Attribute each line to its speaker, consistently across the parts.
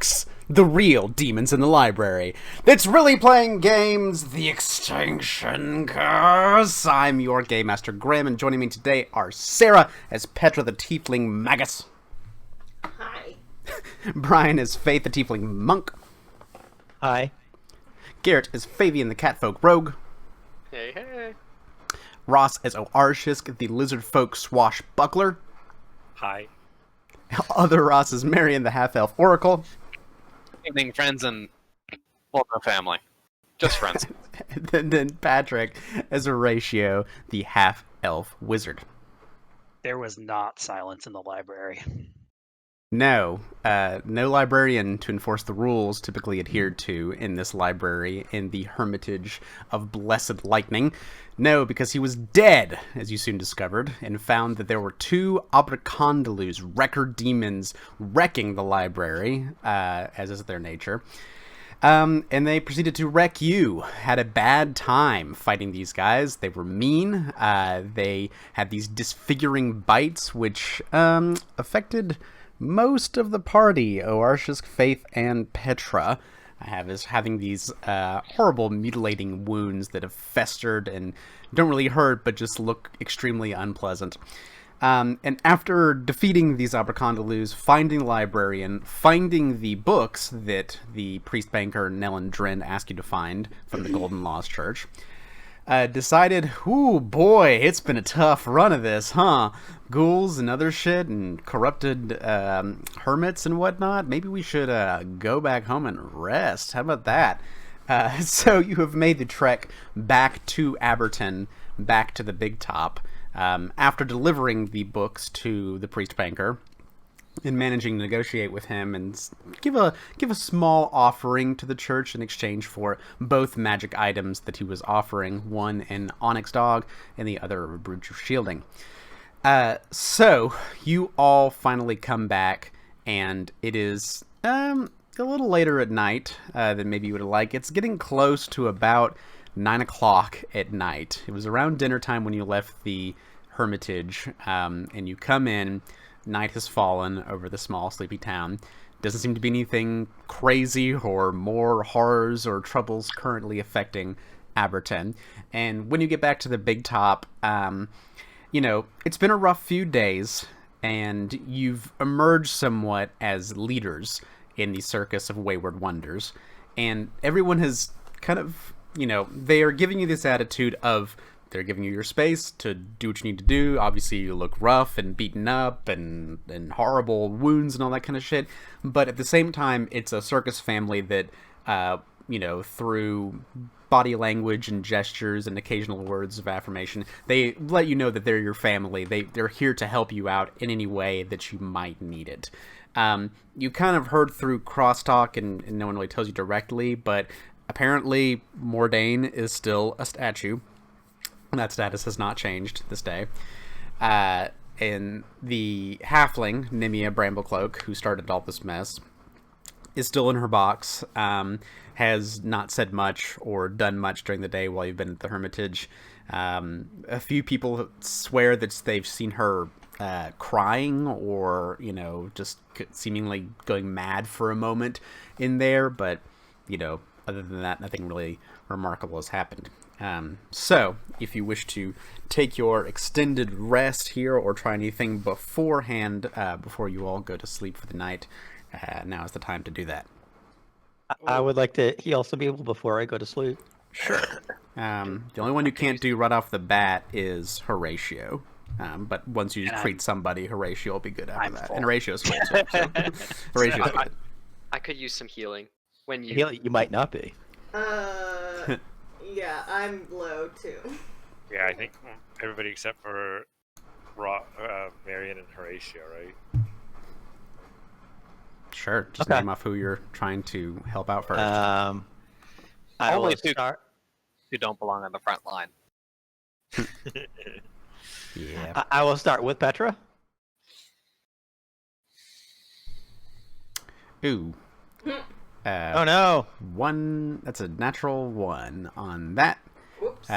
Speaker 1: books. The real demons in the library. It's really playing games, the Extinction curse. I'm your Game Master Graham, and joining me today are Sarah as Petra the Tiefling Magus.
Speaker 2: Hi.
Speaker 1: Brian as Faith the Tiefling Monk.
Speaker 3: Hi.
Speaker 1: Garrett as Fabian the Catfolk Rogue.
Speaker 4: Hey, hey.
Speaker 1: Ross as Oarshisk the Lizard Folk Swashbuckler.
Speaker 4: Hi.
Speaker 1: Other Ross as Marion the Half-Elf Oracle.
Speaker 4: Evening, friends, and, well, no family. Just friends.
Speaker 1: and then Patrick as Horatio the Half-Elf Wizard.
Speaker 3: There was not silence in the library.
Speaker 1: No, no librarian to enforce the rules typically adhered to in this library in the hermitage of Blessed Lightning. No, because he was dead, as you soon discovered, and found that there were two Abracondalus, wrecker demons, wrecking the library, as is their nature. And they proceeded to wreck you. Had a bad time fighting these guys. They were mean. They had these disfiguring bites, which affected most of the party, Oarshisk, Faith, and Petra, having these horrible mutilating wounds that have festered and don't really hurt, but just look extremely unpleasant. And after defeating these Abracondalus, finding the librarian, finding the books that the priest banker Nellen Drin asked you to find from the Golden Laws Church, decided, ooh boy, it's been a tough run of this, huh? Ghouls and other shit and corrupted hermits and whatnot. Maybe we should go back home and rest. How about that? So you have made the trek back to Aberton, back to the Big Top, after delivering the books to the priest banker and managing to negotiate with him and give a small offering to the church in exchange for both magic items that he was offering, one an onyx dog and the other a brooch of shielding. So you all finally come back, and it is a little later at night than maybe you would like. It's getting close to about 9 o'clock at night. It was around dinner time when you left the hermitage, and you come in. Night has fallen over the small, sleepy town. Doesn't seem to be anything crazy or more horrors or troubles currently affecting Aberton. And when you get back to the Big Top, it's been a rough few days, and you've emerged somewhat as leaders in the Circus of Wayward Wonders. And everyone has kind of, they are giving you this attitude of, they're giving you your space to do what you need to do. Obviously, you look rough and beaten up and horrible wounds and all that kind of shit. But at the same time, it's a circus family that, through body language and gestures and occasional words of affirmation, they let you know that they're your family. They're here to help you out in any way that you might need it. You kind of heard through crosstalk, and no one really tells you directly, but apparently Mordain is still a statue. That status has not changed this day. And the halfling, Nimia Bramblecloak, who started all this mess, is still in her box, has not said much or done much during the day while you've been at the hermitage. A few people swear that they've seen her crying or, just seemingly going mad for a moment in there, but, other than that, nothing really remarkable has happened. So, if you wish to take your extended rest here or try anything beforehand, before you all go to sleep for the night, now is the time to do that.
Speaker 3: I would like to heal some people before I go to sleep.
Speaker 1: Sure. The only one you can't do right off the bat is Horatio. But once you treat somebody, Horatio will be good after that. Full. And Horatio's full too. So. Horatio's good.
Speaker 4: I could use some healing. When you
Speaker 3: might not be.
Speaker 2: Yeah, I'm low too.
Speaker 5: Yeah, I think everybody except for Marion and Horatio, right?
Speaker 1: Sure. Just name off who you're trying to help out first.
Speaker 3: I
Speaker 4: Only
Speaker 3: will start.
Speaker 4: who don't belong on the front line.
Speaker 1: Yeah.
Speaker 3: I will start with Petra.
Speaker 1: Ooh.
Speaker 3: Oh no!
Speaker 1: That's a natural 1 on that.
Speaker 2: Whoops.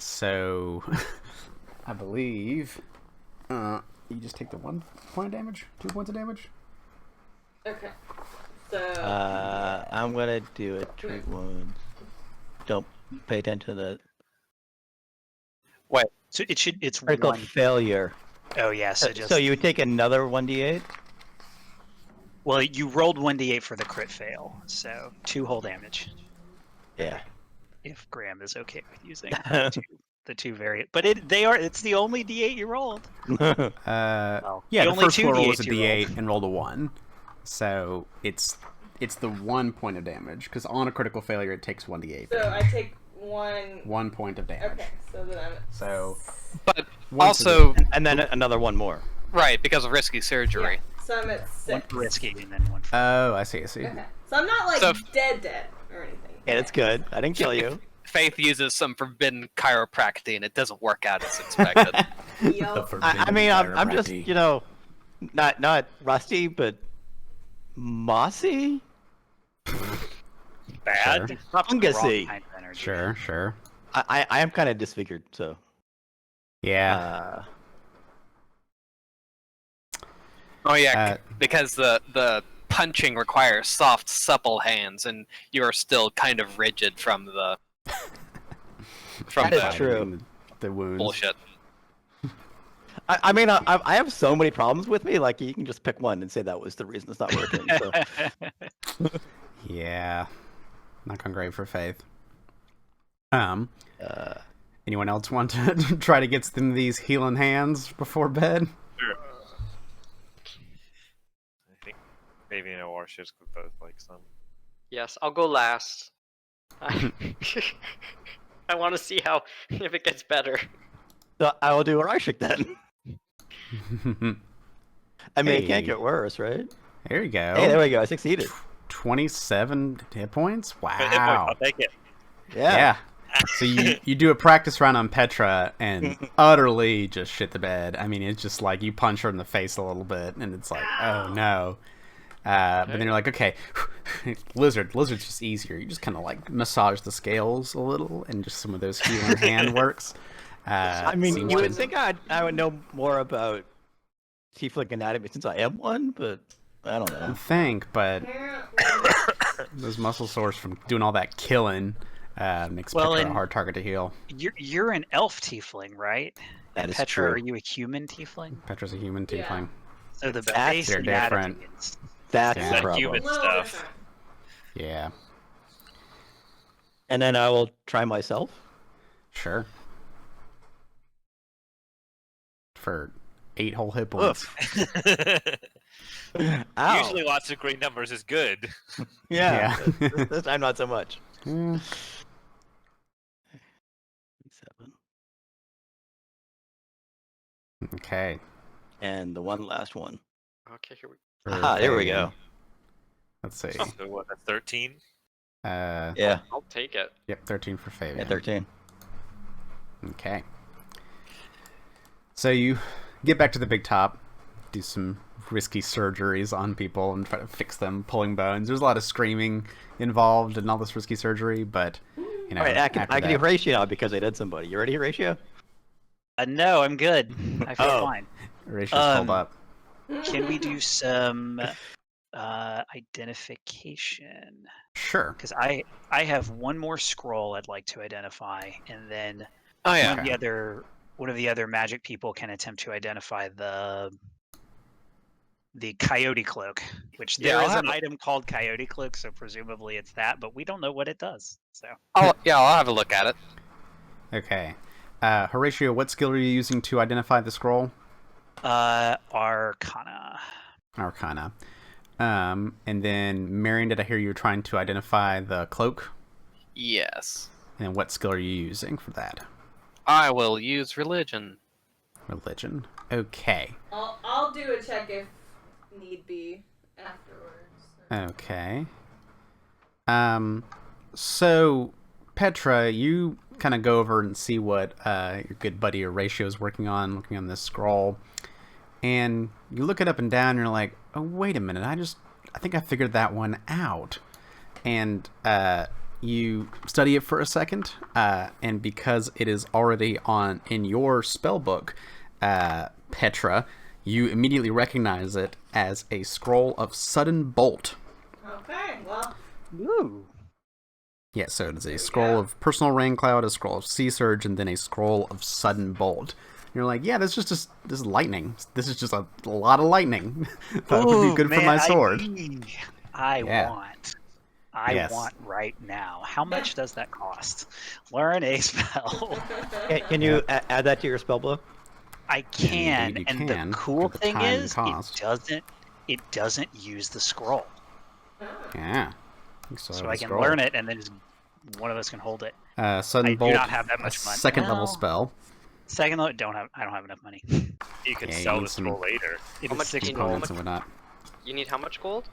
Speaker 1: So I believe you just take the 1 point of damage, 2 points of damage.
Speaker 2: Okay. So
Speaker 3: I'm gonna do a treat wounds. Don't pay attention to the
Speaker 6: So it's
Speaker 3: critical
Speaker 6: one.
Speaker 3: failure.
Speaker 6: Oh yeah, so just
Speaker 3: So you would take another 1d8?
Speaker 6: well, you rolled 1d8 for the crit fail, so 2 whole damage.
Speaker 3: Yeah.
Speaker 6: If Graham is okay with using the two variant, but it's the only d8 you rolled.
Speaker 1: Yeah,
Speaker 6: the
Speaker 1: the
Speaker 6: only
Speaker 1: first
Speaker 6: two
Speaker 1: roll was a
Speaker 6: D8s you rolled.
Speaker 1: D8 and rolled a 1. So it's the 1 point of damage, because on a critical failure it takes 1d8.
Speaker 2: so I take 1.
Speaker 1: 1 point of damage.
Speaker 2: Okay, so then I'm.
Speaker 1: So
Speaker 4: But
Speaker 1: once
Speaker 4: also,
Speaker 3: And then another one more.
Speaker 4: right, because of risky surgery.
Speaker 2: Yeah, so I'm at 6.
Speaker 6: One for risky and then one for
Speaker 1: I see.
Speaker 2: Okay, so I'm not like
Speaker 4: So-
Speaker 2: dead or anything.
Speaker 3: Yeah, that's good. I didn't kill you.
Speaker 4: Faith uses some forbidden chiropractic and it doesn't work out as expected.
Speaker 2: Yup.
Speaker 3: I mean, I'm just, not rusty, but mossy?
Speaker 5: Bad.
Speaker 1: Sure.
Speaker 6: Not the wrong
Speaker 3: Fungusy.
Speaker 6: kind of energy.
Speaker 1: Sure.
Speaker 3: I am kind of disfigured, so.
Speaker 1: Yeah.
Speaker 4: Oh yeah,
Speaker 1: Uh,
Speaker 4: because the punching requires soft, supple hands, and you are still kind of rigid from the
Speaker 3: That is
Speaker 4: the
Speaker 3: true.
Speaker 1: The wounds.
Speaker 4: bullshit.
Speaker 3: I mean, I have so many problems with me. Like, you can just pick one and say that was the reason it's not working. So.
Speaker 1: Yeah. Not gone great for Faith. Anyone else want to try to get some of these healing hands before bed?
Speaker 5: Sure. I think maybe no warships would both like some.
Speaker 7: Yes, I'll go last. I want to see if it gets better.
Speaker 3: So I will do a Rishik then. I mean, it
Speaker 1: Hey.
Speaker 3: can't get worse, right?
Speaker 1: There you go.
Speaker 3: Hey, there we go. I succeeded.
Speaker 1: 27 hit points?
Speaker 5: I'll
Speaker 1: Wow.
Speaker 5: take it.
Speaker 3: Yeah.
Speaker 1: So you do a practice round on Petra and utterly just shit the bed. I mean, it's just like you punch her in the face a little bit and it's like, oh no. But then you're like, okay, lizard's just easier. You just kind of like massage the scales a little and just some of those healing hand works.
Speaker 3: I mean,
Speaker 1: seems
Speaker 3: you
Speaker 1: to-
Speaker 3: would think I would know more about tiefling anatomy since I am one, but I don't know.
Speaker 1: but
Speaker 2: Apparently,
Speaker 1: those muscle sores from doing all that killing makes
Speaker 6: Well,
Speaker 1: Petra a
Speaker 6: and-
Speaker 1: hard target to heal.
Speaker 6: You're an elf tiefling, right?
Speaker 3: That is
Speaker 6: Petra,
Speaker 3: true.
Speaker 6: are you a human tiefling?
Speaker 1: Petra's a human
Speaker 2: Yeah.
Speaker 1: tiefling.
Speaker 6: So the
Speaker 3: That's-
Speaker 6: base
Speaker 1: they're
Speaker 6: anatomy
Speaker 1: different.
Speaker 6: is
Speaker 3: That's
Speaker 1: Yeah.
Speaker 3: the
Speaker 5: That
Speaker 3: problem.
Speaker 5: human
Speaker 2: a little
Speaker 5: stuff.
Speaker 2: different.
Speaker 1: Yeah,
Speaker 3: And then I will try myself.
Speaker 1: sure. For 8 whole hit points.
Speaker 3: Ow.
Speaker 5: Usually, lots of green numbers is good.
Speaker 3: Yeah.
Speaker 1: Yeah.
Speaker 3: This time, not so much.
Speaker 1: Mm.
Speaker 3: 7.
Speaker 1: Okay.
Speaker 3: And the one last one.
Speaker 7: Okay, here we
Speaker 1: For
Speaker 3: Aha, there we
Speaker 1: Fabian.
Speaker 3: go.
Speaker 1: Let's see.
Speaker 5: So what? That's 13.
Speaker 3: Yeah.
Speaker 7: I'll take it.
Speaker 1: Yep, 13 for Fabian.
Speaker 3: Yeah, 13.
Speaker 1: Okay. So you get back to the big top, do some risky surgeries on people and try to fix them, pulling bones. There's a lot of screaming involved in all this risky surgery, but you know,
Speaker 3: All right, I can
Speaker 1: after
Speaker 3: do
Speaker 1: that-
Speaker 3: Horatio now because I did somebody. You ready, Horatio?
Speaker 6: no, I'm good. I feel
Speaker 3: Oh.
Speaker 6: fine.
Speaker 1: Horatio's pulled up.
Speaker 6: Can we do some identification?
Speaker 1: Sure.
Speaker 6: Because I have one more scroll I'd like to identify, and then
Speaker 4: Oh yeah.
Speaker 6: one of the other magic people can attempt to identify the coyote cloak, which
Speaker 4: Yeah,
Speaker 6: there
Speaker 4: I'll
Speaker 6: is
Speaker 4: have
Speaker 6: an
Speaker 4: a-
Speaker 6: item called coyote cloak, so presumably it's that, but we don't know what it does. So
Speaker 4: I'll have a look at it.
Speaker 1: Okay. Horatio, what skill are you using to identify the scroll?
Speaker 6: Arcana.
Speaker 1: Arcana. And then Marion, did I hear you were trying to identify the cloak?
Speaker 4: Yes.
Speaker 1: And what skill are you using for that?
Speaker 4: I will use religion.
Speaker 1: Religion. Okay.
Speaker 2: I'll do a check if need be afterwards.
Speaker 1: Okay. So Petra, you kind of go over and see what your good buddy Horatio is working on, looking on this scroll, and you look it up and down, and you're like, oh, wait a minute, I think I figured that one out. And you study it for a second, and because it is already in your spell book, Petra, you immediately recognize it as a scroll of sudden bolt.
Speaker 6: Ooh.
Speaker 1: Yeah, so it is
Speaker 2: There
Speaker 1: a
Speaker 2: we
Speaker 1: scroll
Speaker 2: go.
Speaker 1: of Personal Rain Cloud, a scroll of Sea Surge, and then a scroll of Sudden Bolt. And you're like, yeah, this is lightning. This is just a lot of lightning. That would be
Speaker 6: Ooh,
Speaker 1: good for
Speaker 6: man,
Speaker 1: my sword.
Speaker 6: I
Speaker 1: Yeah. Yes.
Speaker 6: want right now. How much does that cost? Learn a spell.
Speaker 3: Can you add that to your spell book?
Speaker 6: I can,
Speaker 1: Indeed you
Speaker 6: and the
Speaker 1: can,
Speaker 6: cool
Speaker 1: for the
Speaker 6: thing
Speaker 1: time and
Speaker 6: is,
Speaker 1: cost.
Speaker 6: it doesn't use the scroll,
Speaker 1: Yeah. So,
Speaker 6: so
Speaker 1: the
Speaker 6: I can
Speaker 1: scroll.
Speaker 6: learn it, and then just one of us can hold it.
Speaker 1: Sudden
Speaker 6: I do
Speaker 1: Bolt,
Speaker 6: not have that
Speaker 1: a
Speaker 6: much money.
Speaker 1: second level
Speaker 6: Well,
Speaker 1: spell.
Speaker 6: Second level, I don't have enough money.
Speaker 5: You can
Speaker 1: Yeah, you
Speaker 5: sell
Speaker 1: need
Speaker 5: the
Speaker 1: some
Speaker 5: scroll later.
Speaker 6: It
Speaker 7: How
Speaker 6: is
Speaker 7: much do you know?
Speaker 6: 6 gold.
Speaker 1: components and whatnot.
Speaker 7: You need how much gold?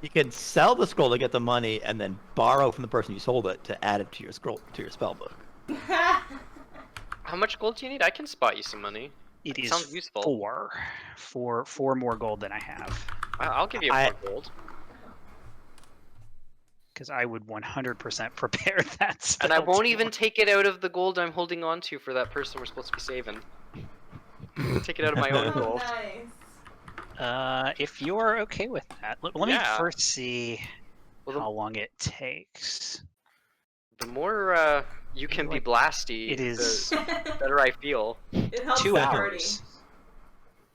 Speaker 3: You can sell the scroll to get the money, and then borrow from the person you sold it to add it to your spell book.
Speaker 7: How much gold do you need? I can spot you some money.
Speaker 6: It
Speaker 7: That
Speaker 6: is
Speaker 7: sounds useful.
Speaker 6: four more gold than I have,
Speaker 7: I'll give you 4 gold.
Speaker 6: because I would 100% prepare that spell.
Speaker 7: And I won't
Speaker 6: to
Speaker 7: even
Speaker 6: work.
Speaker 7: take it out of the gold I'm holding on to for that person we're supposed to be saving. Take it out of my own
Speaker 2: Oh,
Speaker 7: gold.
Speaker 2: nice.
Speaker 6: If you're okay with that, let me
Speaker 7: Yeah.
Speaker 6: first see
Speaker 7: Well,
Speaker 6: how long it takes.
Speaker 7: the more you can be blasty,
Speaker 6: It is
Speaker 7: the better I feel.
Speaker 2: It helps
Speaker 6: 2
Speaker 2: the party.
Speaker 6: hours.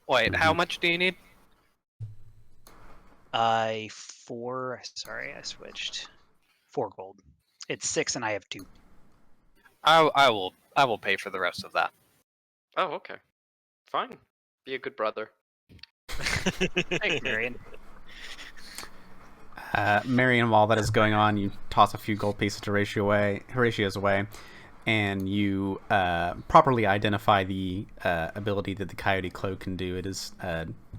Speaker 4: Wait, how much do you need?
Speaker 6: Sorry, I switched. 4 gold. It's 6, and I have 2.
Speaker 4: I will pay for the rest of that.
Speaker 7: Oh, okay. Fine. Be a good brother.
Speaker 6: Thanks, Marion.
Speaker 1: Marion, while that is going on, you toss a few gold pieces to Horatius away, and you properly identify the ability that the Coyote Cloak can do. It is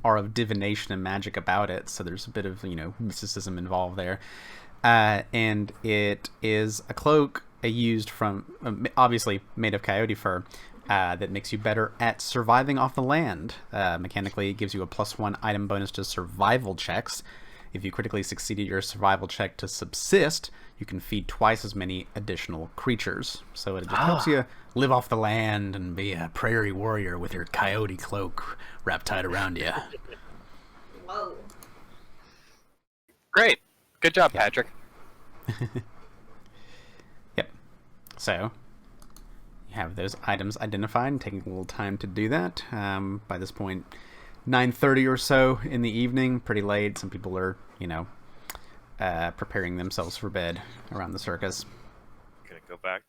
Speaker 1: aura of divination and magic about it, so there's a bit of mysticism involved there. And it is a cloak used from obviously made of coyote fur. That makes you better at surviving off the land. Mechanically, it gives you a +1 item bonus to survival checks. If you critically succeeded your survival check to subsist, you can feed twice as many additional creatures. So it just helps you live off the land and be a prairie warrior with your coyote cloak wrapped tight around you.
Speaker 2: Whoa.
Speaker 4: Great. Good job, Patrick.
Speaker 1: Yep. So you have those items identified and taking a little time to do that. By this point, 9:30 or so in the evening, pretty late. Some people are, preparing themselves for bed around the circus.
Speaker 5: Gonna go back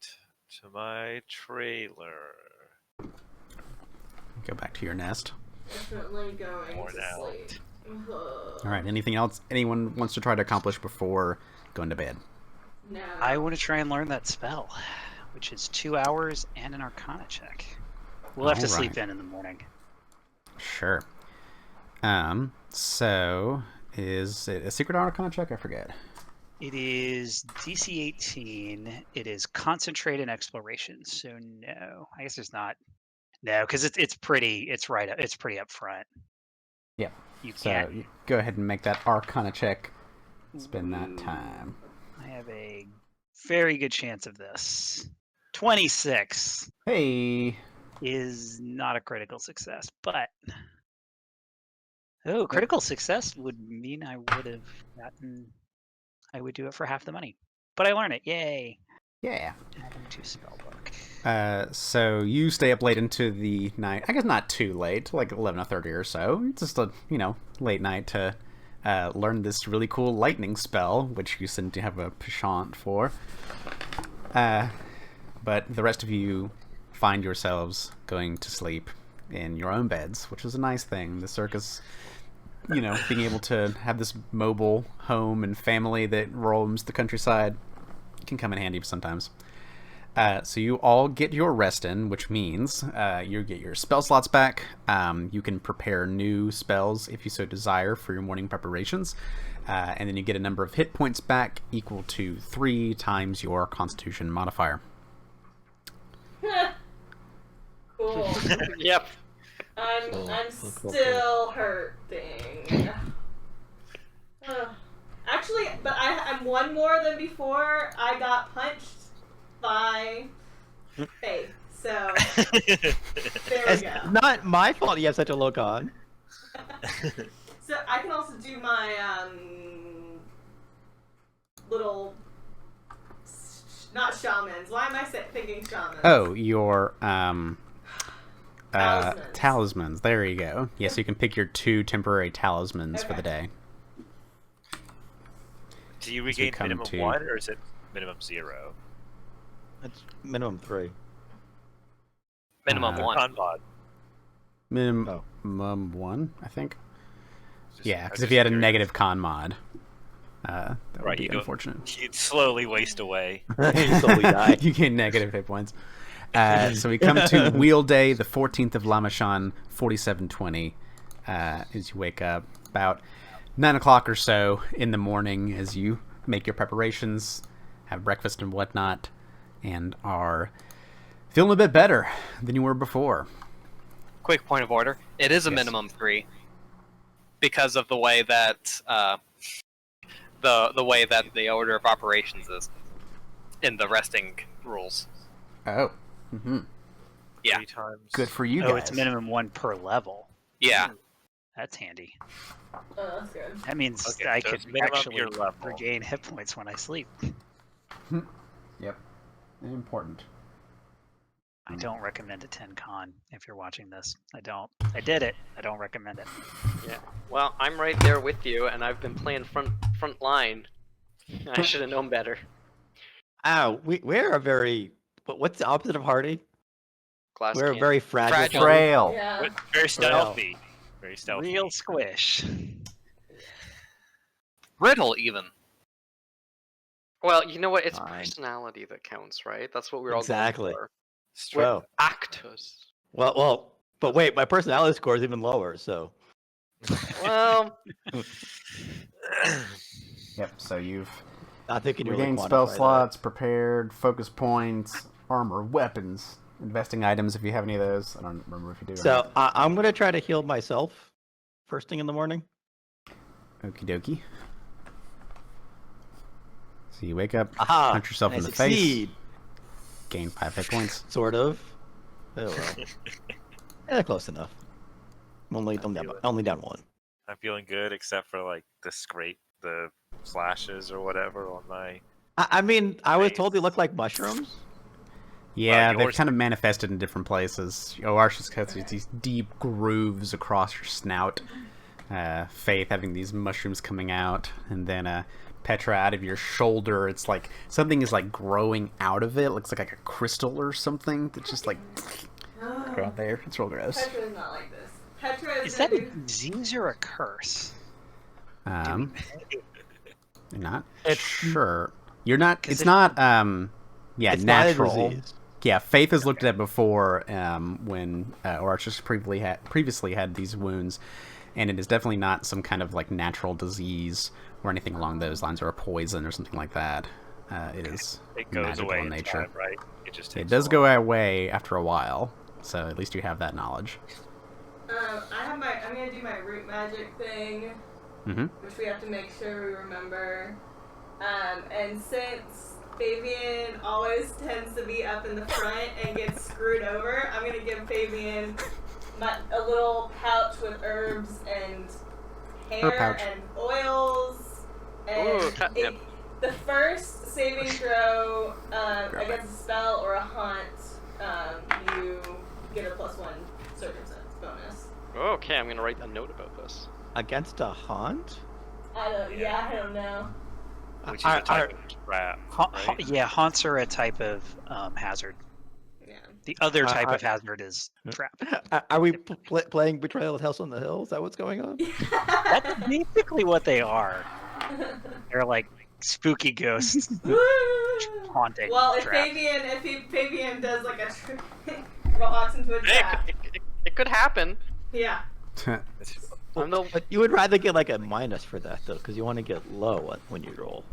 Speaker 5: to my trailer.
Speaker 1: Go back to your nest.
Speaker 2: Definitely going
Speaker 5: Worn
Speaker 2: to
Speaker 5: out.
Speaker 2: sleep.
Speaker 1: All right. Anything else anyone wants to try to accomplish before going to bed?
Speaker 2: No.
Speaker 6: I want to try and learn that spell, which is 2 hours and an Arcana check. We'll have to sleep
Speaker 1: Alright.
Speaker 6: in the morning.
Speaker 1: Sure. So is it a secret arcana check? I forget.
Speaker 6: It is DC 18. It is concentrate and exploration. So no, I guess there's not. No, because it's pretty. It's right. It's pretty up front.
Speaker 1: Yeah.
Speaker 6: You
Speaker 1: So
Speaker 6: can't.
Speaker 1: you go ahead and make that arcana check. Spend that time.
Speaker 6: I have a very good chance of this. 26
Speaker 1: Hey.
Speaker 6: is not a critical success, but critical success would mean I would have gotten. I would do it for half the money, but I learn it. Yay!
Speaker 1: Yeah.
Speaker 6: Adding to spellbook.
Speaker 1: So you stay up late into the night. I guess not too late, like 11:30 or so. It's just a late night to learn this really cool lightning spell, which you seem to have a penchant for. But the rest of you find yourselves going to sleep in your own beds, which is a nice thing. The circus, being able to have this mobile home and family that roams the countryside can come in handy sometimes. So you all get your rest in, which means you get your spell slots back. You can prepare new spells if you so desire for your morning preparations. And then you get a number of hit points back equal to 3 times your constitution modifier.
Speaker 2: Cool.
Speaker 7: Yep.
Speaker 2: I'm still hurting. Actually, but I'm one more than before. I got punched by Faith. So there we
Speaker 3: It's
Speaker 2: go.
Speaker 3: not my fault you have such a low con.
Speaker 2: So I can also do my little, not shamans. Why am I thinking shamans?
Speaker 1: Oh, your
Speaker 2: Talismans.
Speaker 1: talismans. There you go. Yes, you can pick your 2 temporary talismans for the day.
Speaker 5: Do you
Speaker 1: we
Speaker 5: regain
Speaker 1: come
Speaker 5: minimum
Speaker 1: to-
Speaker 5: 1 or is it minimum 0?
Speaker 3: It's minimum 3.
Speaker 4: Minimum 1.
Speaker 5: Con mod.
Speaker 1: Minimum 1, I think.
Speaker 5: Just-
Speaker 1: Yeah,
Speaker 5: I'm
Speaker 1: because
Speaker 5: just
Speaker 1: if you had a
Speaker 5: curious.
Speaker 1: negative con mod, that would
Speaker 5: Right,
Speaker 1: be
Speaker 5: you go-
Speaker 1: unfortunate.
Speaker 5: You'd slowly waste away.
Speaker 3: You slowly die.
Speaker 1: You gain negative hit points. So we come to Wheel Day, the 14th of Lamachan, 4720. As you wake up about 9 o'clock or so in the morning, as you make your preparations, have breakfast and whatnot, and are feeling a bit better than you were before.
Speaker 4: Quick point of order. It is a
Speaker 1: Yes.
Speaker 4: minimum 3 because of the way that the way that the order of operations is in the resting rules.
Speaker 1: Oh. Mm-hmm.
Speaker 4: Yeah.
Speaker 5: 3 times.
Speaker 1: Good for you guys.
Speaker 6: Oh, it's minimum 1 per level.
Speaker 4: Yeah.
Speaker 6: That's handy.
Speaker 2: Oh, that's good.
Speaker 6: That means
Speaker 5: Okay,
Speaker 6: I
Speaker 5: so
Speaker 6: could
Speaker 5: it's minimum
Speaker 6: actually
Speaker 5: your level.
Speaker 6: regain hit points when I sleep.
Speaker 1: Yep. Important.
Speaker 6: I don't recommend a 10 con if you're watching this. I don't. I did it. I don't recommend it.
Speaker 7: Yeah. Well, I'm right there with you, and I've been playing front line. I should have known better.
Speaker 3: We're a very. What's the opposite of hardy?
Speaker 7: Glass
Speaker 3: We're a
Speaker 7: cannon.
Speaker 3: very fragile.
Speaker 4: Fragile.
Speaker 1: Frail.
Speaker 2: Yeah.
Speaker 5: But very stealthy. Very stealthy.
Speaker 6: Real squish.
Speaker 4: Brittle even.
Speaker 7: Well, you know what? It's
Speaker 3: Fine.
Speaker 7: personality that counts, right? That's what we're all
Speaker 3: Exactly.
Speaker 7: going for.
Speaker 5: It's
Speaker 7: We're
Speaker 5: true.
Speaker 3: Well,
Speaker 7: actors.
Speaker 3: but wait, my personality score is even lower. So
Speaker 7: Well,
Speaker 1: Yep, so you've
Speaker 3: I think you can really
Speaker 1: regained spell
Speaker 3: quantify that.
Speaker 1: slots, prepared, focus points, armor, weapons, investing items if you have any of those. I don't remember if you do. or
Speaker 3: So I'm gonna try to heal myself first thing in the morning.
Speaker 1: not. Okie dokie. So you wake up,
Speaker 3: Aha!
Speaker 1: punch yourself
Speaker 3: I
Speaker 1: in the
Speaker 3: succeed.
Speaker 1: face, gain 5 hit points.
Speaker 3: Sort of. Oh well. Close enough. I'm only down 1.
Speaker 5: I'm feeling good except for like the scrape, the slashes or whatever on my.
Speaker 3: I mean, I was told they look like mushrooms.
Speaker 1: Yeah, they've
Speaker 5: yours-
Speaker 1: kind of manifested in different places. Oars's has these deep grooves across your snout. Faith having these mushrooms coming out, and then Petra out of your shoulder. It's like something is like growing out of it. Looks like a crystal or something that's just like growing there. It's real gross.
Speaker 2: Petra is not like this. Petra is
Speaker 6: Is that
Speaker 2: gonna
Speaker 6: a disease or a curse?
Speaker 1: Not
Speaker 3: It's-
Speaker 1: sure. You're not.
Speaker 6: 'Cause
Speaker 1: It's
Speaker 6: if-
Speaker 1: not. Yeah,
Speaker 3: It's not a
Speaker 1: natural.
Speaker 3: disease.
Speaker 1: Yeah, Faith has looked at it before when Oarchus previously had these wounds, and it is definitely not some kind of like natural disease or anything along those lines, or a poison or something like that. It is
Speaker 5: It goes
Speaker 1: magical
Speaker 5: away
Speaker 1: in
Speaker 5: in
Speaker 1: nature.
Speaker 5: time, right? It just takes
Speaker 1: It does
Speaker 5: a
Speaker 1: go
Speaker 5: while.
Speaker 1: away after a while, so at least you have that knowledge.
Speaker 2: I'm gonna do my root magic thing,
Speaker 1: Mm-hmm.
Speaker 2: which we have to make sure we remember. And since Fabian always tends to be up in the front and gets screwed over, I'm gonna give Fabian a little pouch with herbs and hair
Speaker 1: pouch.
Speaker 2: and oils. And
Speaker 7: Ooh, catnip.
Speaker 2: the first saving throw against a spell or a haunt, you get a +1 circumstance bonus.
Speaker 7: okay, I'm gonna write a note about this.
Speaker 3: Against a haunt?
Speaker 2: I don't know.
Speaker 5: Which is a type of trap. Right?
Speaker 6: Yeah, haunts are a type of hazard.
Speaker 2: Yeah.
Speaker 6: The other type
Speaker 3: I-
Speaker 6: of hazard is trap.
Speaker 3: Are we playing Betrayal at House on the Hill? Is that what's going on?
Speaker 6: That's basically what they are. They're like spooky ghosts haunting.
Speaker 2: Well, if
Speaker 6: trap.
Speaker 2: Fabian does like a walks into a trap,
Speaker 7: It could happen.
Speaker 2: yeah.
Speaker 7: I'm the
Speaker 3: But you would rather get like a minus for that though, because you want to get low when you roll.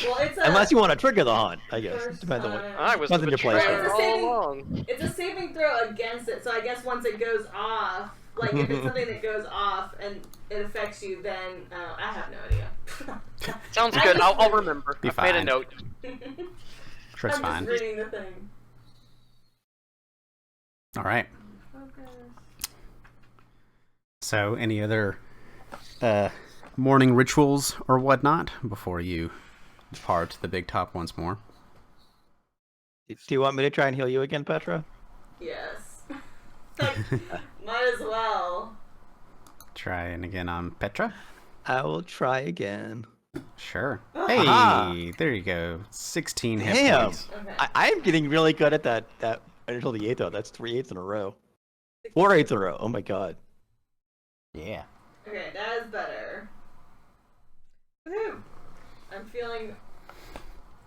Speaker 2: Well, it's a
Speaker 3: Unless you want to trigger the haunt, I guess.
Speaker 2: First
Speaker 3: Depends on what.
Speaker 2: time.
Speaker 7: I was the
Speaker 3: Wasn't your place,
Speaker 7: betrayer
Speaker 2: right?
Speaker 7: all along.
Speaker 2: it's a saving throw against it. So I guess once it goes off, like if it's something that goes off and it affects you, then I have no idea.
Speaker 7: Sounds good. I'll remember.
Speaker 1: Be
Speaker 7: I've made a
Speaker 1: fine.
Speaker 7: note.
Speaker 1: Sure, it's
Speaker 2: I'm
Speaker 1: fine.
Speaker 2: just reading the thing.
Speaker 1: All right.
Speaker 2: Okay.
Speaker 1: So, any other morning rituals or whatnot before you depart the big top once more.
Speaker 3: Do you want me to try and heal you again, Petra?
Speaker 2: Yes. Like, might as well.
Speaker 1: Trying again on Petra.
Speaker 3: I will try again.
Speaker 1: Sure.
Speaker 3: Aha.
Speaker 1: Hey, there you go. 16 hit
Speaker 3: Damn.
Speaker 1: points.
Speaker 2: Okay.
Speaker 3: I am getting really good at that until the 8th, though. That's 3 8s in a row. 4 8s in a row. Oh my god.
Speaker 1: Yeah.
Speaker 2: Okay, that is better. Woohoo! I'm feeling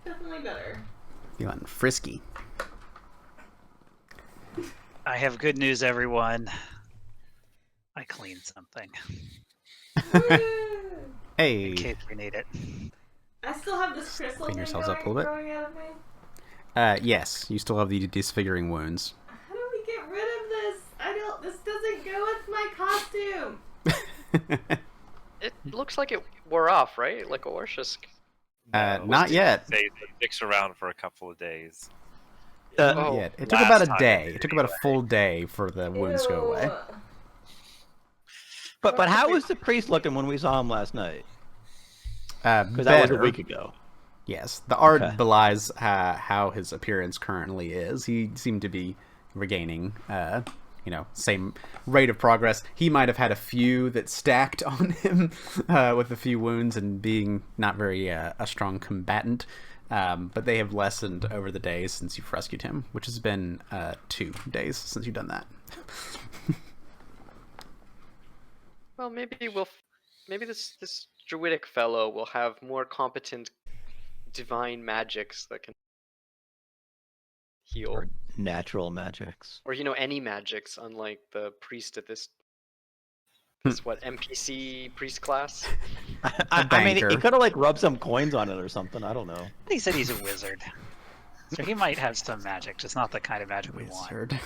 Speaker 2: definitely better.
Speaker 1: Feeling frisky.
Speaker 6: I have good news, everyone. I cleaned something
Speaker 2: Woo!
Speaker 1: Hey.
Speaker 6: in case we need it.
Speaker 2: I still have this crystal
Speaker 1: Clean
Speaker 2: thing
Speaker 1: yourselves up a little bit.
Speaker 2: growing out of me.
Speaker 1: Yes, you still have the disfiguring wounds.
Speaker 2: How do we get rid of this? This doesn't go with my costume.
Speaker 7: It looks like it wore off, right? Like Orshus.
Speaker 1: Not yet.
Speaker 5: They sticks around for a couple of days.
Speaker 1: Not
Speaker 7: Oh,
Speaker 1: yet. It took
Speaker 5: last
Speaker 1: about a
Speaker 5: time
Speaker 1: day.
Speaker 5: it
Speaker 1: It took about a
Speaker 5: anyway.
Speaker 1: full day for the wounds to go away.
Speaker 2: Ew.
Speaker 3: But how was the priest looking when we saw him last night? Because
Speaker 1: Because
Speaker 3: that was a week ago.
Speaker 1: Yes, the art
Speaker 3: Okay.
Speaker 1: belies how his appearance currently is. He seemed to be regaining, same rate of progress. He might have had a few that stacked on him with a few wounds and being not very a strong combatant. But they have lessened over the days since you've rescued him, which has been 2 days since you've done that.
Speaker 7: Well, maybe this druidic fellow will have more competent divine magics that can heal,
Speaker 3: Or natural magics.
Speaker 7: or any magics, unlike the priest at this NPC priest class.
Speaker 3: I mean,
Speaker 1: banker.
Speaker 3: he could have like rubbed some coins on it or something. I don't know.
Speaker 6: He said he's a wizard. So he might have some magic, just not the kind of magic we want.
Speaker 1: Wizard.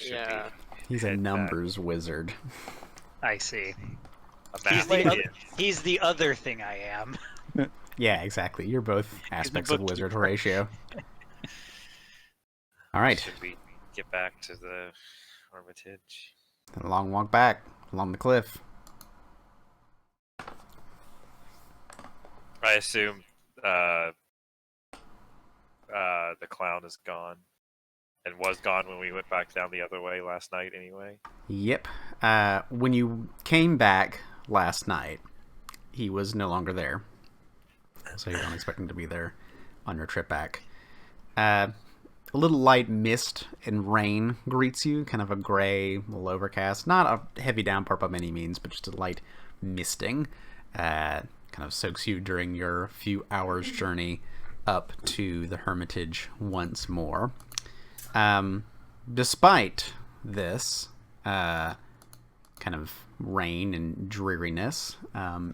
Speaker 7: Yeah.
Speaker 1: He's a
Speaker 5: Head back.
Speaker 1: numbers wizard.
Speaker 6: I see.
Speaker 5: A
Speaker 6: He's
Speaker 5: math
Speaker 6: the,
Speaker 5: idiot.
Speaker 6: he's the other thing I am.
Speaker 1: Yeah, exactly. You're both aspects of wizard
Speaker 6: bookkeeper.
Speaker 1: Horatio. All right.
Speaker 5: Should we get back to the hermitage?
Speaker 1: A long walk back along the cliff.
Speaker 5: I assume the clown is gone, and was gone when we went back down the other way last night. Anyway,
Speaker 1: Yep. When you came back last night, he was no longer there. So you don't expect him to be there on your trip back. A little light mist and rain greets you, kind of a gray, little overcast. Not a heavy downpour by any means, but just a light misting. Kind of soaks you during your few hours journey up to the hermitage once more. Despite this kind of rain and dreariness,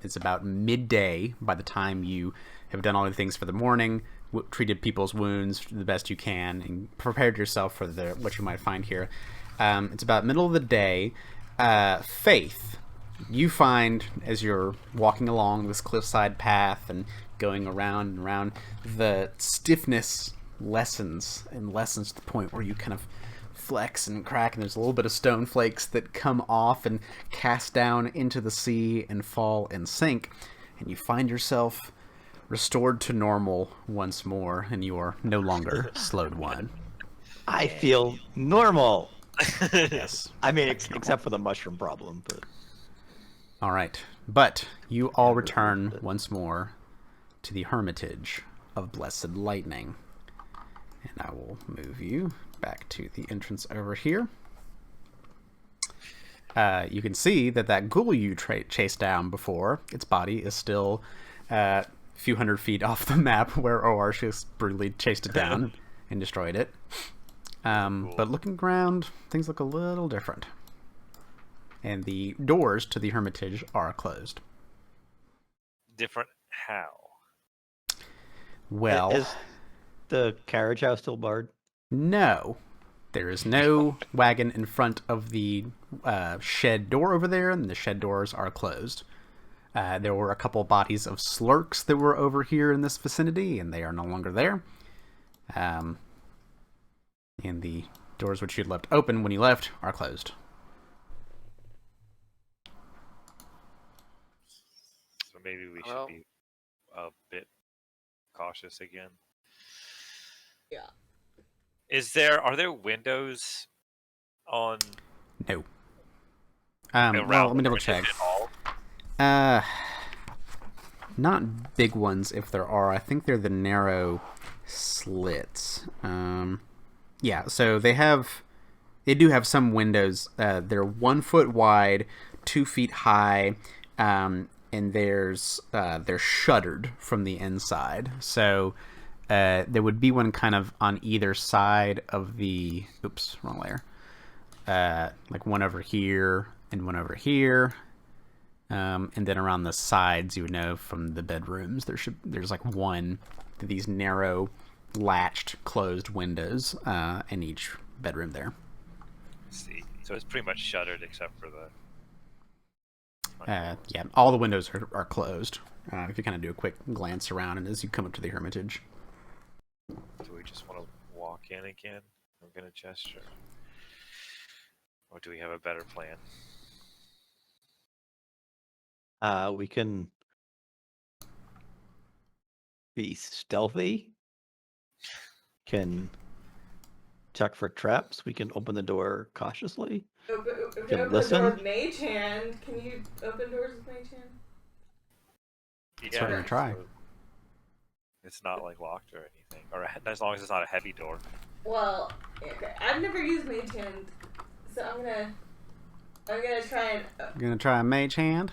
Speaker 1: it's about midday by the time you have done all the things for the morning, treated people's wounds the best you can, and prepared yourself for what you might find here. It's about middle of the day. Faith, you find as you're walking along this cliffside path and going around and around, the stiffness lessens and lessens to the point where you kind of flex and crack, and there's a little bit of stone flakes that come off and cast down into the sea and fall and sink, and you find yourself restored to normal once more, and you are no longer slowed one.
Speaker 3: I feel normal.
Speaker 1: Yes.
Speaker 3: I mean, except for the mushroom problem, but
Speaker 1: All right, but you all return once more to the hermitage of Blessed Lightning, and I will move you back to the entrance over here. You can see that ghoul you chased down before, its body is still a few hundred feet off the map where Oartius brutally chased it down and destroyed it. But looking around, things look a little different. And the doors to the hermitage are closed.
Speaker 5: different how?
Speaker 1: Well,
Speaker 3: is the carriage house still barred?
Speaker 1: no. There is no wagon in front of the shed door over there, and the shed doors are closed. There were a couple bodies of slurks that were over here in this vicinity, and they are no longer there. And the doors which you had left open when you left are closed.
Speaker 5: So maybe we
Speaker 7: Well-
Speaker 5: should be a bit cautious again.
Speaker 2: Yeah.
Speaker 5: Are there windows on
Speaker 1: No.
Speaker 5: around
Speaker 1: Well, let me
Speaker 5: the
Speaker 1: double
Speaker 5: bridges
Speaker 1: check.
Speaker 5: at all?
Speaker 1: Not big ones if there are. I think they're the narrow slits. Yeah, so they do have some windows. They're 1 foot wide, 2 feet high, and they're shuttered from the inside. So there would be one kind of on either side of the. Oops, wrong layer. Like one over here and one over here. And then around the sides, you would know from the bedrooms, there's like one of these narrow, latched, closed windows in each bedroom there.
Speaker 5: Let's see. So it's pretty much shuttered except for the.
Speaker 1: Yeah, all the windows are closed. If you kind of do a quick glance around, and as you come up to the hermitage.
Speaker 5: Do we just want to walk in again? I'm gonna gesture. Or do we have a better plan?
Speaker 3: We can be stealthy. Can check for traps. We can open the door cautiously.
Speaker 2: If you
Speaker 3: Can
Speaker 2: open
Speaker 3: listen.
Speaker 2: the door with Mage Hand, can you open doors with Mage Hand?
Speaker 5: Yeah,
Speaker 1: what I'm gonna try.
Speaker 5: so it's not like locked or anything, or as long as it's not a heavy door.
Speaker 2: Well, okay. I've never used Mage Hand, so I'm gonna try and
Speaker 1: You're gonna try a mage hand?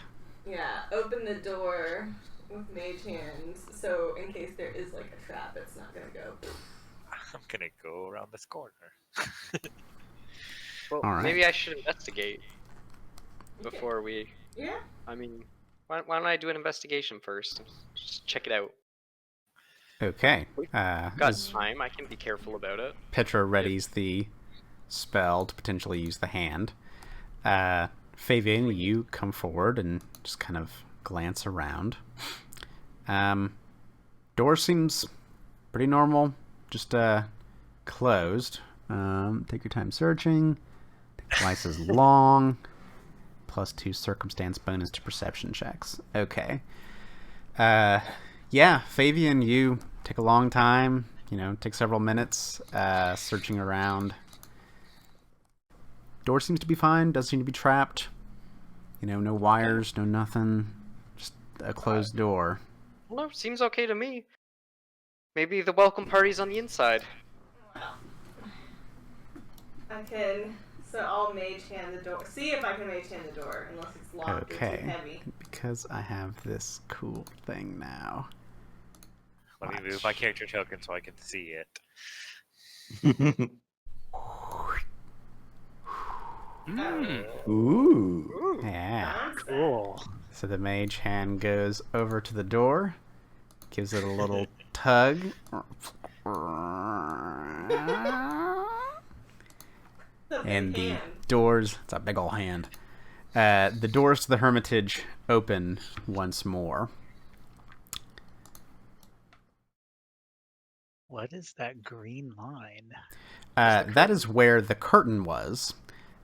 Speaker 2: open the door with Mage Hands, so in case there is like a trap, it's not gonna go.
Speaker 5: I'm gonna go around this corner.
Speaker 7: Well,
Speaker 1: All right.
Speaker 7: maybe I should investigate
Speaker 2: Okay.
Speaker 7: before we.
Speaker 2: Yeah.
Speaker 7: I mean, why don't I do an investigation first? Just check it out.
Speaker 1: Okay.
Speaker 7: Got
Speaker 1: As
Speaker 7: time. I can be careful about it.
Speaker 1: Petra readies the spell to potentially use the hand, Fabian, you come forward and just kind of glance around. Door seems pretty normal, just closed. Take your time searching. Twice as long. +2 circumstance bonus to perception checks. Okay. Yeah, Fabian, you take a long time. Take several minutes searching around. Door seems to be fine. Doesn't seem to be trapped. No wires, no nothing. Just a closed door.
Speaker 7: Well, no, seems okay to me. Maybe the welcome party's on the inside.
Speaker 2: So I'll Mage Hand the door. See if I can Mage Hand the door, unless it's locked or too
Speaker 1: Okay.
Speaker 2: heavy.
Speaker 1: Because I have this cool thing now.
Speaker 5: Let me move my character token so I can see it.
Speaker 3: Ooh.
Speaker 1: Yeah.
Speaker 2: Sounds
Speaker 6: Cool.
Speaker 1: So the mage hand goes over to the door, gives it a little tug.
Speaker 2: That's a
Speaker 1: And
Speaker 2: big
Speaker 1: the
Speaker 2: hand.
Speaker 1: doors, it's a big ol' hand. The doors to the hermitage open once more.
Speaker 6: What is that green line?
Speaker 1: That is where the curtain was.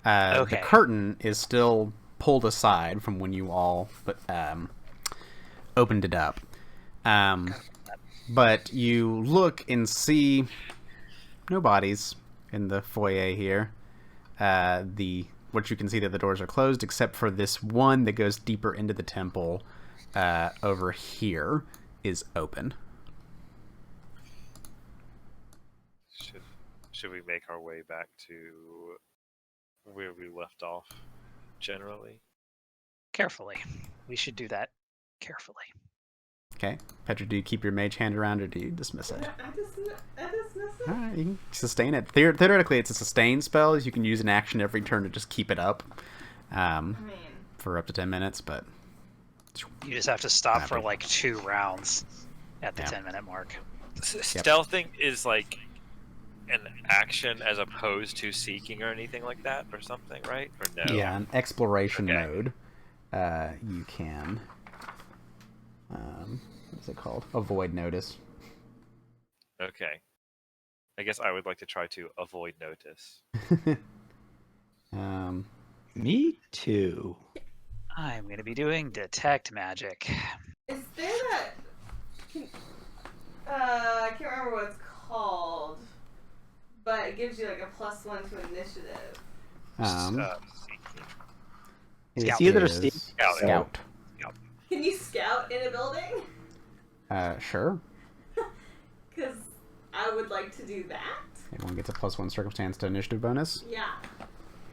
Speaker 1: The
Speaker 6: Okay.
Speaker 1: curtain is still pulled aside from when you all opened it up. But you look and see no bodies in the foyer here. What you can see that the doors are closed, except for this one that goes deeper into the temple over here is open.
Speaker 5: Should we make our way back to where we left off? Generally,
Speaker 6: Carefully. We should do that carefully.
Speaker 1: Okay. Petra, do you keep your mage hand around or do you dismiss it?
Speaker 2: I dismiss it.
Speaker 1: Alright, you can sustain it. Theoretically, it's a sustain spell. You can use an action every turn to just keep it up
Speaker 2: I mean,
Speaker 1: for up to 10 minutes, but
Speaker 6: You just have to stop for
Speaker 1: Happy.
Speaker 6: like 2 rounds at the
Speaker 1: Yeah.
Speaker 6: 10-minute mark.
Speaker 5: stealthing is like an action as opposed to seeking or anything like that, or something, right? Or no?
Speaker 1: yeah, in exploration
Speaker 5: Okay.
Speaker 1: mode, you can, what's it called? Avoid notice.
Speaker 5: Okay. I guess I would like to try to avoid notice.
Speaker 3: Me too.
Speaker 6: I'm going to be doing detect magic.
Speaker 2: Is there that? I can't remember what it's called, but it gives you like a +1 to initiative.
Speaker 5: Seeking.
Speaker 1: It
Speaker 3: It's either
Speaker 1: is
Speaker 3: Steve
Speaker 1: Scout.
Speaker 2: Can you scout in a building?
Speaker 1: Sure.
Speaker 2: Because I would like to do that.
Speaker 1: Everyone gets a +1 circumstance to initiative bonus.
Speaker 2: Yeah.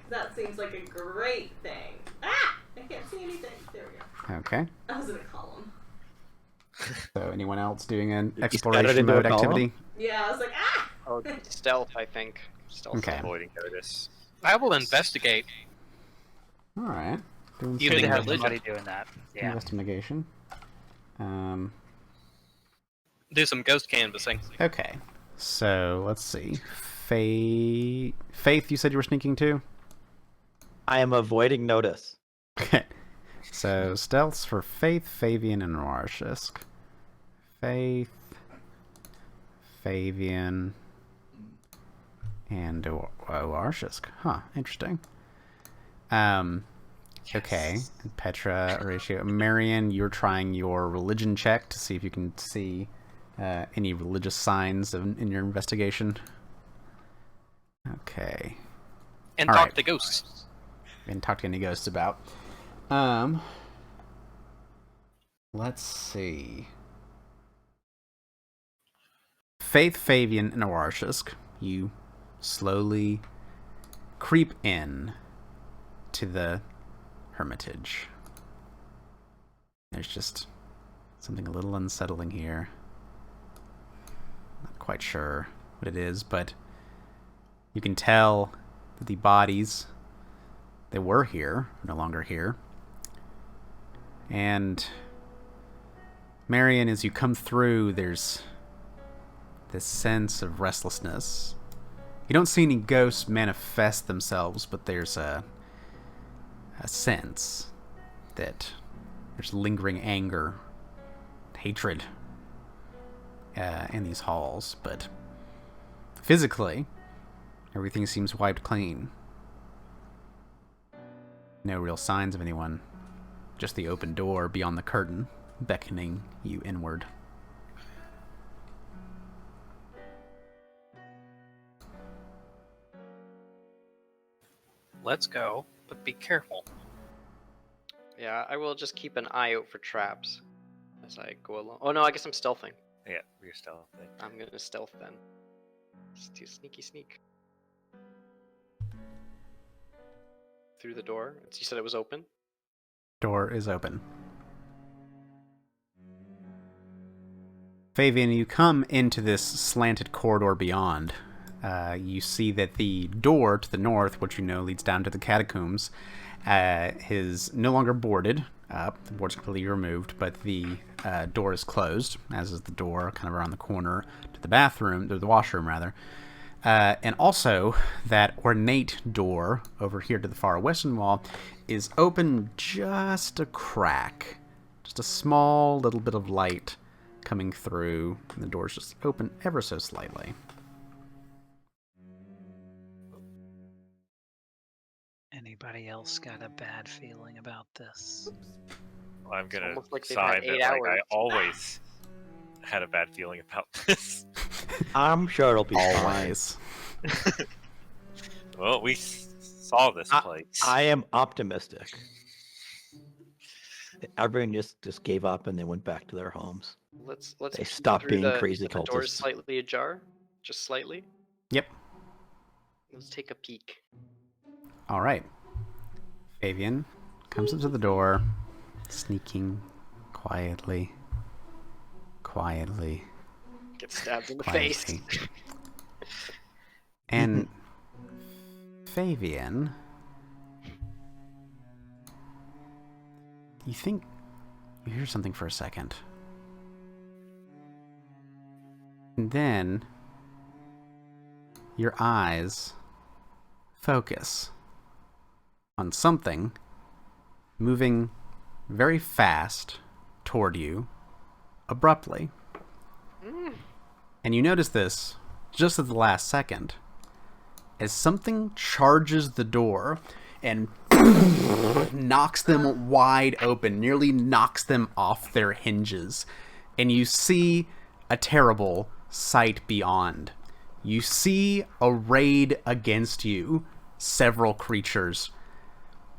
Speaker 2: That seems like a great thing. Ah! I can't see anything. There we go.
Speaker 1: Okay.
Speaker 2: I was in a column.
Speaker 1: So anyone else doing an
Speaker 3: You scattered
Speaker 1: exploration
Speaker 3: into a
Speaker 1: mode
Speaker 3: column?
Speaker 1: activity?
Speaker 2: Yeah, I was like, ah!
Speaker 7: Oh, stealth, I think. Stealth.
Speaker 1: Okay.
Speaker 5: Avoiding notice.
Speaker 4: I will investigate
Speaker 1: All right. Doing
Speaker 6: Good
Speaker 4: Using
Speaker 6: to have
Speaker 4: religion.
Speaker 6: somebody doing that. Yeah.
Speaker 1: investigation.
Speaker 4: do some ghost canvassing.
Speaker 1: Okay. So let's see. Faith, you said you were sneaking too?
Speaker 3: I am avoiding notice.
Speaker 1: Okay. So stealths for Faith, Fabian, and Warshisk. Faith, Fabian, and Warshisk. Huh, interesting. Okay. And Petra, Horatio. Marion, you're trying your religion check to see if you can see any religious signs in your investigation. Okay.
Speaker 4: And
Speaker 1: All
Speaker 4: talk
Speaker 1: right.
Speaker 4: to ghosts.
Speaker 1: And talk to any ghosts about. Let's see. Faith, Fabian, and Awarshisk, you slowly creep in to the hermitage. There's just something a little unsettling here. Not quite sure what it is, but you can tell that the bodies that were here are no longer here. And Marion, as you come through, there's this sense of restlessness. You don't see any ghosts manifest themselves, but there's a sense that there's lingering anger, hatred in these halls. But physically, everything seems wiped clean. No real signs of anyone. Just the open door beyond the curtain, beckoning you inward.
Speaker 4: Let's go, but be careful.
Speaker 7: Yeah, I will just keep an eye out for traps as I go along. Oh no, I guess I'm stealthing.
Speaker 5: Yeah, we're stealth thing.
Speaker 7: I'm gonna stealth then. Just do sneaky sneak. Through the door. You said it was open?
Speaker 1: Door is open. Fabian, you come into this slanted corridor beyond. You see that the door to the north, which you know leads down to the catacombs, is no longer boarded up. The board's completely removed, but the door is closed, as is the door kind of around the corner to the bathroom, or the washroom rather. And also, that ornate door over here to the far western wall is open just a crack. Just a small little bit of light coming through. And the door's just open ever so slightly.
Speaker 6: Anybody else got a bad feeling about this?
Speaker 5: Well, I'm gonna
Speaker 7: almost like they've
Speaker 5: sign
Speaker 7: had
Speaker 5: that
Speaker 7: 8
Speaker 5: like, I
Speaker 7: hours.
Speaker 5: always had a bad feeling about this.
Speaker 3: I'm sure it'll be fine.
Speaker 1: Always.
Speaker 5: Well, we saw this place.
Speaker 3: I am optimistic. Everyone just gave up and they went back to their homes.
Speaker 7: Let's
Speaker 3: They
Speaker 7: peek
Speaker 3: stopped
Speaker 7: through
Speaker 3: being crazy
Speaker 7: the door's
Speaker 3: cultists.
Speaker 7: slightly ajar. Just slightly.
Speaker 1: Yep.
Speaker 7: Let's take a peek.
Speaker 1: All right. Fabian comes up to the door, sneaking quietly.
Speaker 7: Get stabbed in the
Speaker 1: Quietly.
Speaker 7: face.
Speaker 1: And Fabian, you think you hear something for a second. And then your eyes focus on something moving very fast toward you abruptly. And you notice this just at the last second as something charges the door and knocks them wide open, nearly knocks them off their hinges. And you see a terrible sight beyond. You see arrayed against you several creatures.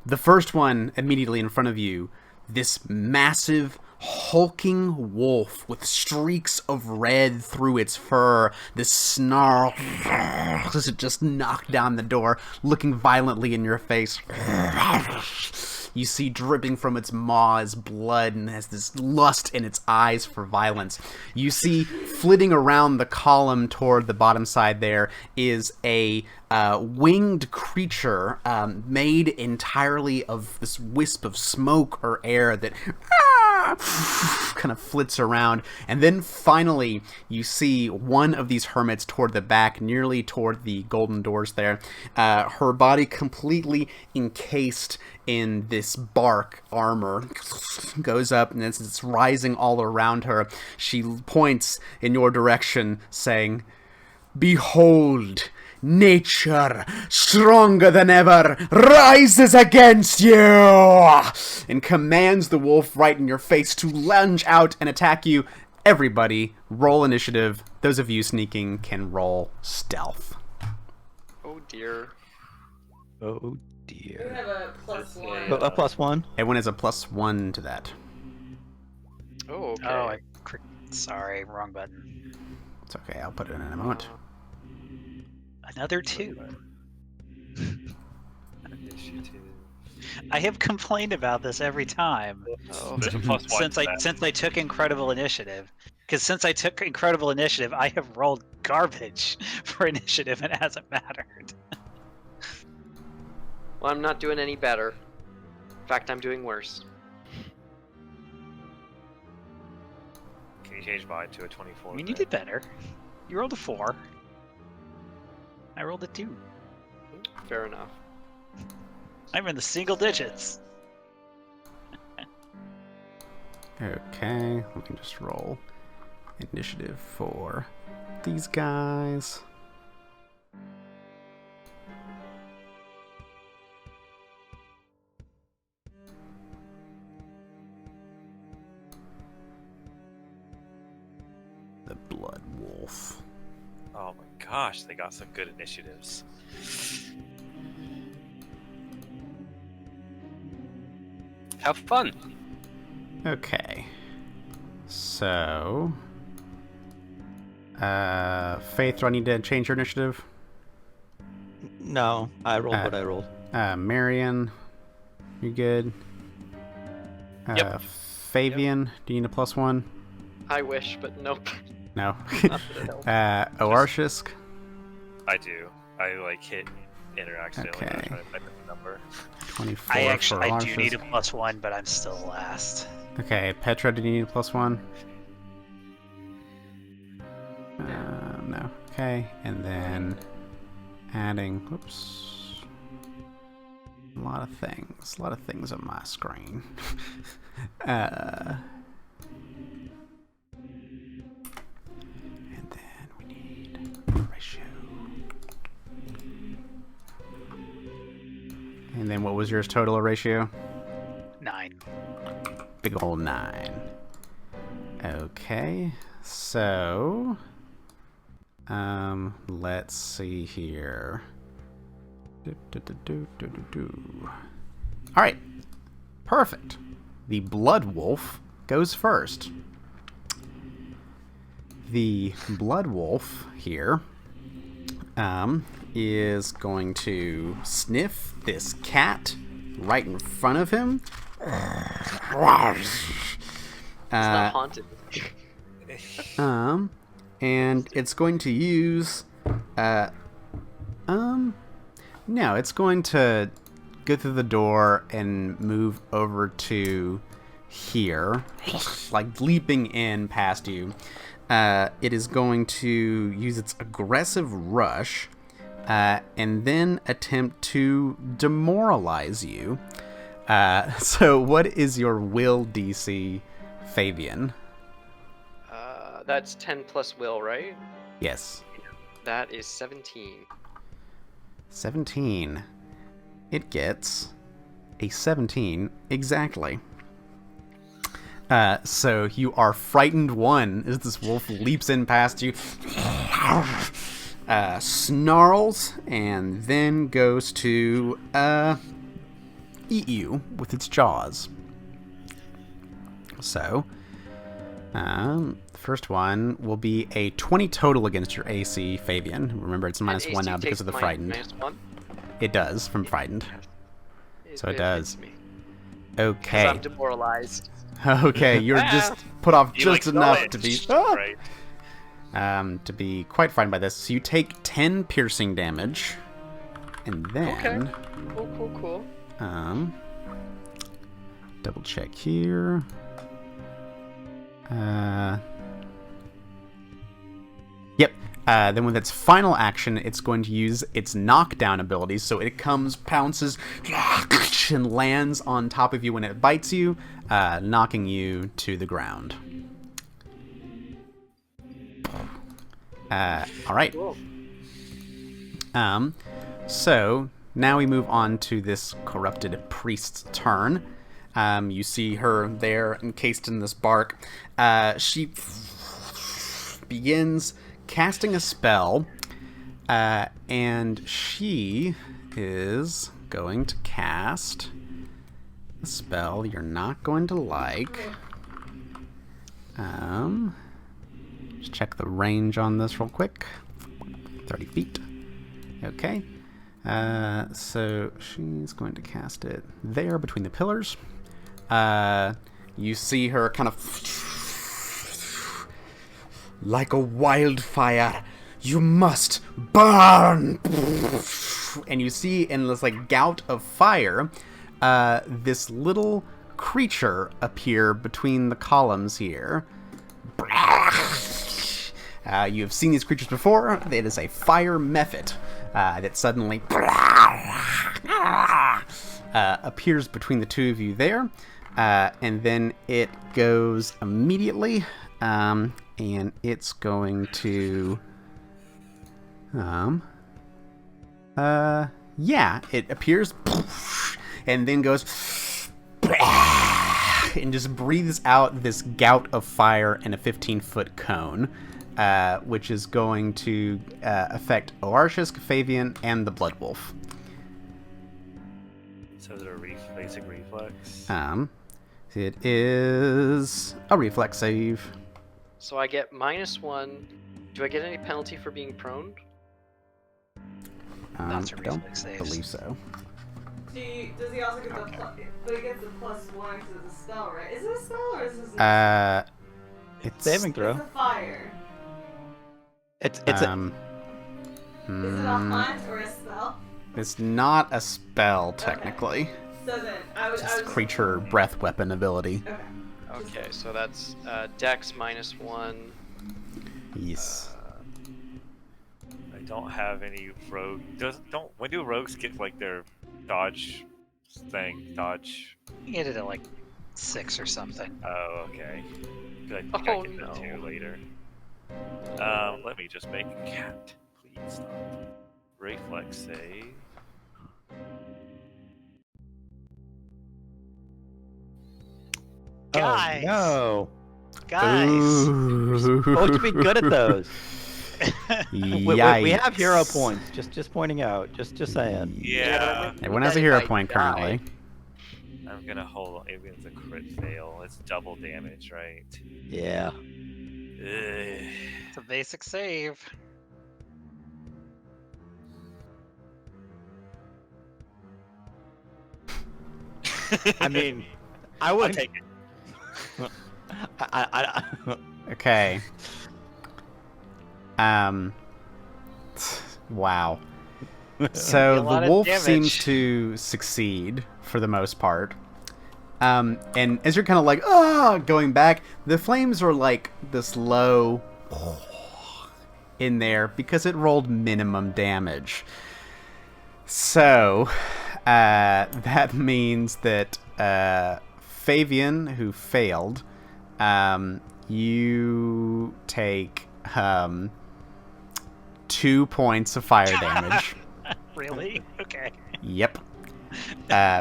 Speaker 1: The first one immediately in front of you, this massive hulking wolf with streaks of red through its fur, this snarl as it just knocked down the door, looking violently in your face. You see dripping from its maws blood and has this lust in its eyes for violence. You see flitting around the column toward the bottom side there is a winged creature made entirely of this wisp of smoke or air that kind of flits around. And then finally you see one of these hermits toward the back, nearly toward the golden doors there, her body completely encased in this bark armor, goes up, and as it's rising all around her, she points in your direction saying, "Behold, nature, stronger than ever, rises against you!" and commands the wolf right in your face to lunge out and attack you. Everybody, roll initiative. Those of you sneaking can roll stealth.
Speaker 7: Oh dear.
Speaker 3: Oh
Speaker 2: We
Speaker 3: dear.
Speaker 2: have a +1.
Speaker 3: Oh, a +1.
Speaker 1: Everyone has a +1 to that.
Speaker 7: Oh, okay.
Speaker 6: Oh, sorry, wrong button.
Speaker 1: It's okay, I'll put it in a moment.
Speaker 6: Another 2.
Speaker 5: Initiative.
Speaker 6: I have complained about this every time
Speaker 7: Oh.
Speaker 5: There's a +1
Speaker 6: since
Speaker 5: to
Speaker 6: I
Speaker 5: that.
Speaker 6: since I took Incredible Initiative. Because since I took Incredible Initiative, I have rolled garbage for initiative, and it hasn't mattered.
Speaker 7: Well, I'm not doing any better. In fact, I'm doing worse.
Speaker 5: Can you change mine to a 24?
Speaker 6: I mean, you did better. You rolled a 4. I rolled a 2.
Speaker 7: Fair enough.
Speaker 6: I'm in the single digits.
Speaker 1: Okay, let me just roll initiative for these guys. The Blood Wolf.
Speaker 5: Oh my gosh, they got some good initiatives.
Speaker 4: Have fun.
Speaker 1: Okay. So... Faith, do I need to change your initiative?
Speaker 3: No, I rolled what I rolled.
Speaker 1: Marion, you good?
Speaker 4: Yep.
Speaker 1: Fabian, do you need a +1?
Speaker 7: I wish, but nope.
Speaker 1: No.
Speaker 7: Not that it helps.
Speaker 1: Oarshisk?
Speaker 5: I do. I like hit enter accidentally when I was
Speaker 1: Okay.
Speaker 5: trying to type in the number.
Speaker 1: 24
Speaker 6: I
Speaker 1: for
Speaker 6: do need a
Speaker 1: Oarshisk.
Speaker 6: +1, but I'm still last.
Speaker 1: Okay, Petra, do you need a +1? No. Okay, and then adding, whoops. A lot of things on my screen. And then we need ratio. And then what was yours total ratio?
Speaker 6: 9.
Speaker 1: Big ol' 9. Okay, so let's see here. All right, perfect. The Blood Wolf goes first. The Blood Wolf here is going to sniff this cat right in front of him.
Speaker 7: It's not haunted.
Speaker 1: And it's going to use, no, it's going to go through the door and move over to here, like leaping in past you. It is going to use its aggressive rush, and then attempt to demoralize you. So what is your will DC, Fabian?
Speaker 7: That's 10 plus will, right?
Speaker 1: Yes.
Speaker 7: That is 17.
Speaker 1: 17. it gets a 17 exactly. So you are frightened one as this wolf leaps in past you, snarls, and then goes to eat you with its jaws. So, the first one will be a 20 total against your AC, Fabian. Remember, it's minus
Speaker 7: And
Speaker 1: 1
Speaker 7: AC
Speaker 1: now because of the
Speaker 7: takes
Speaker 1: frightened.
Speaker 7: -1?
Speaker 1: It does, from frightened. So it does.
Speaker 7: hits me.
Speaker 1: Okay.
Speaker 7: Because I'm demoralized.
Speaker 1: Okay, you're just put off
Speaker 5: You,
Speaker 1: just
Speaker 5: like,
Speaker 1: enough
Speaker 5: knowledge,
Speaker 1: to be
Speaker 5: right?
Speaker 1: to be quite frightened by this. So you take 10 piercing damage, and then
Speaker 7: Cool.
Speaker 1: double check here. Yep. Then with its final action, it's going to use its knockdown ability. So it comes, pounces, and lands on top of you when it bites you, knocking you to the ground. All right.
Speaker 7: Cool.
Speaker 1: So now we move on to this corrupted priest's turn. You see her there encased in this bark. She begins casting a spell, and she is going to cast a spell you're not going to like. Just check the range on this real quick. 30 feet. Okay. So she's going to cast it there between the pillars. You see her kind of like a wildfire. You must burn. And you see in this like gout of fire, this little creature appear between the columns here. You have seen these creatures before. It is a fire mephit that suddenly appears between the two of you there. And then it goes immediately, and it's going to... it appears and then goes and just breathes out this gout of fire in a 15-foot cone, which is going to affect Oarshis, Fabian, and the Blood Wolf.
Speaker 5: So is it a basic reflex?
Speaker 1: It is a reflex save.
Speaker 7: So I get -1. Do I get any penalty for being prone?
Speaker 6: That's a
Speaker 1: I don't
Speaker 6: reflex save.
Speaker 1: believe so.
Speaker 2: Does he also get the plus? But he gets the +1 because it's a spell, right? Is it a spell or is this? A
Speaker 1: It's
Speaker 3: Saving throw.
Speaker 2: It's a fire.
Speaker 3: It's
Speaker 2: Is it a hunt or a spell?
Speaker 1: It's not a spell technically.
Speaker 2: So then I was.
Speaker 1: Just creature breath weapon ability.
Speaker 2: Okay.
Speaker 7: Okay, so that's Dex -1.
Speaker 1: Yes.
Speaker 5: I don't have any rogue. When do rogues get like their dodge thing? Dodge.
Speaker 6: You get it at like 6 or something.
Speaker 5: Oh, okay. 'Cause I think I
Speaker 7: Oh,
Speaker 5: get that
Speaker 7: no.
Speaker 5: too later. Let me just make a cat. Please stop. Reflex save.
Speaker 6: Guys!
Speaker 3: Oh,
Speaker 6: Guys!
Speaker 1: Ooh.
Speaker 3: no. Supposed to be good at those. We
Speaker 1: Yikes.
Speaker 3: have hero points. Just pointing out. Just saying.
Speaker 5: Yeah.
Speaker 1: Everyone has a hero point currently.
Speaker 5: I'm gonna hold on. Even if it's a crit fail, it's double damage, right?
Speaker 3: Yeah.
Speaker 5: Ugh.
Speaker 6: It's a basic save.
Speaker 3: I mean, I
Speaker 5: I'll
Speaker 3: wouldn't.
Speaker 5: take it.
Speaker 1: Okay. Wow. So
Speaker 6: A lot
Speaker 1: the
Speaker 6: of
Speaker 1: wolf
Speaker 6: damage.
Speaker 1: seems to succeed for the most part. And as you're kind of like, going back, the flames are like this low in there because it rolled minimum damage. So that means that Fabian, who failed, you take 2 points of fire damage.
Speaker 6: Really? Okay.
Speaker 1: Yep.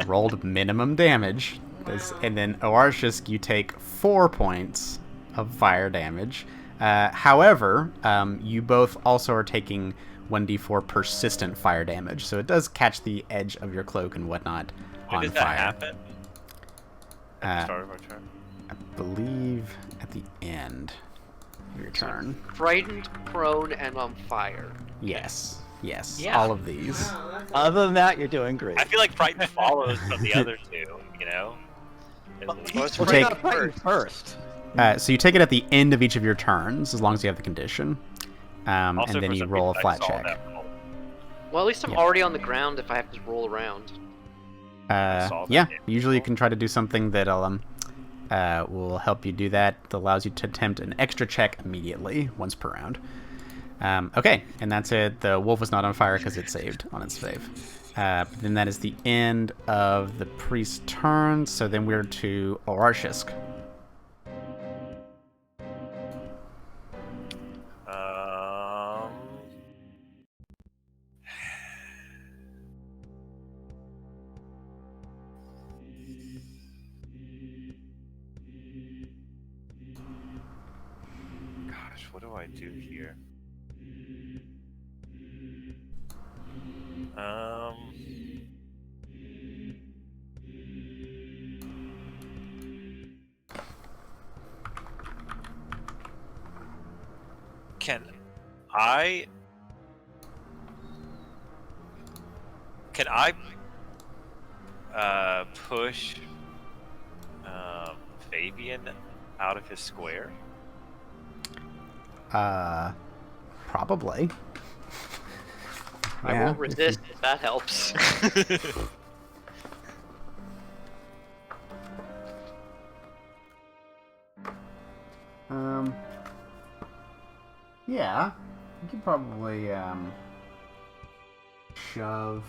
Speaker 1: rolled minimum damage. And then Oarshisk, you take 4 points of fire damage. However, you both also are taking 1d4 persistent fire damage, so it does catch the edge of your cloak and whatnot
Speaker 5: When
Speaker 1: on
Speaker 5: does
Speaker 1: fire.
Speaker 5: that happen? At the
Speaker 1: Uh,
Speaker 5: start of our turn?
Speaker 1: I believe at the end of your turn.
Speaker 7: Frightened, prone, and on fire.
Speaker 1: Yes,
Speaker 6: Yeah.
Speaker 1: all of these.
Speaker 2: Wow, that's
Speaker 3: Other than that, you're doing great.
Speaker 5: I feel like Frightened follows from the other two, you know?
Speaker 7: Well, it's
Speaker 1: We'll
Speaker 3: Take
Speaker 1: take-
Speaker 7: frightened
Speaker 3: first.
Speaker 1: So you take it at the end of each of your turns, as long as you have the condition.
Speaker 5: Also,
Speaker 1: And then
Speaker 5: for
Speaker 1: you
Speaker 5: some
Speaker 1: roll a
Speaker 5: reason, I
Speaker 1: flat
Speaker 5: saw
Speaker 1: check.
Speaker 5: that roll.
Speaker 7: Well, at least I'm
Speaker 1: Yeah.
Speaker 7: already on the ground if I have to roll around.
Speaker 5: saw that
Speaker 1: Yeah,
Speaker 5: damage
Speaker 1: usually you
Speaker 5: roll.
Speaker 1: can try to do something that'll will help you do that. That allows you to attempt an extra check immediately, once per round. Okay, and that's it. The wolf is not on fire because it saved on its save. But then that is the end of the priest's turn, so then we're to Oarshisk.
Speaker 5: Um, Gosh, what do I do here? Um, Can I? Can I push Fabian out of his square?
Speaker 1: Probably.
Speaker 7: I
Speaker 1: Yeah,
Speaker 7: won't resist if that helps.
Speaker 1: Yeah, you could probably shove.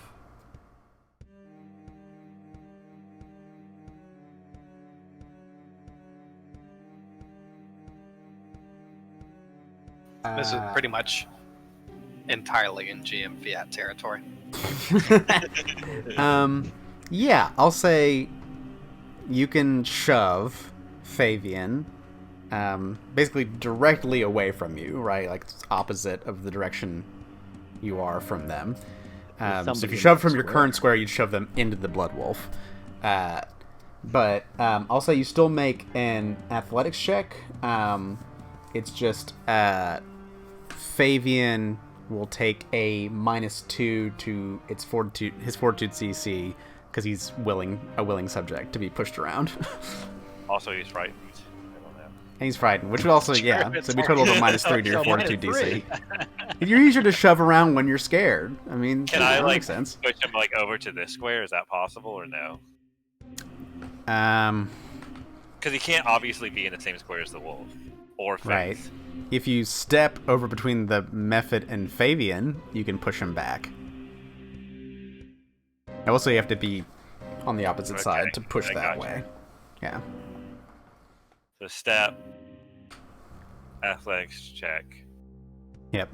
Speaker 4: This is pretty much entirely in GM Fiat territory.
Speaker 1: Yeah, I'll say you can shove Fabian basically directly away from you, right? Like opposite of the direction you are from them. So if
Speaker 3: somebody
Speaker 1: you
Speaker 3: in
Speaker 1: shove
Speaker 3: that
Speaker 1: from your
Speaker 3: square.
Speaker 1: current square, you'd shove them into the Blood Wolf. But I'll say you still make an athletics check. It's just Fabian will take a -2 to his fortitude CC because he's a willing subject to be pushed around.
Speaker 5: Also, he's frightened. I don't know.
Speaker 1: And he's frightened, which would also, yeah,
Speaker 6: it's
Speaker 1: so we total of a
Speaker 6: all-
Speaker 1: -3 to your
Speaker 3: So
Speaker 1: fortitude
Speaker 3: -3.
Speaker 1: DC. You're easier to shove around when you're scared. I mean,
Speaker 5: Can
Speaker 1: yeah,
Speaker 5: I
Speaker 1: that
Speaker 5: like
Speaker 1: makes sense.
Speaker 5: push him like over to this square? Is that possible or no? Because he can't obviously be in the same square as the wolf or
Speaker 1: Right.
Speaker 5: Faith.
Speaker 1: If you step over between the Mephit and Fabian, you can push him back. Also, you have to be on the opposite
Speaker 5: Okay,
Speaker 1: side to push
Speaker 5: I
Speaker 1: that
Speaker 5: gotcha.
Speaker 1: way. Yeah.
Speaker 5: So step, athletics check.
Speaker 1: Yep.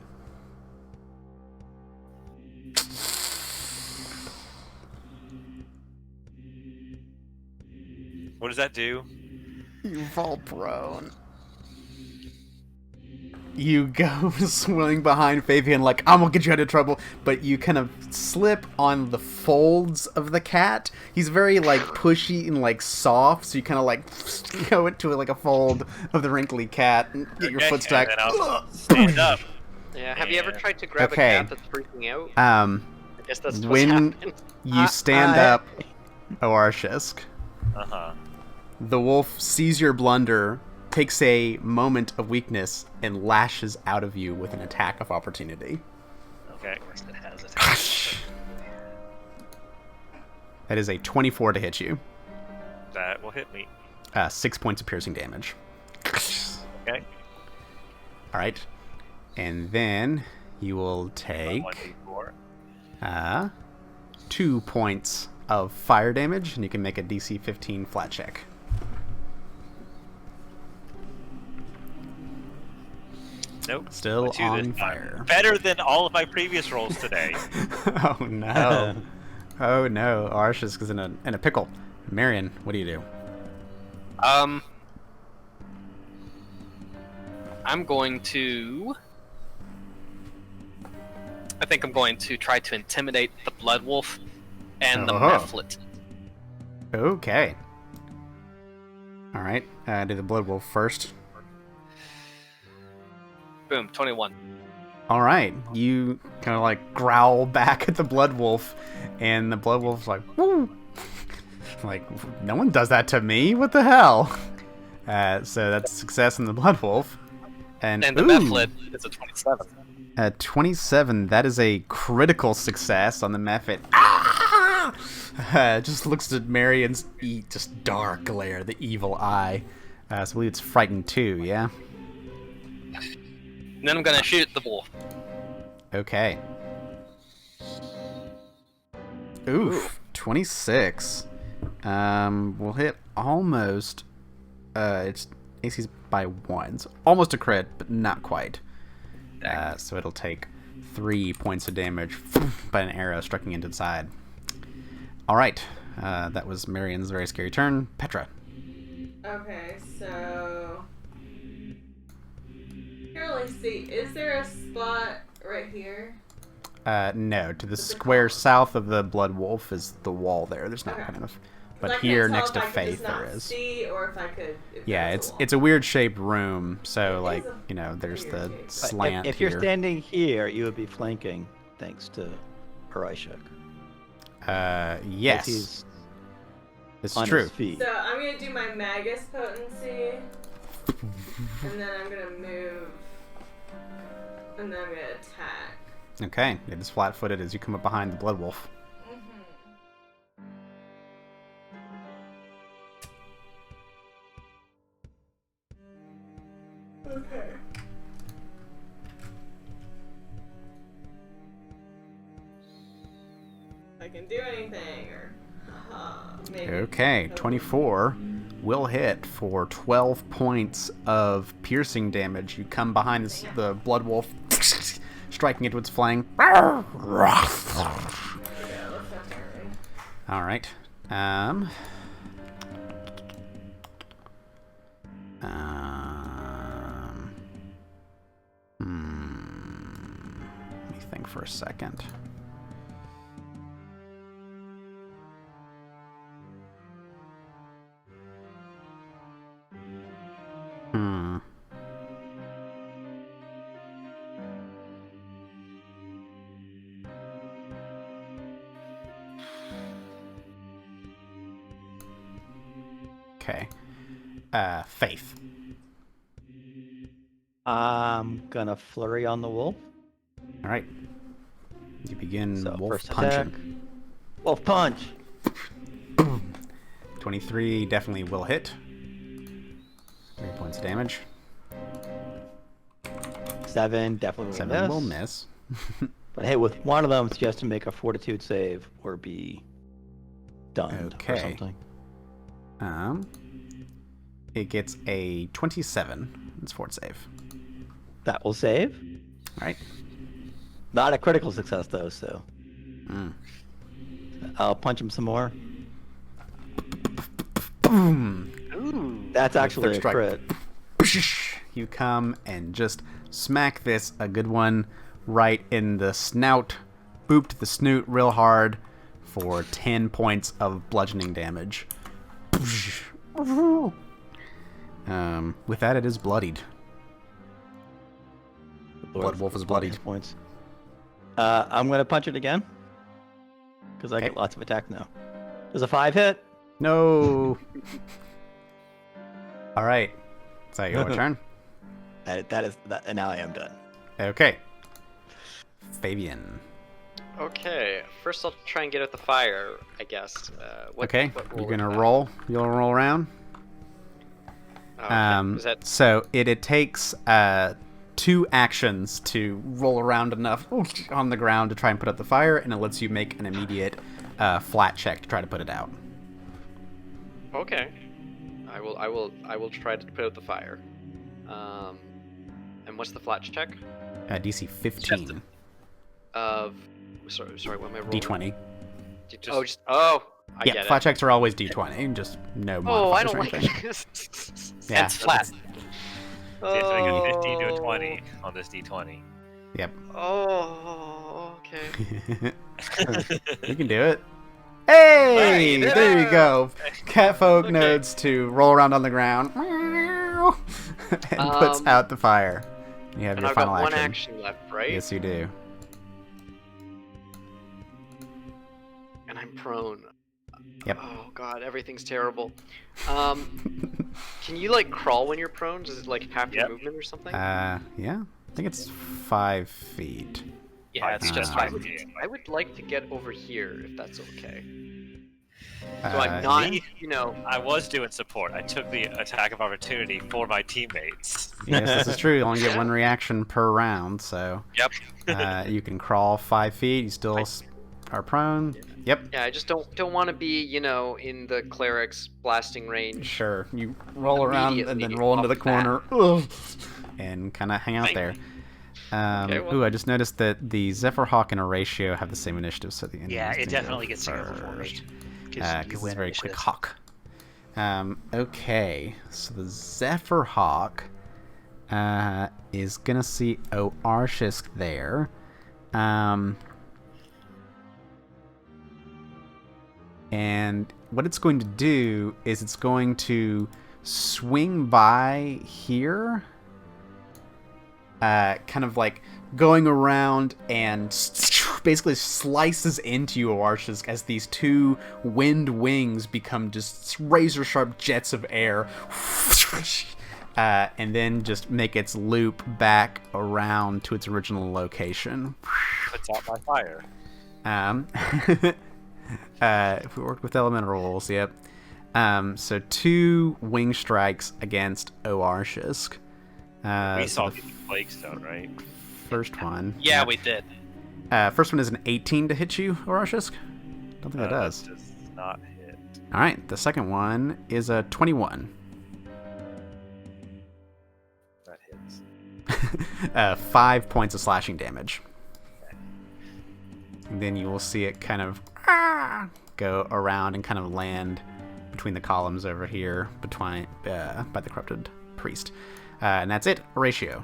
Speaker 5: What does that do?
Speaker 1: You fall prone. You go swinging behind Fabian like, I'm gonna get you out of trouble, but you kind of slip on the folds of the cat. He's very, like, pushy and, like, soft, so you kind of, like, go into, like, a fold of the wrinkly cat and get your
Speaker 5: Okay,
Speaker 1: foot stuck.
Speaker 5: and then I'll stand up.
Speaker 7: Yeah, have you ever
Speaker 5: Yeah.
Speaker 7: tried to grab
Speaker 1: Okay.
Speaker 7: a cat that's freaking out?
Speaker 1: Um,
Speaker 7: I guess that's what's
Speaker 1: when
Speaker 7: happened.
Speaker 1: you stand up, Oarshisk,
Speaker 5: Uh-huh.
Speaker 1: the wolf sees your blunder, takes a moment of weakness, and lashes out of you with an attack of opportunity.
Speaker 5: Okay.
Speaker 6: Of course it has it.
Speaker 1: That is a 24 to hit you.
Speaker 5: That will hit me.
Speaker 1: 6 points of piercing damage.
Speaker 5: Okay.
Speaker 1: Alright. And then you will take
Speaker 5: 1d4.
Speaker 1: 2 points of fire damage, and you can make a DC 15 flat check.
Speaker 5: Nope.
Speaker 1: Still
Speaker 5: Two
Speaker 1: on
Speaker 5: this time.
Speaker 1: fire.
Speaker 5: Better than all of my previous rolls today.
Speaker 1: Oh no. Oh no, Arshis is in a pickle. Marion, what do you do?
Speaker 4: I'm going to. I think I'm going to try to intimidate the Blood Wolf and the
Speaker 1: Oh.
Speaker 4: Mephlet.
Speaker 1: Okay. All right. Do the Blood Wolf first.
Speaker 4: Boom, 21.
Speaker 1: All right. You kind of like growl back at the Blood Wolf, and the Blood Wolf's like, "Woo!" Like, no one does that to me. What the hell? So that's success in the Blood Wolf. And
Speaker 4: the
Speaker 1: ooh,
Speaker 4: Mephlet is a 27.
Speaker 1: 27. That is a critical success on the Mephlet. Just looks at Marion's just dark glare, the evil eye. So I believe it's frightened too, yeah?
Speaker 4: And then I'm going to shoot the wolf.
Speaker 1: Okay. Oof. 26. We'll hit almost. It's AC's by 1. So almost a crit, but not quite. So it'll take 3 points of damage by an arrow striking into the side. Alright. That was Marion's very scary turn. Petra.
Speaker 2: Okay, so here, let's see. Is there a spot right here?
Speaker 1: No. To the square south of the Blood Wolf is the wall there. There's not kind of. But here next to Faith there is.
Speaker 2: See, or if I could.
Speaker 1: Yeah, it's a weird shaped room. So like there's the slant.
Speaker 3: If you're standing here, you would be flanking, thanks to Harishuk.
Speaker 1: Yes. It's true.
Speaker 2: So I'm gonna do my Magus potency, and then I'm gonna move, and then I'm gonna attack.
Speaker 1: Okay, it is flat-footed as you come up behind the Blood Wolf.
Speaker 2: Okay. I can do anything, or maybe.
Speaker 1: Okay, 24 will hit for 12 points of piercing damage. You come behind the Blood Wolf, striking into its flank.
Speaker 2: Yeah, that's not turn.
Speaker 1: All right. Let me think for a second. Okay. Faith.
Speaker 3: I'm gonna flurry on the wolf.
Speaker 1: All right. You begin wolf
Speaker 3: first
Speaker 1: punching.
Speaker 3: attack. Wolf punch.
Speaker 1: 23 definitely will hit. 3 points of damage.
Speaker 3: 7 definitely will
Speaker 1: 7
Speaker 3: miss.
Speaker 1: will miss.
Speaker 3: But hey, with one of them, she has to make a fortitude save or be stunned or
Speaker 1: Okay.
Speaker 3: something.
Speaker 1: It gets a 27. It's fort save.
Speaker 3: That will save.
Speaker 1: All right.
Speaker 3: Not a critical success though, so
Speaker 1: Mm.
Speaker 3: I'll punch him some more.
Speaker 1: Boom.
Speaker 7: Ooh.
Speaker 3: That's actually a
Speaker 1: strike.
Speaker 3: crit.
Speaker 1: You come and just smack this, a good one, right in the snout. Boop to the snoot real hard for 10 points of bludgeoning damage. With that, it is bloodied. Blood Wolf is bloodied.
Speaker 3: Points. I'm gonna punch it again because I
Speaker 1: Okay.
Speaker 3: get lots of attack now. Does a 5 hit?
Speaker 1: No. All right. So your turn.
Speaker 3: That is that, and now I am done.
Speaker 1: Okay. Fabian.
Speaker 7: Okay, first I'll try and get out the fire, I guess.
Speaker 1: Okay.
Speaker 7: what
Speaker 1: You're
Speaker 7: roll
Speaker 1: gonna
Speaker 7: is that?
Speaker 1: roll. You'll roll around.
Speaker 7: Oh, okay. Is that
Speaker 1: So it takes 2 actions to roll around enough on the ground to try and put out the fire, and it lets you make an immediate flat check to try to put it out.
Speaker 7: okay? I will try to put out the fire. And what's the flat check?
Speaker 1: DC 15.
Speaker 7: Of sorry, what am I rolling?
Speaker 1: D20.
Speaker 7: You I
Speaker 1: Yeah,
Speaker 7: get
Speaker 1: flat
Speaker 7: it.
Speaker 1: checks are always d20, just no
Speaker 7: Oh, I
Speaker 1: modifiers
Speaker 7: don't
Speaker 1: or
Speaker 7: like
Speaker 1: anything.
Speaker 7: it.
Speaker 1: Yeah,
Speaker 4: It's flat.
Speaker 5: See, it's like a 15 to a
Speaker 7: Oh.
Speaker 5: 20 on this d20.
Speaker 1: Yep.
Speaker 7: Oh, okay.
Speaker 1: We can do it. Hey,
Speaker 4: you did
Speaker 1: there you
Speaker 7: it.
Speaker 1: go. Catfolk
Speaker 7: Okay.
Speaker 1: nodes to roll around on the ground and puts out the fire. You have
Speaker 7: And
Speaker 1: your
Speaker 7: I've
Speaker 1: final
Speaker 7: got one
Speaker 1: action.
Speaker 7: action left, right?
Speaker 1: Yes, you do.
Speaker 7: And I'm prone.
Speaker 1: Yep.
Speaker 7: Oh god, everything's terrible. Can you like crawl when you're prone? Does it like half your
Speaker 5: Yep.
Speaker 7: movement or something?
Speaker 1: Yeah. I think it's 5 feet.
Speaker 4: Yeah, it's just
Speaker 1: Uh,
Speaker 4: 5 feet.
Speaker 7: I would like to get over here if that's okay. So
Speaker 1: Uh,
Speaker 7: I'm not,
Speaker 1: yeah.
Speaker 7: you know.
Speaker 5: I was doing support. I took the attack of opportunity for my teammates.
Speaker 1: Yes, this is true. You only get one reaction per round, so
Speaker 4: Yep.
Speaker 1: you can crawl 5 feet. You still are prone. Yep.
Speaker 7: Yeah, I just don't want to be, you know, in the cleric's blasting range.
Speaker 1: Sure. You roll around and then
Speaker 7: Immediately
Speaker 1: roll into
Speaker 7: off
Speaker 1: the
Speaker 7: the bat.
Speaker 1: corner. Ugh, and kind of hang out there.
Speaker 7: Okay, well-
Speaker 1: Ooh, I just noticed that the Zephyrhawk and Horatio have the same initiative, so the
Speaker 6: Yeah,
Speaker 1: enemy's
Speaker 6: it
Speaker 1: gonna
Speaker 6: definitely
Speaker 1: go
Speaker 6: gets you over for me.
Speaker 1: first.
Speaker 6: Because
Speaker 1: Because it's a very quick hawk. Okay, so the Zephyrhawk is gonna see Oarshisk there. And what it's going to do is it's going to swing by here, kind of like going around and basically slices into you, Oarshisk, as these two wind wings become just razor sharp jets of air. And then just make its loop back around to its original location.
Speaker 5: Puts out my fire.
Speaker 1: If we worked with elemental rules, yep. So 2 wing strikes against Oarshisk.
Speaker 5: We
Speaker 1: so
Speaker 5: saw
Speaker 1: the
Speaker 5: the Plague Stone, right?
Speaker 1: first one.
Speaker 4: Yeah, we did.
Speaker 1: First one is an 18 to hit you, Oarshisk. Don't think that does.
Speaker 5: That does not hit.
Speaker 1: All right, the second one is a 21.
Speaker 5: That hits.
Speaker 1: 5 points of slashing damage. And then you will see it kind of go around and kind of land between the columns over here, by the corrupted priest. And that's it. Horatio.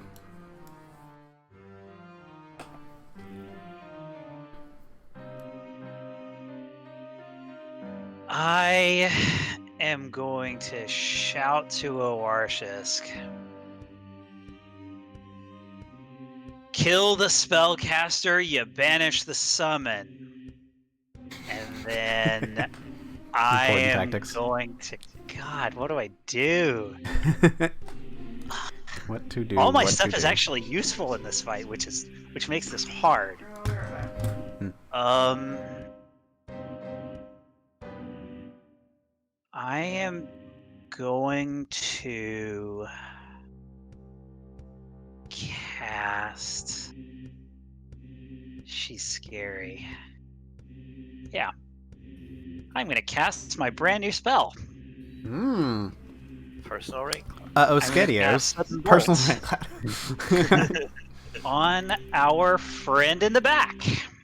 Speaker 6: I am going to shout to Oarshisk. Kill the spellcaster, you banish the summon. And then I
Speaker 1: Important
Speaker 6: am
Speaker 1: tactics.
Speaker 6: going to... God, what do I do?
Speaker 1: What to do?
Speaker 6: All my
Speaker 1: what to
Speaker 6: stuff is
Speaker 1: do.
Speaker 6: actually useful in this fight, which makes this hard. I am going to cast. She's scary. Yeah. I'm going to cast my brand new spell.
Speaker 5: Personal ring.
Speaker 1: Oschedios.
Speaker 6: cast
Speaker 1: Personal
Speaker 6: bolts.
Speaker 1: rank.
Speaker 6: On our friend in the back.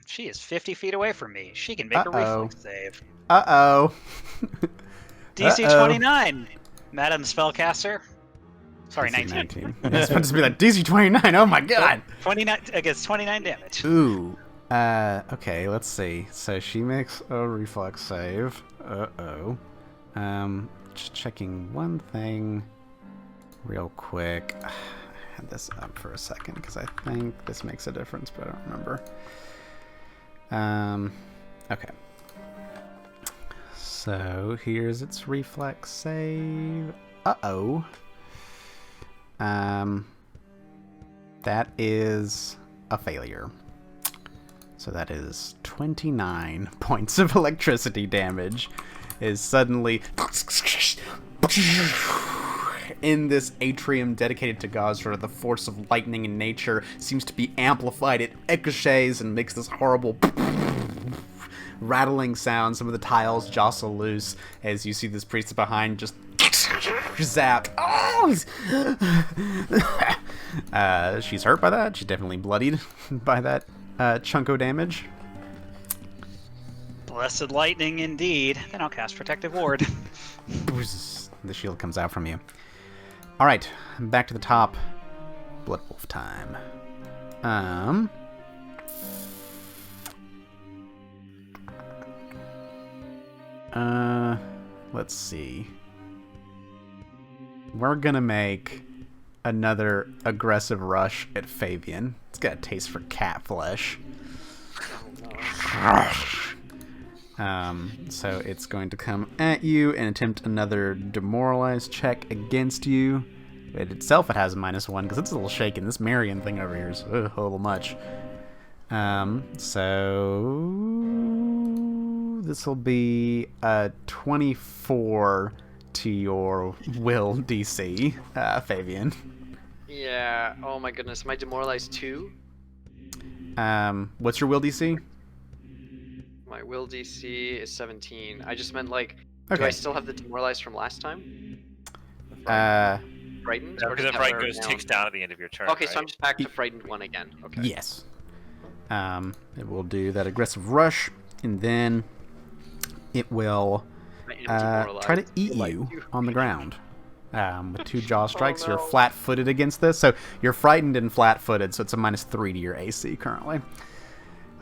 Speaker 6: She is 50 feet away from me. She can make a reflex save.
Speaker 1: Uh-oh.
Speaker 6: DC
Speaker 1: Uh-oh.
Speaker 6: 29, Madam Spellcaster. Sorry,
Speaker 1: DC
Speaker 6: 19.
Speaker 1: I was about to be like, DC 29, oh my god!
Speaker 6: 29 against 29 damage.
Speaker 1: Ooh. Okay, let's see. So she makes a reflex save. Uh-oh. Just checking one thing real quick. I had this up for a second because I think this makes a difference, but I don't remember. Okay. So here's its reflex save. Uh-oh. That is a failure. So that is 29 points of electricity damage. Is suddenly in this atrium dedicated to Gosra, the force of lightning in nature seems to be amplified. It ricochets and makes this horrible rattling sound. Some of the tiles jostle loose as you see this priest behind just zap. Oh! She's hurt by that. She's definitely bloodied by that chunk of damage.
Speaker 6: Blessed lightning, indeed. Then I'll cast Protective Ward.
Speaker 1: The shield comes out from you. All right, back to the top. Blood Wolf time. Let's see. We're gonna make another aggressive rush at Fabian. It's got a taste for cat flesh. So it's going to come at you and attempt another demoralize check against you. It itself, it has a -1 because it's a little shaken. This Marion thing over here is a little much. So this will be a 24 to your will DC, Fabian.
Speaker 7: Yeah. Oh my goodness. Am I demoralized too?
Speaker 1: What's your will DC?
Speaker 7: My will DC is 17. I just meant like, do
Speaker 1: Okay.
Speaker 7: I still have the demoralized from last time? Frightened?
Speaker 5: No,
Speaker 7: Or
Speaker 5: because
Speaker 7: just
Speaker 5: the
Speaker 7: have
Speaker 5: fright
Speaker 7: her
Speaker 5: goes
Speaker 7: down?
Speaker 5: ticks down at the end of your turn.
Speaker 7: Okay,
Speaker 5: right?
Speaker 7: so I'm just back to frightened 1 again. Okay.
Speaker 1: Yes. It will do that aggressive rush, and then it will
Speaker 7: I am
Speaker 1: try to
Speaker 7: demoralized.
Speaker 1: eat
Speaker 7: Like
Speaker 1: you on the ground. With 2 jaw strikes,
Speaker 7: no.
Speaker 1: you're flat-footed against this. So you're frightened and flat-footed, so it's a -3 to your AC currently.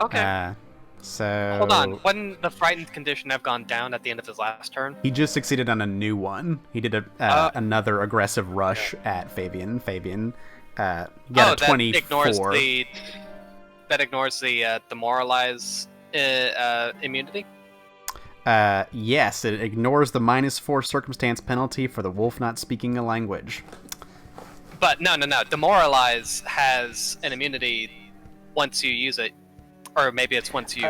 Speaker 7: Okay.
Speaker 1: So
Speaker 4: Hold on. Wouldn't the frightened condition have gone down at the end of his last turn?
Speaker 1: he just succeeded on a new one. He did another aggressive rush at Fabian. Fabian got a 24.
Speaker 4: That ignores the demoralize immunity.
Speaker 1: Yes, it ignores the -4 circumstance penalty for the wolf not speaking a language.
Speaker 4: But no. Demoralize has an immunity once you use it, or maybe it's once you.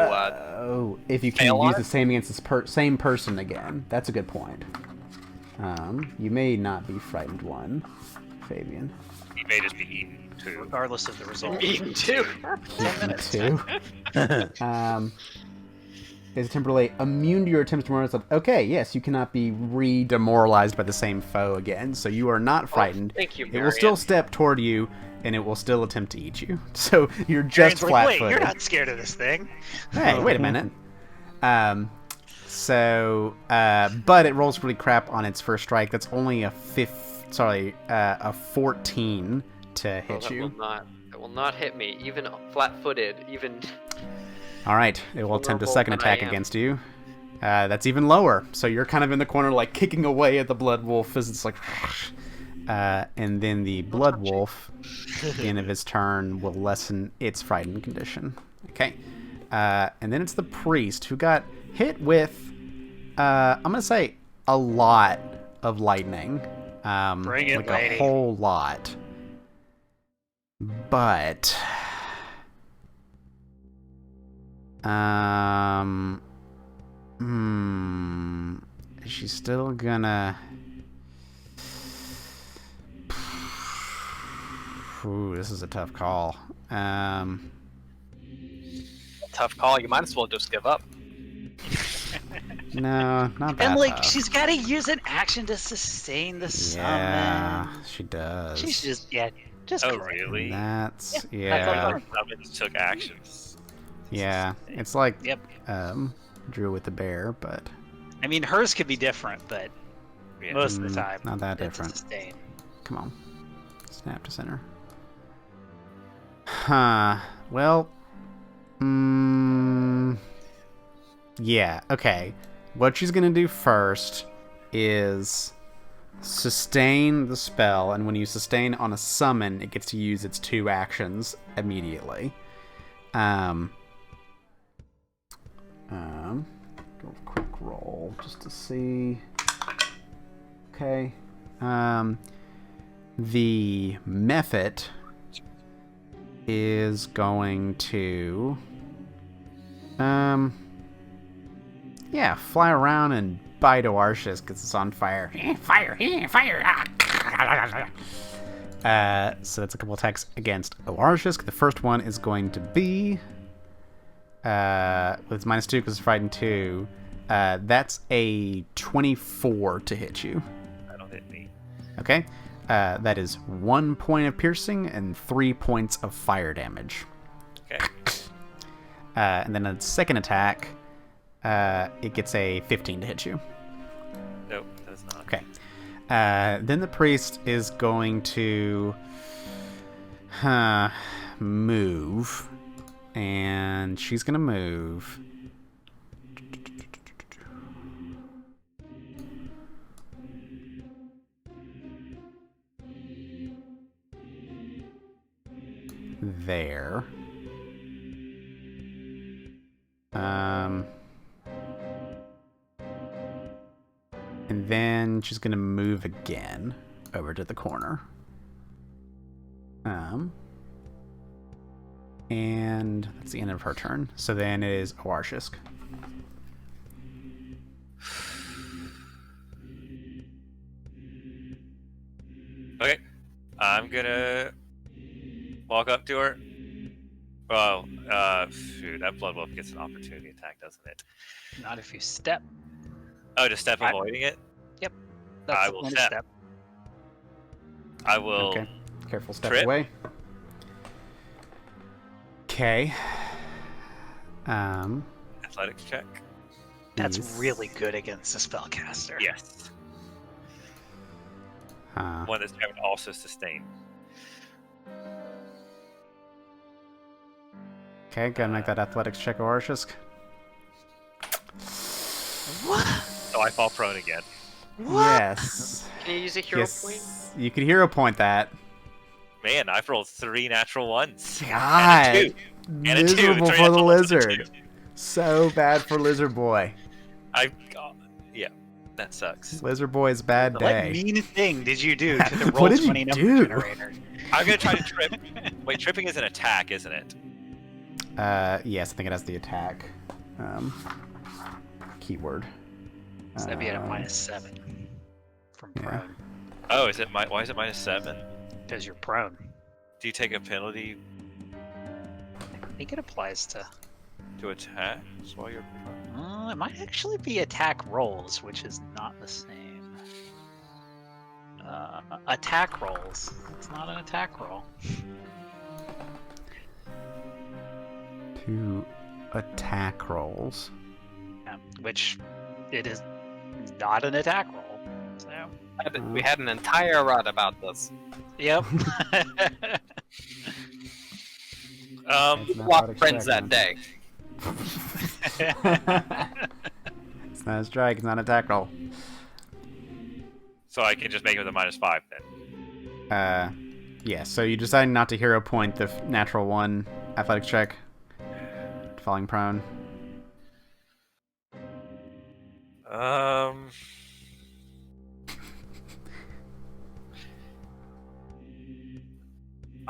Speaker 1: If you can
Speaker 4: fail
Speaker 1: use
Speaker 4: on
Speaker 1: the same against this same person again. That's a good point. You may not be frightened 1, Fabian.
Speaker 5: He may just be eaten too.
Speaker 6: Regardless of the result.
Speaker 7: Eaten too.
Speaker 6: 10 minutes.
Speaker 1: 2. Is temporarily immune to your attempts to demoralize. Okay, yes, you cannot be re-demoralized by the same foe again, so you are not frightened.
Speaker 7: Thank you,
Speaker 1: It will
Speaker 7: Marion.
Speaker 1: still step toward you, and it will still attempt to eat you. So you're just
Speaker 6: Aaron's like, wait,
Speaker 1: flat-footed.
Speaker 6: you're not scared of this thing.
Speaker 1: Hey, wait a minute. But it rolls really crap on its first strike. That's only a 14 to hit
Speaker 7: That
Speaker 1: you.
Speaker 7: will not hit me, even flat-footed, even.
Speaker 1: All right, it will attempt a
Speaker 7: Vulnerable
Speaker 1: second
Speaker 7: than I
Speaker 1: attack
Speaker 7: am.
Speaker 1: against you. That's even lower. So you're kind of in the corner, like kicking away at the blood wolf as it's like. And then the blood wolf, at the end of his turn, will lessen its frightened condition. Okay. And then it's the priest who got hit with, I'm gonna say, a lot of lightning.
Speaker 6: Bring it,
Speaker 1: like
Speaker 6: lady.
Speaker 1: a whole lot. But is she still gonna? Ooh, this is a tough call.
Speaker 4: Tough call. You might as well just give up.
Speaker 1: No, not that.
Speaker 6: And like,
Speaker 1: tough.
Speaker 6: she's got to use an action to sustain the summon.
Speaker 1: Yeah, she does.
Speaker 6: She's just
Speaker 5: Oh,
Speaker 6: crazy.
Speaker 5: really?
Speaker 1: That's
Speaker 6: that's
Speaker 1: yeah,
Speaker 6: all.
Speaker 5: Summons took actions.
Speaker 1: yeah. It's like
Speaker 6: Yep.
Speaker 1: Drew with the bear, but
Speaker 6: I mean, hers could be different, but
Speaker 5: Yeah.
Speaker 6: most of the time,
Speaker 1: not that
Speaker 6: it's a
Speaker 1: different.
Speaker 6: sustain.
Speaker 1: Come on, snap to center. Huh. Well. Yeah. Okay. What she's gonna do first is sustain the spell, and when you sustain on a summon, it gets to use its 2 actions immediately. Go a quick roll just to see. Okay. The method is going to yeah, fly around and bite Oartius because it's on fire. Fire! Fire! So that's a couple attacks against Oartius. The first one is going to be with its -2 because it's frightened 2. That's a 24 to hit you.
Speaker 5: That'll hit me.
Speaker 1: Okay. That is 1 point of piercing and 3 points of fire damage.
Speaker 5: Okay.
Speaker 1: And then a second attack It gets a 15 to hit you.
Speaker 5: Nope, does not.
Speaker 1: Okay. Then the priest is going to move. And she's going to move. There. And then she's going to move again over to the corner. And that's the end of her turn. So then it is Oarshisk.
Speaker 5: Okay. I'm gonna walk up to her. Well, shoot, that Blood Wolf gets an opportunity attack, doesn't it?
Speaker 6: Not if you step.
Speaker 5: Oh, just step
Speaker 6: I-
Speaker 5: avoiding it?
Speaker 6: Yep.
Speaker 5: I
Speaker 6: That's
Speaker 5: will
Speaker 6: only
Speaker 5: step. I will.
Speaker 1: Okay. Careful step
Speaker 5: Trip.
Speaker 1: away. Okay.
Speaker 5: Athletics check.
Speaker 6: That's
Speaker 1: Yes.
Speaker 6: really good against a spellcaster.
Speaker 5: Yes.
Speaker 1: Huh.
Speaker 5: One that's having also sustain.
Speaker 1: Okay, gotta make that athletics check, Oarshisk.
Speaker 5: So I fall prone again.
Speaker 1: Yes.
Speaker 7: Can you use a hero
Speaker 1: Yes.
Speaker 7: point?
Speaker 1: You could hero point that.
Speaker 5: Man, I've rolled 3 natural ones.
Speaker 1: God.
Speaker 5: And a 2. And a 2.
Speaker 1: Miserable
Speaker 5: 3
Speaker 1: for the
Speaker 5: natural ones and a
Speaker 1: lizard.
Speaker 5: 2.
Speaker 1: So bad for Lizard Boy.
Speaker 5: Yeah, that sucks.
Speaker 1: Lizard Boy's bad
Speaker 6: What
Speaker 1: day.
Speaker 6: mean thing did you do to the
Speaker 1: What
Speaker 6: roll
Speaker 1: did you
Speaker 6: 20 number
Speaker 1: do?
Speaker 6: generator?
Speaker 5: I'm gonna try to trip. Wait, tripping is an attack, isn't it?
Speaker 1: Yes, I think it has the attack. Keyword.
Speaker 6: So that'd be at a -7 from
Speaker 1: yeah.
Speaker 6: prone.
Speaker 5: Oh, is it? Why is it -7?
Speaker 6: Because you're prone.
Speaker 5: Do you take a penalty
Speaker 6: I think it applies to.
Speaker 5: to attack while you're prone?
Speaker 6: It might actually be attack rolls, which is not the same. Attack rolls. It's not an attack roll.
Speaker 1: 2 attack rolls.
Speaker 6: Yeah, which it is not an attack roll. So,
Speaker 4: We had an entire run about this.
Speaker 6: yep.
Speaker 1: It's an
Speaker 4: Lost
Speaker 1: athletic
Speaker 4: friends
Speaker 1: check,
Speaker 4: that day.
Speaker 1: It's not a strike, it's not an attack roll.
Speaker 5: So I can just make it with a -5 then.
Speaker 1: Yeah, so you decide not to hero point the natural 1 athletics check. Falling prone.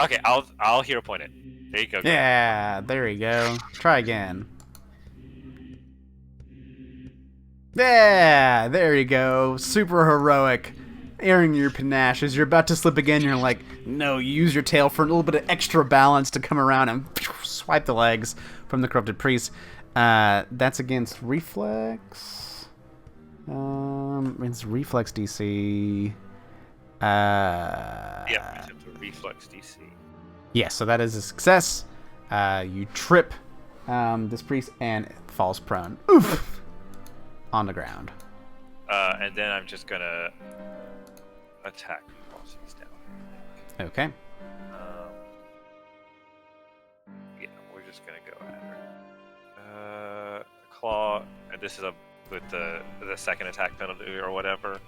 Speaker 5: Okay, I'll hero point it. There you go.
Speaker 1: Yeah, there you go. Try again. Yeah, there you go. Super heroic. Airing your panache. As you're about to slip again, you're like, no, you use your tail for a little bit of extra balance to come around and swipe the legs from the corrupted priest. That's against reflex. It's reflex DC.
Speaker 5: Yeah, it's a reflex DC.
Speaker 1: Yeah, so that is a success. You trip this priest and it falls prone. Oof! On the ground.
Speaker 5: And then I'm just gonna attack while she's down.
Speaker 1: Okay.
Speaker 5: Yeah, we're just gonna go at her. Claw, and this is with the second attack penalty or whatever.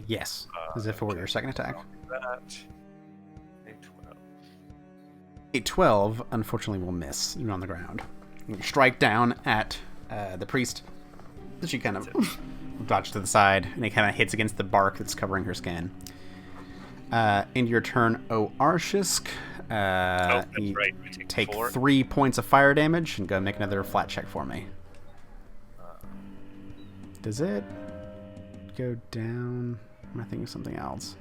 Speaker 1: Yes. As if it were your second attack.
Speaker 5: That. A 12.
Speaker 1: A 12, unfortunately, will miss. You're on the ground. You strike down at the priest. She kind of dodges to the side, and it kind of hits against the bark that's covering her skin. Into your turn, Oarshisk.
Speaker 5: That's
Speaker 1: You
Speaker 5: right. We
Speaker 1: take
Speaker 5: 4.
Speaker 1: 3 points of fire damage, and go make another flat check for me. Does it go down? Am I thinking of something else?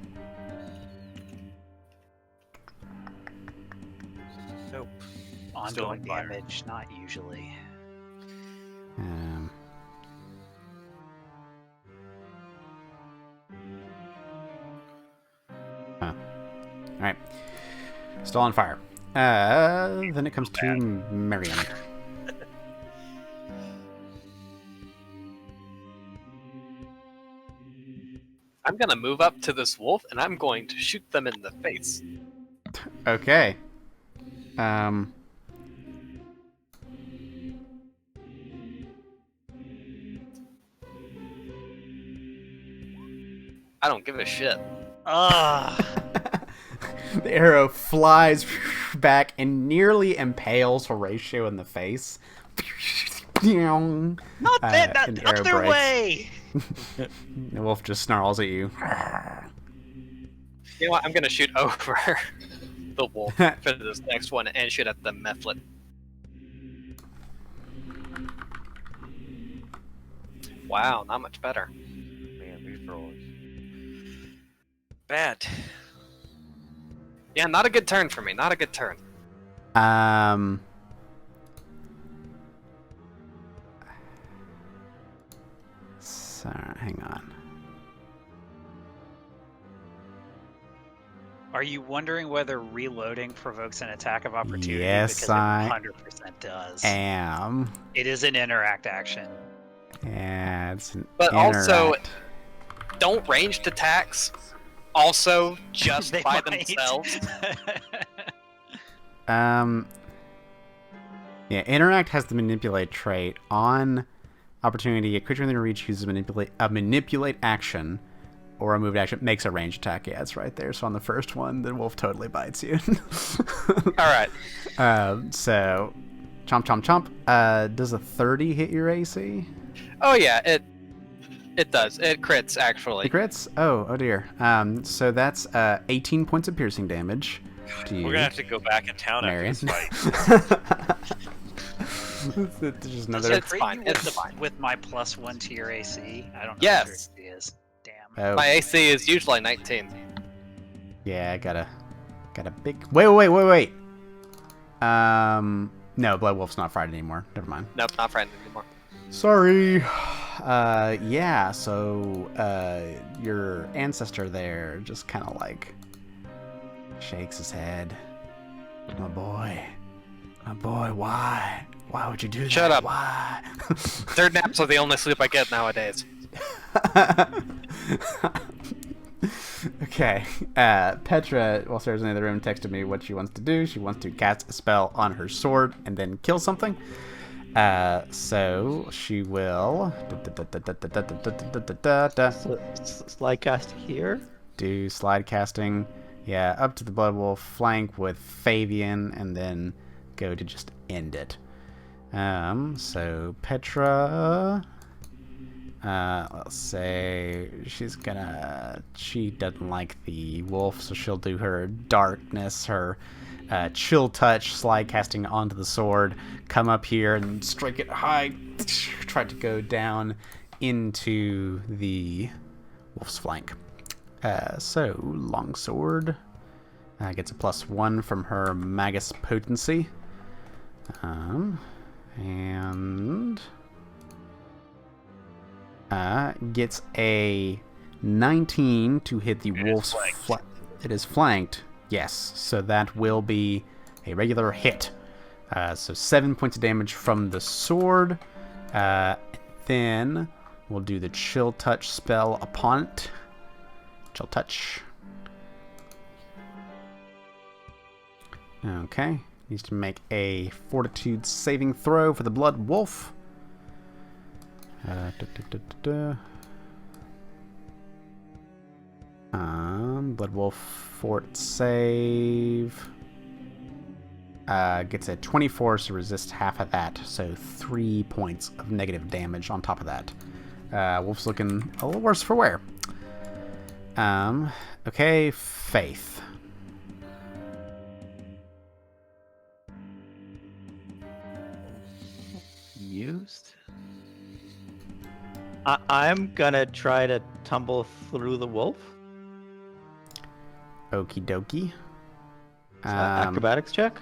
Speaker 5: Nope. Still
Speaker 6: Ongoing
Speaker 5: on fire.
Speaker 6: damage, not usually.
Speaker 1: Alright. Still on fire. Then it comes to Miriam.
Speaker 4: I'm gonna move up to this wolf and I'm going to shoot them in the face.
Speaker 1: Okay.
Speaker 4: I don't give a shit.
Speaker 6: Ugh.
Speaker 1: The arrow flies back and nearly impales Horatio in the face.
Speaker 6: Not that,
Speaker 1: and the
Speaker 6: that
Speaker 1: arrow
Speaker 6: other
Speaker 1: breaks.
Speaker 6: way.
Speaker 1: The wolf just snarls at you.
Speaker 4: You know what? I'm gonna shoot over the wolf for this next one and shoot at the Mephilet. Wow, not much better.
Speaker 5: Man, these rolls. Bad.
Speaker 4: Yeah, not a good turn for me. Not a good turn.
Speaker 1: So, hang on.
Speaker 6: Are you wondering whether reloading provokes an attack of opportunity?
Speaker 1: Yes,
Speaker 6: because
Speaker 1: I
Speaker 6: it 100% does.
Speaker 1: Am.
Speaker 6: It is an interact action.
Speaker 1: Yeah, it's an
Speaker 4: But also,
Speaker 1: interact.
Speaker 4: don't ranged attacks also just
Speaker 6: They
Speaker 4: by
Speaker 6: might.
Speaker 4: themselves?
Speaker 1: Yeah, interact has the manipulate trait. On opportunity, a creature in the reach uses manipulate action or a moved action makes a ranged attack. Yeah, it's right there. So on the first one, the wolf totally bites you.
Speaker 4: Alright.
Speaker 1: So, chomp, chomp, chomp. Does a 30 hit your AC?
Speaker 4: Oh yeah, it does. It crits, actually.
Speaker 1: It crits? Oh dear. So that's 18 points of piercing damage to you.
Speaker 5: We're gonna have to go back in town
Speaker 1: Marion.
Speaker 5: after this fight.
Speaker 1: It's just
Speaker 6: Does
Speaker 1: another.
Speaker 6: it
Speaker 4: It's
Speaker 6: crit
Speaker 4: fine,
Speaker 6: you
Speaker 4: it's
Speaker 6: with,
Speaker 4: fine.
Speaker 6: with my +1 to your AC? I don't know
Speaker 4: Yes.
Speaker 6: what your AC is. Damn.
Speaker 1: Oh,
Speaker 4: My AC is usually 19.
Speaker 1: yeah, I got a big. Wait. No, Blood Wolf's not frightened anymore. Never mind.
Speaker 4: Nope, not frightened anymore.
Speaker 1: Sorry. Yeah. So, your ancestor there just kind of like shakes his head. My boy, why? Why would you do that?
Speaker 4: Shut up.
Speaker 1: Why?
Speaker 4: Third naps are the only sleep I get nowadays.
Speaker 1: Okay. Petra, while Sarah's in the other room, texted me what she wants to do. She wants to cast a spell on her sword and then kill something. So she will
Speaker 3: Slide cast here.
Speaker 1: do slide casting. Yeah, up to the Blood Wolf, flank with Fabian, and then go to just end it. So Petra, let's say she doesn't like the wolf, so she'll do her darkness, her chill touch, slide casting onto the sword, come up here and strike it high, try to go down into the wolf's flank. So longsword gets a +1 from her Magus potency. And gets a 19 to hit the wolf's flank. It is flanked, yes. So that will be a regular hit. So 7 points of damage from the sword. Then we'll do the chill touch spell upon it. Chill touch. Okay. Needs to make a fortitude saving throw for the Blood Wolf. Blood Wolf fort save. Gets a 24, so resist half of that. So 3 points of negative damage on top of that. Wolf's looking a little worse for wear. Okay, Faith.
Speaker 3: Used. I'm gonna try to tumble through the wolf.
Speaker 1: Okie dokie.
Speaker 3: Acrobatics check.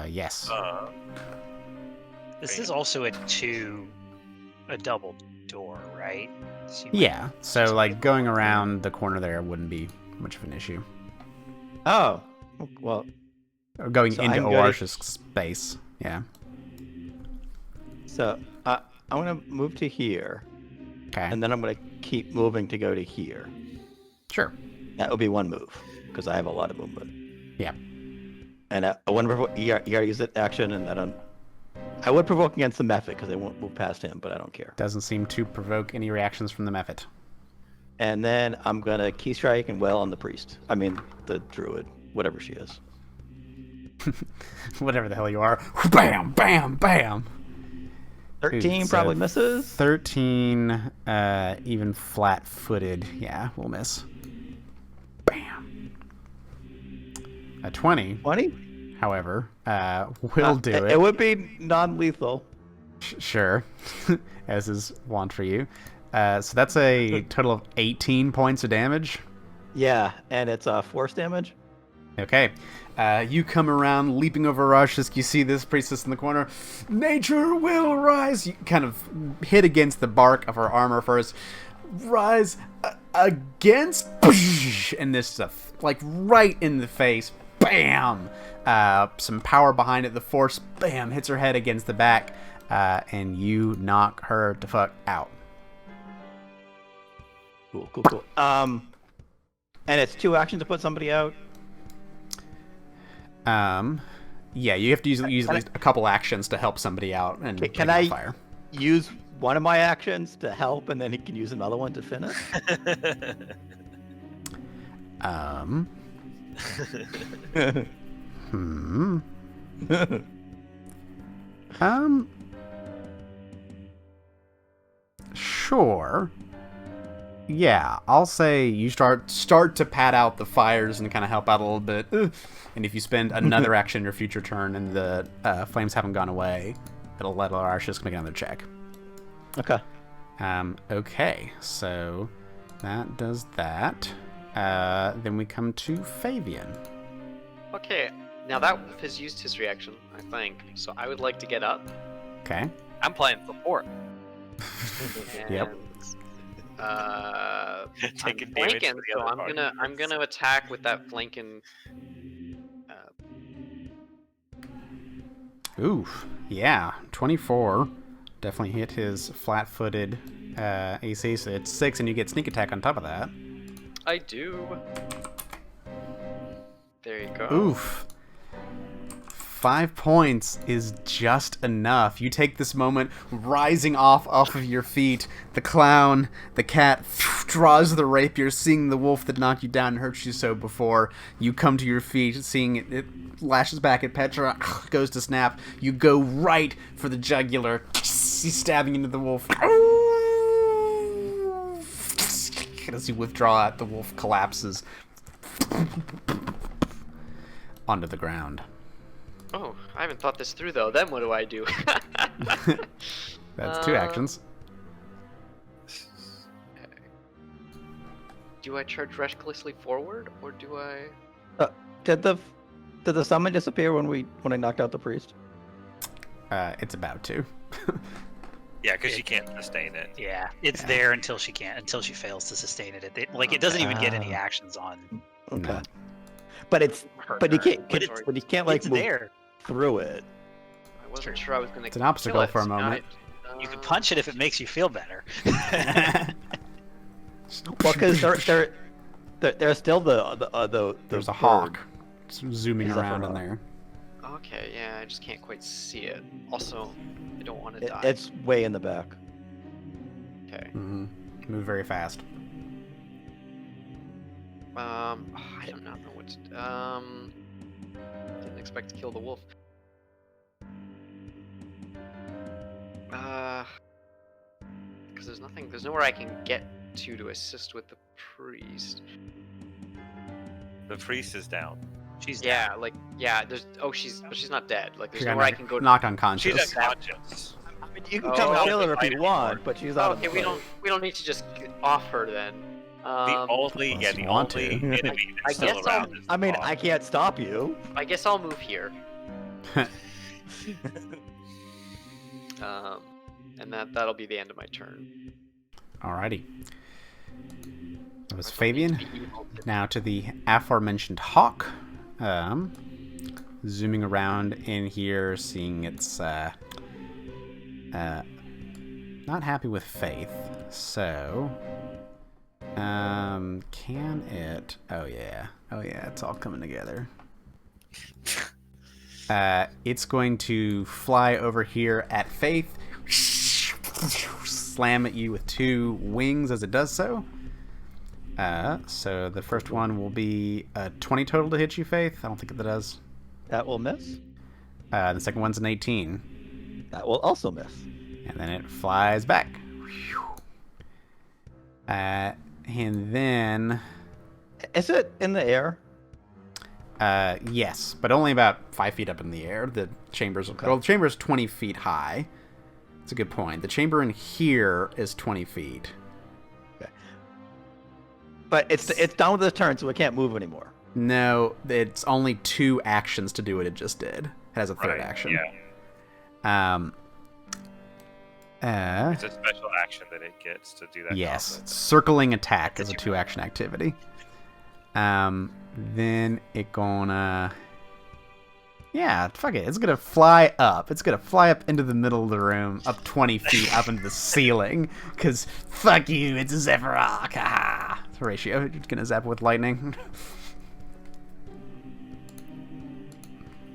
Speaker 1: Yes.
Speaker 6: This is also a double door, right? So you might-
Speaker 1: Yeah, so like going around the corner there wouldn't be much of an issue.
Speaker 3: Oh, well.
Speaker 1: Or going
Speaker 3: So
Speaker 1: into
Speaker 3: I'm good.
Speaker 1: Oars's space, yeah.
Speaker 3: So I'm gonna move to here.
Speaker 1: Okay.
Speaker 3: and then I'm going to keep moving to go to here.
Speaker 1: Sure.
Speaker 3: That would be one move because I have a lot of movement.
Speaker 1: Yeah.
Speaker 3: And I want to provoke. You got to use that action, and I would provoke against the method because they won't move past him, but I don't care.
Speaker 1: Doesn't seem to provoke any reactions from the method.
Speaker 3: And then I'm gonna key strike and well on the priest. I mean the druid, whatever she is.
Speaker 1: Whatever the hell you are. Bam, bam, bam.
Speaker 3: 13
Speaker 1: Ooh, so
Speaker 3: probably misses.
Speaker 1: 13, even flat-footed. Yeah, we'll miss. Bam. A 20,
Speaker 3: 20?
Speaker 1: however, will do it.
Speaker 3: It would be non-lethal.
Speaker 1: Sure, as is wont for you. So that's a total of 18 points of damage.
Speaker 3: Yeah, and it's force damage.
Speaker 1: Okay. You come around, leaping over Rashisk. You see this priestess in the corner. Nature will rise. You kind of hit against the bark of her armor first. Rise against. And this stuff, like right in the face. Bam! Some power behind it. The force, bam, hits her head against the back. And you knock her the fuck out.
Speaker 3: Cool. And it's 2 actions to put somebody out.
Speaker 1: Yeah, you have to use at least a couple actions to help somebody out and
Speaker 3: Can
Speaker 1: take them on
Speaker 3: I
Speaker 1: fire.
Speaker 3: use one of my actions to help, and then he can use another one to finish?
Speaker 1: Sure. Yeah, I'll say you start to pat out the fires and kind of help out a little bit. And if you spend another action your future turn and the flames haven't gone away, it'll let Arshis make another check.
Speaker 3: Okay.
Speaker 1: Okay, so that does that. Then we come to Fabian.
Speaker 7: Okay, now that wolf has used his reaction, I think. So I would like to get up.
Speaker 1: Okay.
Speaker 4: I'm playing support.
Speaker 1: Yep.
Speaker 5: Taking
Speaker 7: I'm
Speaker 5: damage
Speaker 7: flanking,
Speaker 5: for the
Speaker 7: so
Speaker 5: other party.
Speaker 7: I'm gonna attack with that flanking.
Speaker 1: Oof. Yeah, 24. Definitely hit his flat-footed AC, so it's 6, and you get sneak attack on top of that.
Speaker 7: I do. There you go.
Speaker 1: Oof. 5 points is just enough. You take this moment, rising off of your feet. The clown, the cat, draws the rapier, seeing the wolf that knocked you down and hurt you so before. You come to your feet, seeing it lashes back at Petra, goes to snap. You go right for the jugular, stabbing into the wolf. As you withdraw it, the wolf collapses onto the ground.
Speaker 7: Oh, I haven't thought this through though. Then what do I do?
Speaker 1: That's 2 actions.
Speaker 7: Do I charge recklessly forward, or do I?
Speaker 3: Did the summon disappear when I knocked out the priest?
Speaker 1: It's about to.
Speaker 5: Yeah, because you can't sustain it.
Speaker 6: Yeah, it's there until she fails to sustain it. It doesn't even get any actions on.
Speaker 3: Okay.
Speaker 1: No.
Speaker 3: But you can't.
Speaker 6: But
Speaker 3: But you can't like
Speaker 6: It's
Speaker 3: move
Speaker 6: there.
Speaker 3: through it.
Speaker 7: I wasn't sure I was gonna.
Speaker 1: It's an obstacle
Speaker 7: kill it,
Speaker 1: for a
Speaker 7: so
Speaker 1: moment.
Speaker 6: You can punch it if it makes you feel better.
Speaker 3: Well, because there's still the
Speaker 1: There's a
Speaker 3: bird.
Speaker 1: hawk zooming
Speaker 3: Is that
Speaker 1: around
Speaker 3: for
Speaker 1: in
Speaker 3: a-
Speaker 1: there.
Speaker 7: Okay, yeah, I just can't quite see it. Also, I don't want to die.
Speaker 3: It's way in the back.
Speaker 7: Okay.
Speaker 1: Mm-hmm. Move very fast.
Speaker 7: I don't know what to. Didn't expect to kill the wolf. Because there's nowhere I can get to assist with the priest.
Speaker 5: The priest is down.
Speaker 6: She's
Speaker 7: Yeah, she's not dead. Like there's
Speaker 1: She got
Speaker 7: nowhere I can go.
Speaker 1: knocked unconscious.
Speaker 5: She's unconscious.
Speaker 3: You can
Speaker 7: Oh,
Speaker 3: come and
Speaker 7: well,
Speaker 3: kill her if
Speaker 5: fight
Speaker 3: you
Speaker 5: anymore.
Speaker 3: want, but she's out.
Speaker 7: Okay, we don't need to just get off her then.
Speaker 5: The only
Speaker 1: unless
Speaker 5: the
Speaker 1: you want
Speaker 5: only
Speaker 1: to.
Speaker 5: enemy
Speaker 7: I
Speaker 5: that's still
Speaker 7: guess
Speaker 5: around is
Speaker 3: I mean,
Speaker 5: the
Speaker 3: I
Speaker 5: boss.
Speaker 3: can't stop you.
Speaker 7: I guess I'll move here. And that'll be the end of my turn.
Speaker 1: Alrighty. That was
Speaker 7: I don't need to
Speaker 1: Fabian.
Speaker 7: be evil to-
Speaker 1: Now to the aforementioned hawk. Zooming around in here, seeing its not happy with Faith. So, can it? Oh yeah, it's all coming together. It's going to fly over here at Faith, slam at you with 2 wings as it does so. So the first one will be a 20 total to hit you, Faith. I don't think that does.
Speaker 3: That will miss.
Speaker 1: The second one's an 18.
Speaker 3: That will also miss.
Speaker 1: And then it flies back. And then...
Speaker 3: Is it in the air?
Speaker 1: Yes, but only about 5 feet up in the air. The chamber's...
Speaker 3: Okay.
Speaker 1: Well, the chamber's 20 feet high. That's a good point. The chamber in here is 20 feet.
Speaker 3: Okay. But it's down to the turn, so it can't move anymore.
Speaker 1: No, it's only 2 actions to do what it just did. It has a third action.
Speaker 5: Yeah. It's a special action that it gets to do that.
Speaker 1: Yes,
Speaker 5: combo.
Speaker 1: circling attack is a 2-action activity. Then it gonna... Yeah, fuck it. It's gonna fly up. It's gonna fly up into the middle of the room, up 20 feet up into the ceiling. Because, fuck you, it's Zephyrock. Haha. Horatio, you're gonna zap it with lightning.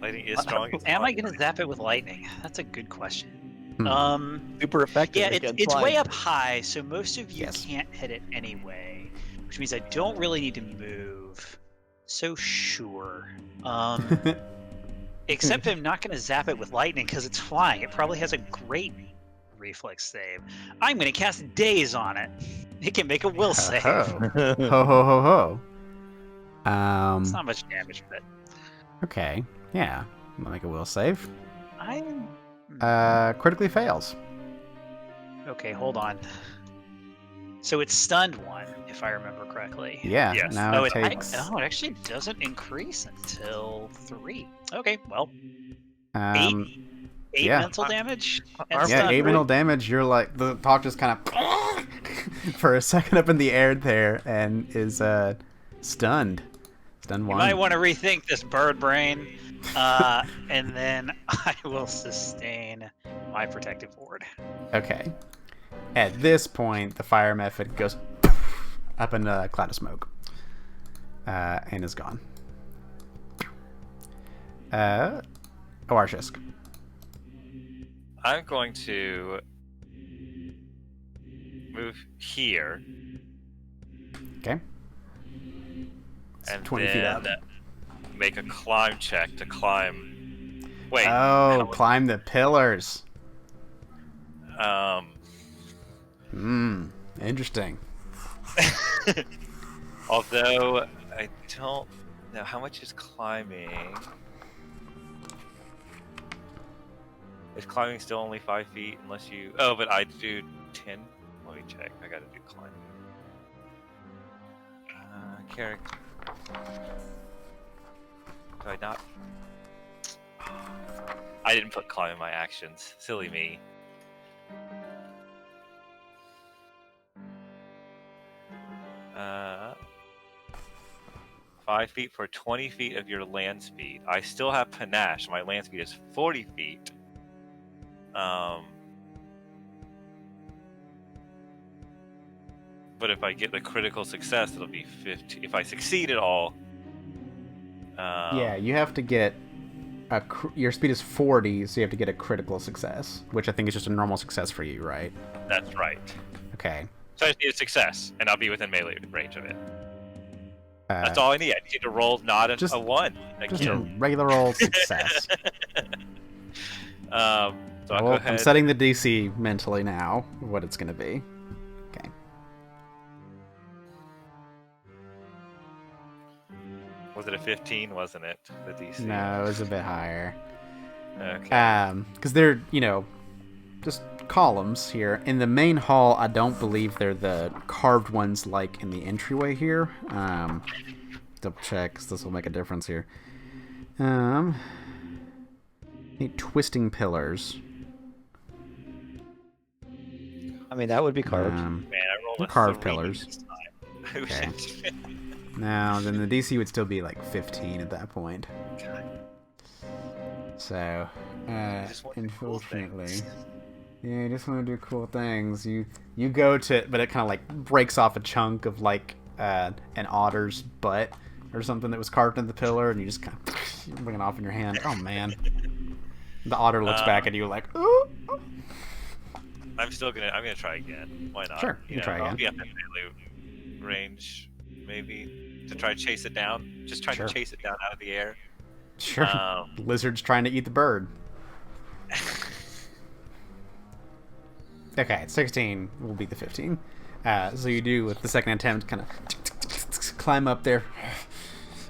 Speaker 5: Lightning is strong.
Speaker 6: Am I going to zap it with lightning? That's a good question.
Speaker 3: Super effective.
Speaker 6: Yeah,
Speaker 3: against
Speaker 6: it's way
Speaker 3: flying.
Speaker 6: up high, so most of you
Speaker 1: Yes.
Speaker 6: can't hit it anyway, which means I don't really need to move. So sure. Except I'm not going to zap it with lightning because it's flying. It probably has a great reflex save. I'm going to cast Daze on it. It can make a will save.
Speaker 1: Ho ho.
Speaker 6: It's not much damage, but
Speaker 1: Okay. Yeah. I'm gonna make a will save.
Speaker 6: I'm...
Speaker 1: Critically fails.
Speaker 6: Okay, hold on. So it's stunned 1, if I remember correctly.
Speaker 1: Yeah.
Speaker 5: Yes.
Speaker 1: Now
Speaker 6: Oh,
Speaker 1: it takes...
Speaker 6: it actually doesn't increase until 3. Okay, well,
Speaker 1: Um,
Speaker 6: 8
Speaker 1: yeah.
Speaker 6: mental damage. and
Speaker 3: Yeah,
Speaker 1: yeah,
Speaker 6: stun.
Speaker 1: 8 mental damage. You're like... The talk just kind of... for a second up in the air there and is stunned. Stunned
Speaker 6: You
Speaker 1: 1.
Speaker 6: might want to rethink this bird brain. And then I will sustain my protective ward.
Speaker 1: Okay. At this point, the fire method goes up in a cloud of smoke. And is gone. Arshisk.
Speaker 5: I'm going to move here.
Speaker 1: Okay.
Speaker 5: And
Speaker 1: 20 feet
Speaker 5: then
Speaker 1: up.
Speaker 5: make a climb check to climb. Wait.
Speaker 1: Oh, climb the pillars. Interesting.
Speaker 5: Although I don't know how much is climbing. Is climbing still only 5 feet unless you? Oh, but I do 10. Let me check. I gotta do climbing. Character. Do I not? I didn't put climb in my actions. Silly me. Uh, 5 feet for 20 feet of your land speed. I still have panache. My land speed is 40 feet. But if I get the critical success, it'll be 50. If I succeed at all,
Speaker 1: Yeah, you have to get your speed is 40, so you have to get a critical success, which I think is just a normal success for you, right?
Speaker 5: that's right.
Speaker 1: Okay.
Speaker 5: So I just need a success, and I'll be within melee range of it.
Speaker 1: Uh,
Speaker 5: That's all I need. I need to roll not
Speaker 1: just-
Speaker 5: a 1
Speaker 1: Just a
Speaker 5: again.
Speaker 1: regular old success.
Speaker 5: So I'll go
Speaker 1: Well,
Speaker 5: ahead.
Speaker 1: I'm setting the DC mentally now, what it's going to be. Okay.
Speaker 5: Was it a 15? Wasn't it? The DC.
Speaker 1: No, it was a bit higher.
Speaker 5: Okay.
Speaker 1: Because they're, just columns here. In the main hall, I don't believe they're the carved ones like in the entryway here. Double check, 'cause this will make a difference here. Need twisting pillars.
Speaker 3: I mean, that would be carved.
Speaker 5: Man, I rolled a
Speaker 1: carved
Speaker 5: 3
Speaker 1: pillars.
Speaker 5: this time. I wish
Speaker 1: Okay.
Speaker 5: I did.
Speaker 1: Now, then the DC would still be like 15 at that point.
Speaker 5: God,
Speaker 1: So,
Speaker 5: I just want the cool
Speaker 1: unfortunately,
Speaker 5: things.
Speaker 1: Yeah, you just want to do cool things. You go to, but it kind of like breaks off a chunk of like an otter's butt or something that was carved into the pillar, and you just kind of bring it off in your hand. Oh man, the otter looks back at you like, ooh.
Speaker 5: I'm gonna try again. Why not?
Speaker 1: Sure, you can try
Speaker 5: I'll
Speaker 1: again.
Speaker 5: be up in melee range, maybe, to try to chase it down. Just trying
Speaker 1: Sure.
Speaker 5: to chase it down out of the air.
Speaker 1: Sure. Lizard's trying to eat the bird. Okay, 16 will be the 15. So you do, with the second attempt, kind of climb up there,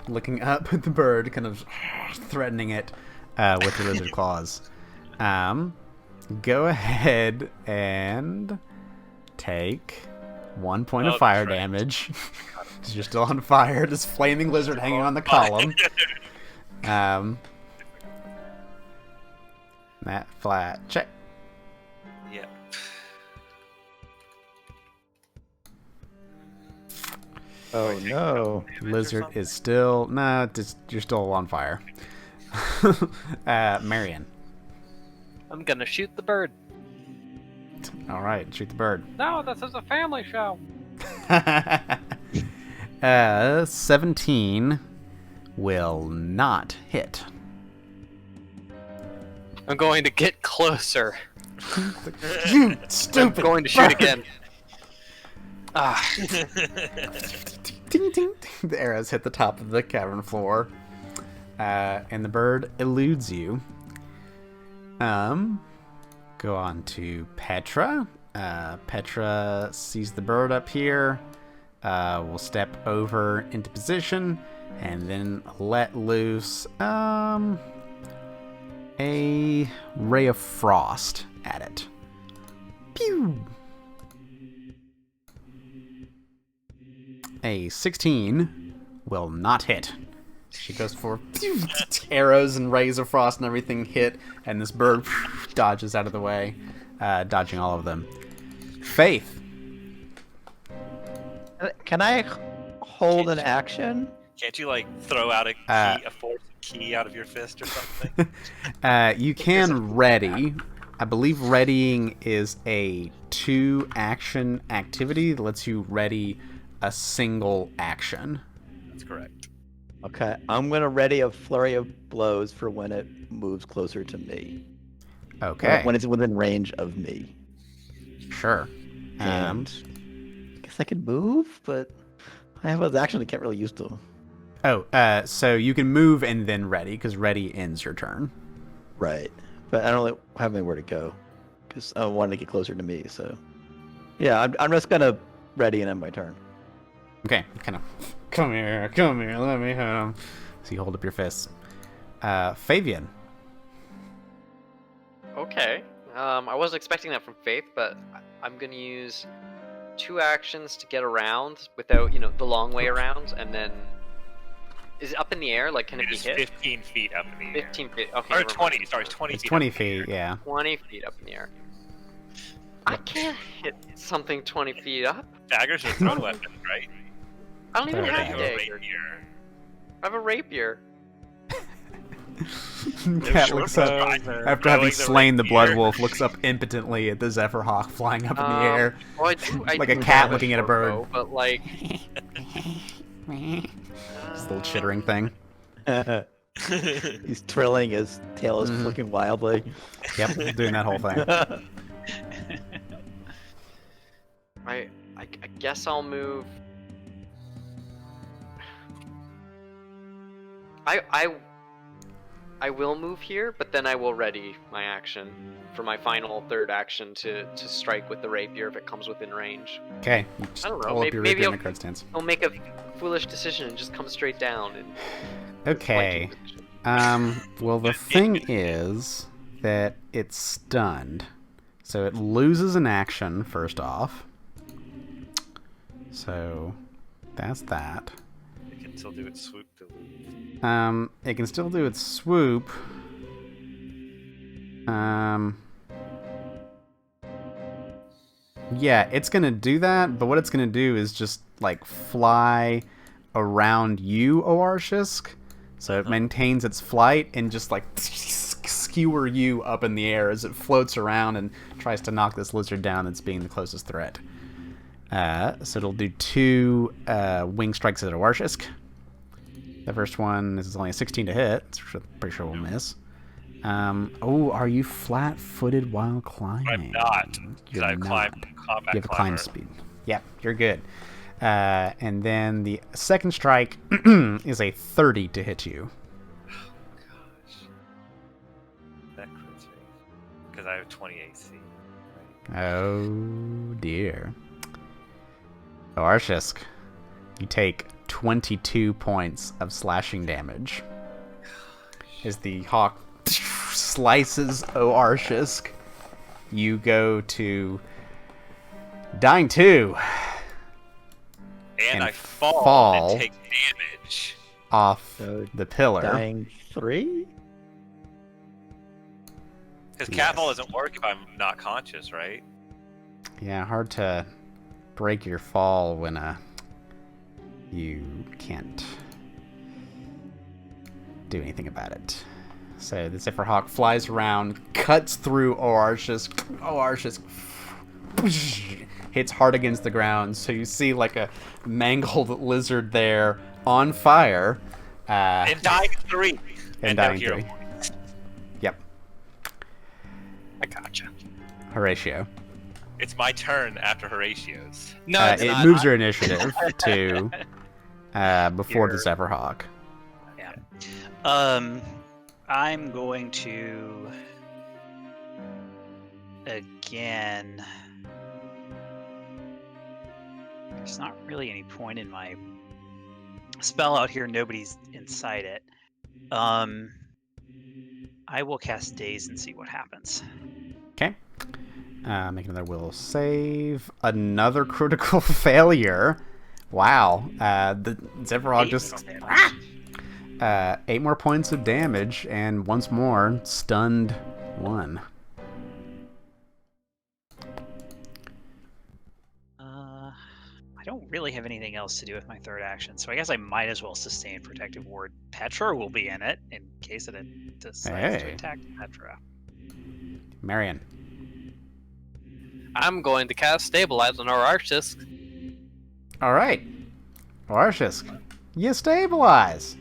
Speaker 1: looking up at the bird, kind of threatening it with the lizard claws. Go ahead and take 1 point of fire damage. You're still on fire. This flaming lizard hanging on the column. That flat check.
Speaker 5: Yeah.
Speaker 3: Oh no.
Speaker 1: Lizard is still you're still on fire. Marion.
Speaker 4: I'm gonna shoot the bird.
Speaker 1: All right, shoot the bird.
Speaker 4: No, this is a family show.
Speaker 1: 17 will not hit.
Speaker 4: I'm going to get closer.
Speaker 1: You
Speaker 4: I'm
Speaker 1: stupid.
Speaker 4: going to shoot again. Ah,
Speaker 1: Ding, ding. The arrows hit the top of the cavern floor, and the bird eludes you. Go on to Petra. Petra sees the bird up here. Will step over into position and then let loose a ray of frost at it. Pew! A 16 will not hit. She goes for arrows and rays of frost and everything hit, and this bird dodges out of the way, dodging all of them. Faith.
Speaker 3: Can I hold an action?
Speaker 5: Can't you like throw out a force key out of your fist or something?
Speaker 1: You can ready. I believe readying is a 2-action activity that lets you ready a single action.
Speaker 5: That's correct.
Speaker 3: Okay, I'm gonna ready a flurry of blows for when it moves closer to me.
Speaker 1: Okay.
Speaker 3: When it's within range of me.
Speaker 1: Sure.
Speaker 3: And I guess I could move, but I have an action I can't really use to.
Speaker 1: So you can move and then ready, because ready ends your turn.
Speaker 3: Right. But I don't really have anywhere to go, because I wanted to get closer to me, so. Yeah, I'm just gonna ready and end my turn.
Speaker 1: Okay, kind of, come here, let me hit him. So you hold up your fists. Fabian.
Speaker 7: Okay. I wasn't expecting that from Faith, but I'm gonna use 2 actions to get around without, the long way around, and then is it up in the air? Like, can it
Speaker 5: It
Speaker 7: be
Speaker 5: is
Speaker 7: hit?
Speaker 5: 15 feet up in the air.
Speaker 7: 15 feet. Okay.
Speaker 5: Or
Speaker 7: never
Speaker 5: 20,
Speaker 7: mind.
Speaker 5: sorry, 20
Speaker 1: It's
Speaker 5: feet.
Speaker 1: 20
Speaker 5: up in the air.
Speaker 1: feet, yeah.
Speaker 7: 20 feet up in the air. I can't hit something 20 feet up.
Speaker 5: Daggers are thrown weapons, right?
Speaker 7: I don't even
Speaker 1: Okay.
Speaker 7: have
Speaker 5: You
Speaker 7: a
Speaker 5: have a
Speaker 7: dagger.
Speaker 5: rapier.
Speaker 7: I have a rapier.
Speaker 1: Cat
Speaker 5: Sure
Speaker 1: looks up,
Speaker 5: throws
Speaker 1: after having
Speaker 5: the
Speaker 1: slain the blood
Speaker 5: rapier.
Speaker 1: wolf, looks up impotently at the zephyr hawk flying up in the air.
Speaker 7: Well, I
Speaker 1: Like a
Speaker 7: do
Speaker 1: cat
Speaker 7: have
Speaker 1: looking at a
Speaker 7: short
Speaker 1: bird.
Speaker 7: bow, but like,
Speaker 1: This little chittering thing.
Speaker 3: He's trilling, his tail is flicking wildly.
Speaker 1: Yep, doing that whole thing.
Speaker 7: I guess I'll move. I will move here, but then I will ready my action for my final third action to strike with the rapier if it comes within range.
Speaker 1: Okay, just
Speaker 7: I don't know,
Speaker 1: pull up your
Speaker 7: maybe
Speaker 1: rapier in
Speaker 7: I'll-
Speaker 1: the card stance.
Speaker 7: I'll make a foolish decision and just come straight down. And
Speaker 1: Okay.
Speaker 7: flanking position.
Speaker 1: Well, the thing is that it's stunned. So it loses an action, first off. So that's that.
Speaker 5: It can still do its swoop to loop.
Speaker 1: It can still do its swoop. Yeah, it's gonna do that, but what it's gonna do is just, like, fly around you, Oarshisk. So it maintains its flight and just, like, skewer you up in the air as it floats around and tries to knock this lizard down that's being the closest threat. So it'll do 2 wing strikes at Oarshisk. The first one is only a 16 to hit, so pretty sure we'll miss. Are you flat-footed while climbing?
Speaker 5: I'm not.
Speaker 1: You're
Speaker 5: I've
Speaker 1: not.
Speaker 5: climbed combat
Speaker 1: You have a
Speaker 5: climber.
Speaker 1: climb speed. Yep, you're good. And then the second strike is a 30 to hit you.
Speaker 5: Gosh. That crits me. Because I have 20 AC. Right?
Speaker 1: Oh dear. Oarshisk, you take 22 points of slashing damage as the hawk slices Oarshisk. You go to dying 2
Speaker 5: And I
Speaker 1: fall
Speaker 5: fall and take damage.
Speaker 1: off
Speaker 3: So
Speaker 1: the pillar.
Speaker 3: Dying 3?
Speaker 5: Because
Speaker 1: Yes.
Speaker 5: catfall doesn't work if I'm not conscious, right?
Speaker 1: Yeah, hard to break your fall when you can't do anything about it. So the Zephyr Hawk flies around, cuts through Oarshisk. Oarshisk hits hard against the ground, so you see like a mangled lizard there on fire.
Speaker 5: And dying 3.
Speaker 1: And
Speaker 5: no
Speaker 1: dying
Speaker 5: hero
Speaker 1: 3.
Speaker 5: points.
Speaker 1: Yep,
Speaker 4: I gotcha.
Speaker 1: Horatio.
Speaker 5: It's my turn after Horatio's.
Speaker 4: No, it's
Speaker 1: It
Speaker 4: not.
Speaker 1: moves your initiative to before the
Speaker 6: Your-
Speaker 1: Zephyr Hawk.
Speaker 6: Yeah. I'm going to again. There's not really any point in my spell out here. Nobody's inside it. I will cast Daze and see what happens.
Speaker 1: Okay. Make another will save. Another critical failure. Wow. The Zephyr Hawk
Speaker 6: 8
Speaker 1: just...
Speaker 6: damage.
Speaker 1: 8 more points of damage, and once more, stunned 1.
Speaker 6: I don't really have anything else to do with my third action, so I guess I might as well sustain Protective Ward. Petra will be in it in case it decides to
Speaker 1: Hey.
Speaker 6: attack Petra.
Speaker 1: Marion.
Speaker 4: I'm going to cast Stabilize on Oarshisk.
Speaker 1: Alright. Oarshisk. You stabilize.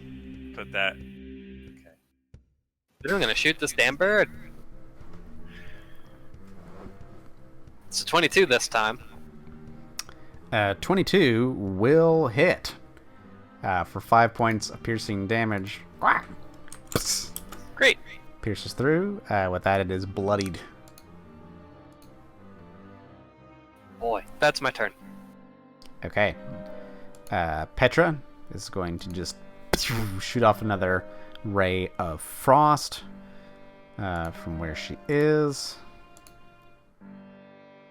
Speaker 5: Put that.
Speaker 4: I'm going to shoot this damn bird. It's a 22 this time.
Speaker 1: 22 will hit. For 5 points of piercing damage.
Speaker 4: Great.
Speaker 1: Pierces through. With that, it is bloodied.
Speaker 4: Boy, that's my turn.
Speaker 1: Okay. Petra is going to just shoot off another ray of frost from where she is.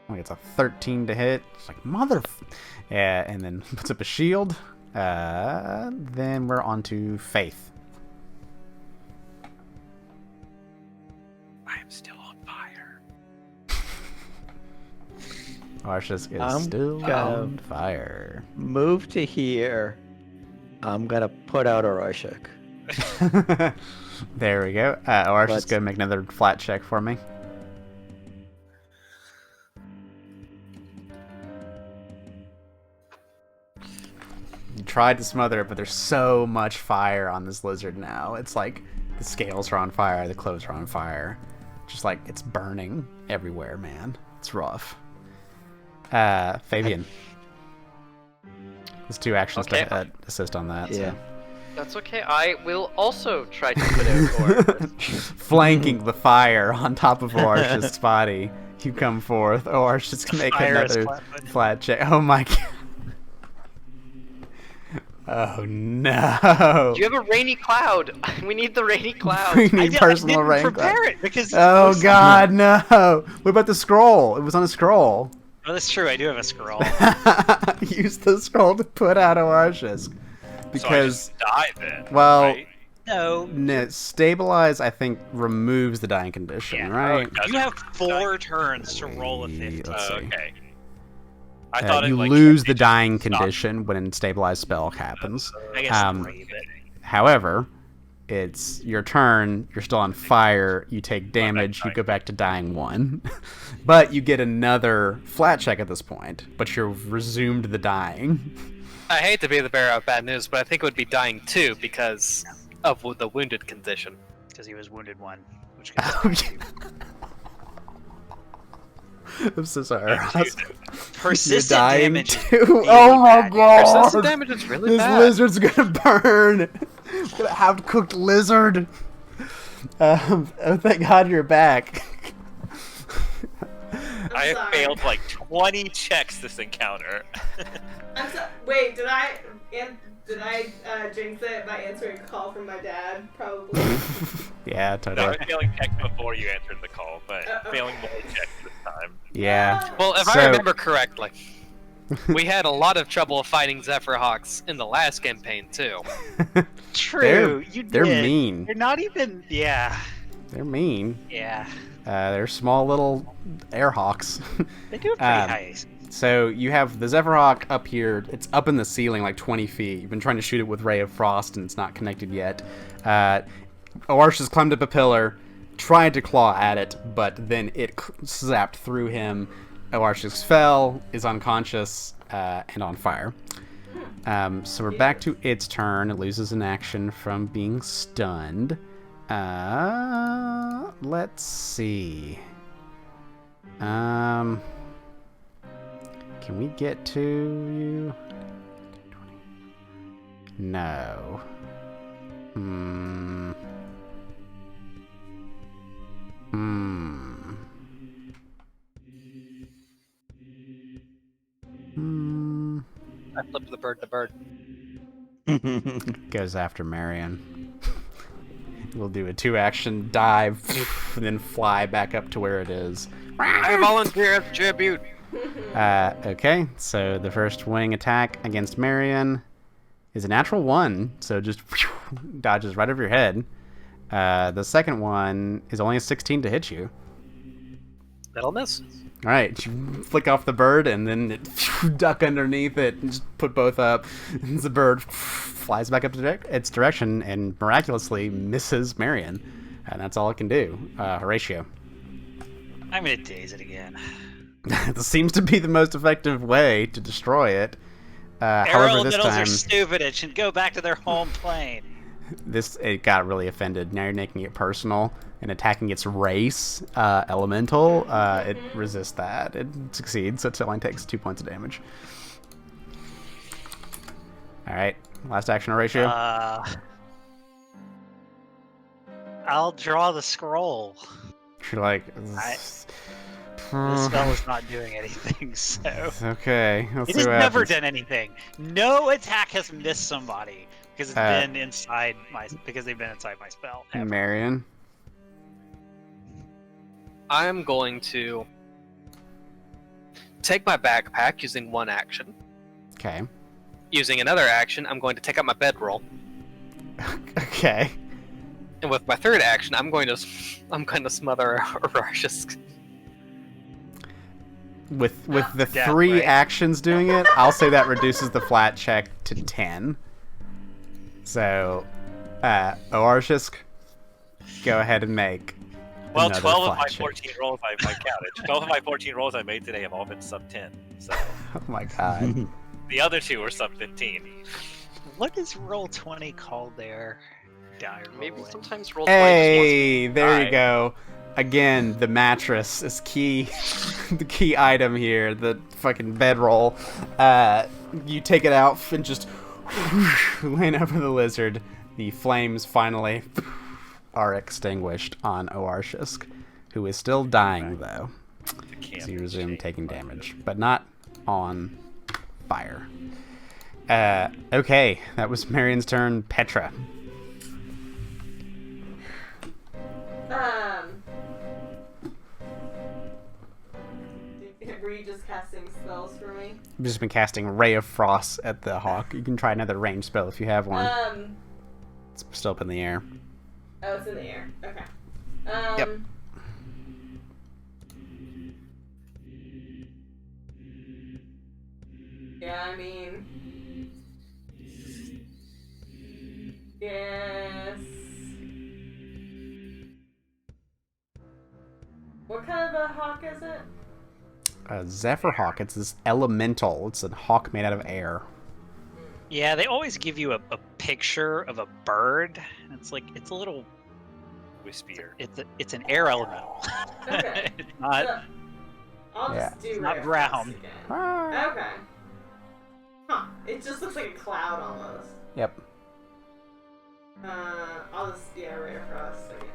Speaker 1: It's a 13 to hit. It's like, and then puts up a shield. Then we're on to Faith.
Speaker 5: I am still on fire.
Speaker 1: Arshis is
Speaker 3: I'm
Speaker 1: still
Speaker 3: gonna-
Speaker 1: on fire.
Speaker 3: Move to here. I'm gonna put out Oroshik.
Speaker 1: There we go. Arshis
Speaker 3: Let's-
Speaker 1: going to make another flat check for me. You tried to smother it, but there's so much fire on this lizard now. It's like the scales are on fire, the clothes are on fire. Just like it's burning everywhere, man. It's rough. Fabian. There's 2 actions
Speaker 7: Okay.
Speaker 1: to assist on that.
Speaker 3: Yeah.
Speaker 1: So.
Speaker 7: That's okay. I will also try to put out Or.
Speaker 1: Flanking the fire on top of Oarshisk's body. You come forth. Oarshisk can make
Speaker 6: Fire is
Speaker 1: another
Speaker 6: flat-footed.
Speaker 1: flat check. Oh my god. Oh no.
Speaker 7: Do you have a rainy cloud? We need the rainy cloud.
Speaker 1: We need personal
Speaker 6: I
Speaker 1: rain
Speaker 6: didn't
Speaker 1: cloud.
Speaker 6: prepare it because.
Speaker 1: Oh god, no. What about the scroll? It was on a scroll.
Speaker 6: Oh, that's true. I do have a scroll.
Speaker 1: Use the scroll to put out Oarshisk.
Speaker 5: So I
Speaker 1: Because,
Speaker 5: just die then.
Speaker 1: well,
Speaker 5: right?
Speaker 6: No,
Speaker 1: stabilize, I think, removes the dying condition,
Speaker 6: Yeah.
Speaker 1: right?
Speaker 5: Oh,
Speaker 6: you have 4 turns to roll a 50.
Speaker 1: Let's see.
Speaker 5: Okay. I thought it,
Speaker 1: You
Speaker 5: like,
Speaker 1: lose
Speaker 5: it
Speaker 1: the
Speaker 5: just
Speaker 1: dying
Speaker 5: stopped.
Speaker 1: condition when a stabilized spell happens.
Speaker 6: I guess
Speaker 1: Um,
Speaker 6: 3, but
Speaker 1: However, it's your turn. You're still on fire. You take damage. You go back to dying 1. But you get another flat check at this point. But you've resumed the dying.
Speaker 4: I hate to be the bearer of bad news, but I think it would be dying 2 because of the wounded condition.
Speaker 6: Because he was wounded 1, which
Speaker 1: Oh, yeah. I'm so sorry, Ross.
Speaker 6: persistent
Speaker 1: You're dying
Speaker 6: damage. is
Speaker 1: too.
Speaker 6: really
Speaker 1: Oh my
Speaker 6: bad.
Speaker 1: god!
Speaker 4: Persistent damage is really
Speaker 1: This
Speaker 4: bad.
Speaker 1: lizard's gonna burn. Gonna have cooked lizard. Oh, thank God you're back.
Speaker 5: I have
Speaker 2: sorry.
Speaker 5: failed like 20 checks this encounter.
Speaker 2: Wait, did I jinx it by answering a call from my dad? Probably.
Speaker 1: Yeah,
Speaker 5: No,
Speaker 1: totally.
Speaker 5: I was failing checks before you answered the call, but
Speaker 2: okay.
Speaker 5: failing more checks this time.
Speaker 1: Yeah.
Speaker 4: Well, if
Speaker 1: So-
Speaker 4: I remember correctly, we had a lot of trouble fighting Zephyrhawks in the last campaign too.
Speaker 6: True, you
Speaker 1: They're
Speaker 6: did.
Speaker 1: mean.
Speaker 6: They're not even. Yeah.
Speaker 1: They're mean.
Speaker 6: Yeah.
Speaker 1: They're small little air hawks.
Speaker 6: They do have pretty
Speaker 1: Um,
Speaker 6: high.
Speaker 1: So you have the Zephyrhawk up here. It's up in the ceiling like 20 feet. You've been trying to shoot it with Ray of Frost and it's not connected yet. Oarsh has climbed up a pillar, tried to claw at it, but then it zapped through him. Oarsh fell, is unconscious, and on fire. So we're back to its turn. It loses an action from being stunned. Let's see. Can we get to you? No.
Speaker 4: I flipped the bird to bird.
Speaker 1: Goes after Marion. We'll do a 2-action dive and then fly back up to where it is.
Speaker 4: I volunteer as tribute.
Speaker 1: Okay, so the first wing attack against Marion is a natural 1, so just dodges right over your head. The second one is only a 16 to hit you.
Speaker 4: That'll miss.
Speaker 1: All right, you flick off the bird and then it duck underneath it and just put both up. And the bird flies back up to its direction and miraculously misses Marion. And that's all it can do. Horatio.
Speaker 6: I'm gonna daze it again.
Speaker 1: This seems to be the most effective way to destroy it. However,
Speaker 6: Arrow
Speaker 1: this
Speaker 6: middles
Speaker 1: time,
Speaker 6: are stupid. It should go back to their home plane.
Speaker 1: it got really offended. Now you're making it personal and attacking its race elemental. It resists that. It succeeds, so it only takes 2 points of damage. All right, last action, Horatio.
Speaker 6: I'll draw the scroll.
Speaker 1: You're like,
Speaker 6: This spell is not doing anything, so
Speaker 1: okay. Let's
Speaker 6: it
Speaker 1: see
Speaker 6: has
Speaker 1: what
Speaker 6: never
Speaker 1: happens.
Speaker 6: done anything. No attack has missed somebody because it's been inside they've been inside my spell. ever.
Speaker 1: Marion.
Speaker 4: I'm going to take my backpack using 1 action.
Speaker 1: Okay.
Speaker 4: Using another action, I'm going to take out my bedroll.
Speaker 1: Okay.
Speaker 4: And with my third action, I'm going to smother Arashis.
Speaker 1: With the
Speaker 6: Death
Speaker 1: 3
Speaker 6: ray.
Speaker 1: actions doing it, I'll say that reduces the flat check to 10. So, Oarshisk, go ahead and make
Speaker 5: Well,
Speaker 1: another
Speaker 5: 12 of
Speaker 1: flat
Speaker 5: my
Speaker 1: check.
Speaker 5: 14 rolls I counted. 12 of my 14 rolls I made today have all been sub 10. So
Speaker 1: Oh my god.
Speaker 5: the other 2 were sub 15.
Speaker 6: What is roll 20 called there? Die
Speaker 7: Maybe
Speaker 6: rolling.
Speaker 7: sometimes roll 20 just
Speaker 1: Hey, there you
Speaker 5: die.
Speaker 1: go. Again, the mattress is key. The key item here, the fucking bedroll. You take it out and just land over the lizard. The flames finally are extinguished on Oarshisk, who is still dying though.
Speaker 5: The
Speaker 1: So you
Speaker 5: camp
Speaker 1: resume
Speaker 5: shake.
Speaker 1: taking damage, but not on fire. Okay, that was Marion's turn. Petra.
Speaker 2: Were you just casting spells for me?
Speaker 1: I've just been casting Ray of Frost at the hawk. You can try another range spell if you have one. It's still up in the air.
Speaker 2: Oh, it's in the air. Okay.
Speaker 1: Yep.
Speaker 2: Yeah, I mean, yes. What kind of a hawk is it?
Speaker 1: Zephyr hawk. It's this elemental. It's a hawk made out of air.
Speaker 6: Yeah, they always give you a picture of a bird. And it's like it's a little.
Speaker 5: Wispier.
Speaker 6: It's an air elemental.
Speaker 2: Okay.
Speaker 6: It's not.
Speaker 2: So, I'll
Speaker 1: Yeah.
Speaker 2: just do
Speaker 6: It's not
Speaker 2: rare
Speaker 6: brown.
Speaker 2: frost again.
Speaker 1: Ah.
Speaker 2: Okay. Huh. It just looks like a cloud almost.
Speaker 1: Yep.
Speaker 2: I'll just, rare frost again.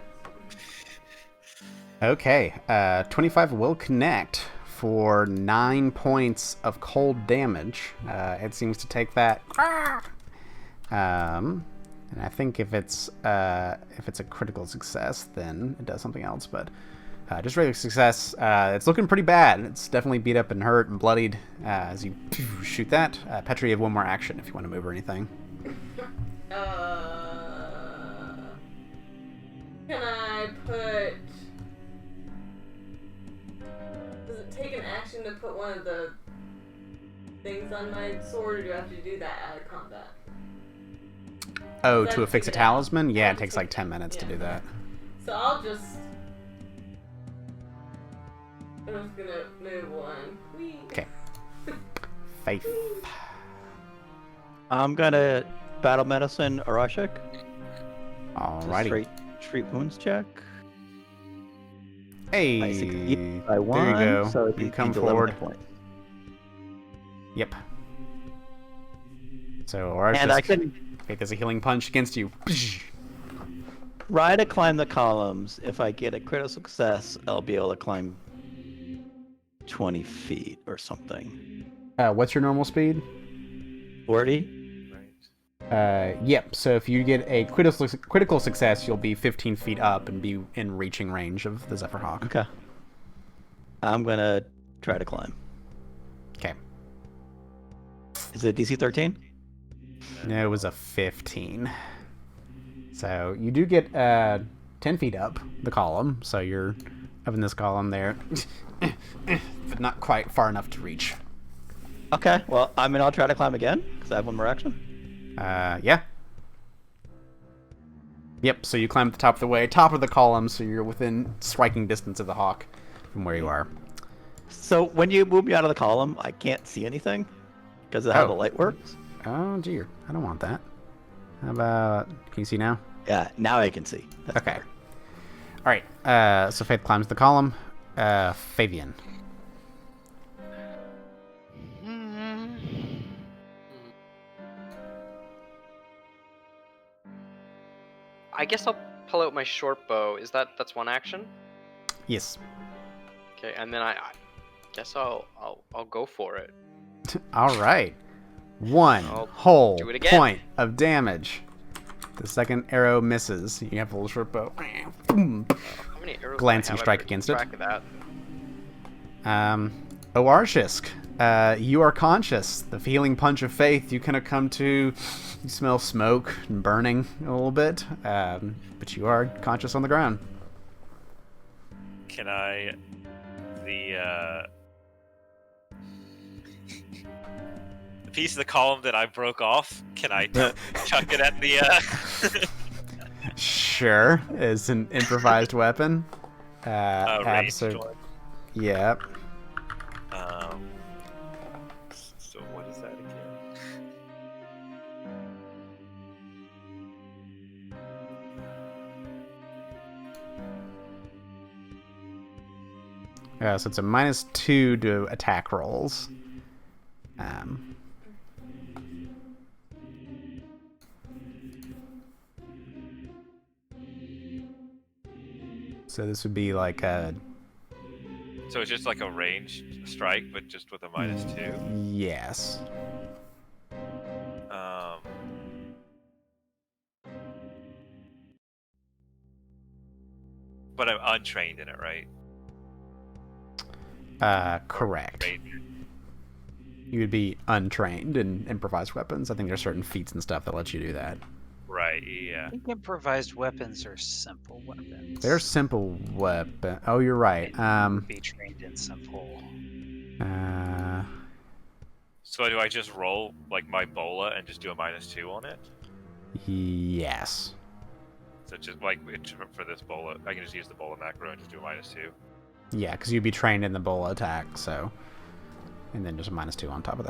Speaker 1: Okay. 25 will connect for 9 points of cold damage. It seems to take that. And I think if it's a critical success, then it does something else. But just regular success, it's looking pretty bad. It's definitely beat up and hurt and bloodied as you shoot that. Petra, you have one more action if you want to move or anything.
Speaker 2: Can I put... Does it take an action to put one of the things on my sword, or do I have to do that out of combat?
Speaker 1: Oh,
Speaker 2: Does
Speaker 1: to
Speaker 2: that
Speaker 1: affix a
Speaker 2: take it out?
Speaker 1: talisman? Yeah,
Speaker 2: I'll
Speaker 1: it takes
Speaker 2: take
Speaker 1: like 10 minutes to
Speaker 2: yeah.
Speaker 1: do that.
Speaker 2: So I'll just... I'm just gonna move one. Whee.
Speaker 1: Okay. Faith.
Speaker 3: I'm gonna battle medicine Arashik.
Speaker 1: Alrighty.
Speaker 3: Straight wounds check.
Speaker 1: Hey,
Speaker 3: I succeed by
Speaker 1: there
Speaker 3: one,
Speaker 1: you go.
Speaker 3: so
Speaker 1: You
Speaker 3: you
Speaker 1: come
Speaker 3: gained 11
Speaker 1: forward.
Speaker 3: hit points.
Speaker 1: Yep. So,
Speaker 3: And I
Speaker 1: Arashis,
Speaker 3: can
Speaker 1: Faith has a healing punch against you.
Speaker 3: try to climb the columns. If I get a critical success, I'll be able to climb 20 feet or something.
Speaker 1: What's your normal speed?
Speaker 3: 40?
Speaker 1: Yep. So if you get a critical success, you'll be 15 feet up and be in reaching range of the Zephyr Hawk.
Speaker 3: Okay. I'm gonna try to climb.
Speaker 1: Okay.
Speaker 3: Is it DC 13?
Speaker 1: No, it was a 15. So you do get 10 feet up the column. So you're up in this column there, but not quite far enough to reach.
Speaker 3: Okay. Well, I mean, I'll try to climb again because I have one more action.
Speaker 1: Yeah. Yep, so you climb at the top of the column, so you're within striking distance of the hawk from where you are.
Speaker 3: So when you move me out of the column, I can't see anything because of how
Speaker 1: Oh.
Speaker 3: the light works.
Speaker 1: Oh, dear. I don't want that. How about... Can you see now?
Speaker 3: Yeah, now I can see. That's
Speaker 1: Okay.
Speaker 3: better.
Speaker 1: Alright, so Faith climbs the column. Fabian.
Speaker 7: I guess I'll pull out my short bow. That's one action?
Speaker 1: Yes.
Speaker 7: Okay, and then I guess I'll go for it.
Speaker 1: Alright. One
Speaker 7: I'll
Speaker 1: whole
Speaker 7: do it again.
Speaker 1: point of damage. The second arrow misses. You have a little short bow. Boom.
Speaker 7: How many arrows?
Speaker 1: Glancing
Speaker 7: do I have?
Speaker 1: strike
Speaker 7: I
Speaker 1: against
Speaker 7: keep
Speaker 1: it.
Speaker 7: track of that.
Speaker 1: Oarshisk, you are conscious. The healing punch of faith, you kind of come to, you smell smoke and burning a little bit, but you are conscious on the ground.
Speaker 5: Can I... The piece of the column that I broke off, can I chuck it at the...
Speaker 1: Sure, it's an improvised weapon.
Speaker 5: ranged
Speaker 1: Absolutely.
Speaker 5: one?
Speaker 1: Yep.
Speaker 5: So what is that again?
Speaker 1: So it's a -2 to attack rolls. So this would be like a...
Speaker 5: So it's just like a ranged strike, but just with a -2?
Speaker 1: Yes.
Speaker 5: But I'm untrained in it, right?
Speaker 1: Correct.
Speaker 5: Trained.
Speaker 1: You would be untrained in improvised weapons. I think there's certain feats and stuff that let you do that.
Speaker 5: Right, yeah.
Speaker 6: I think improvised weapons are simple weapons.
Speaker 1: They're simple weapon. Oh, you're right.
Speaker 6: Be trained in simple.
Speaker 5: So do I just roll like my bola and just do a -2 on it?
Speaker 1: Yes.
Speaker 5: So just like for this bola, I can just use the bola macro and just do a -2.
Speaker 1: Yeah, because you'd be trained in the bola attack, so... And then just a -2 on top of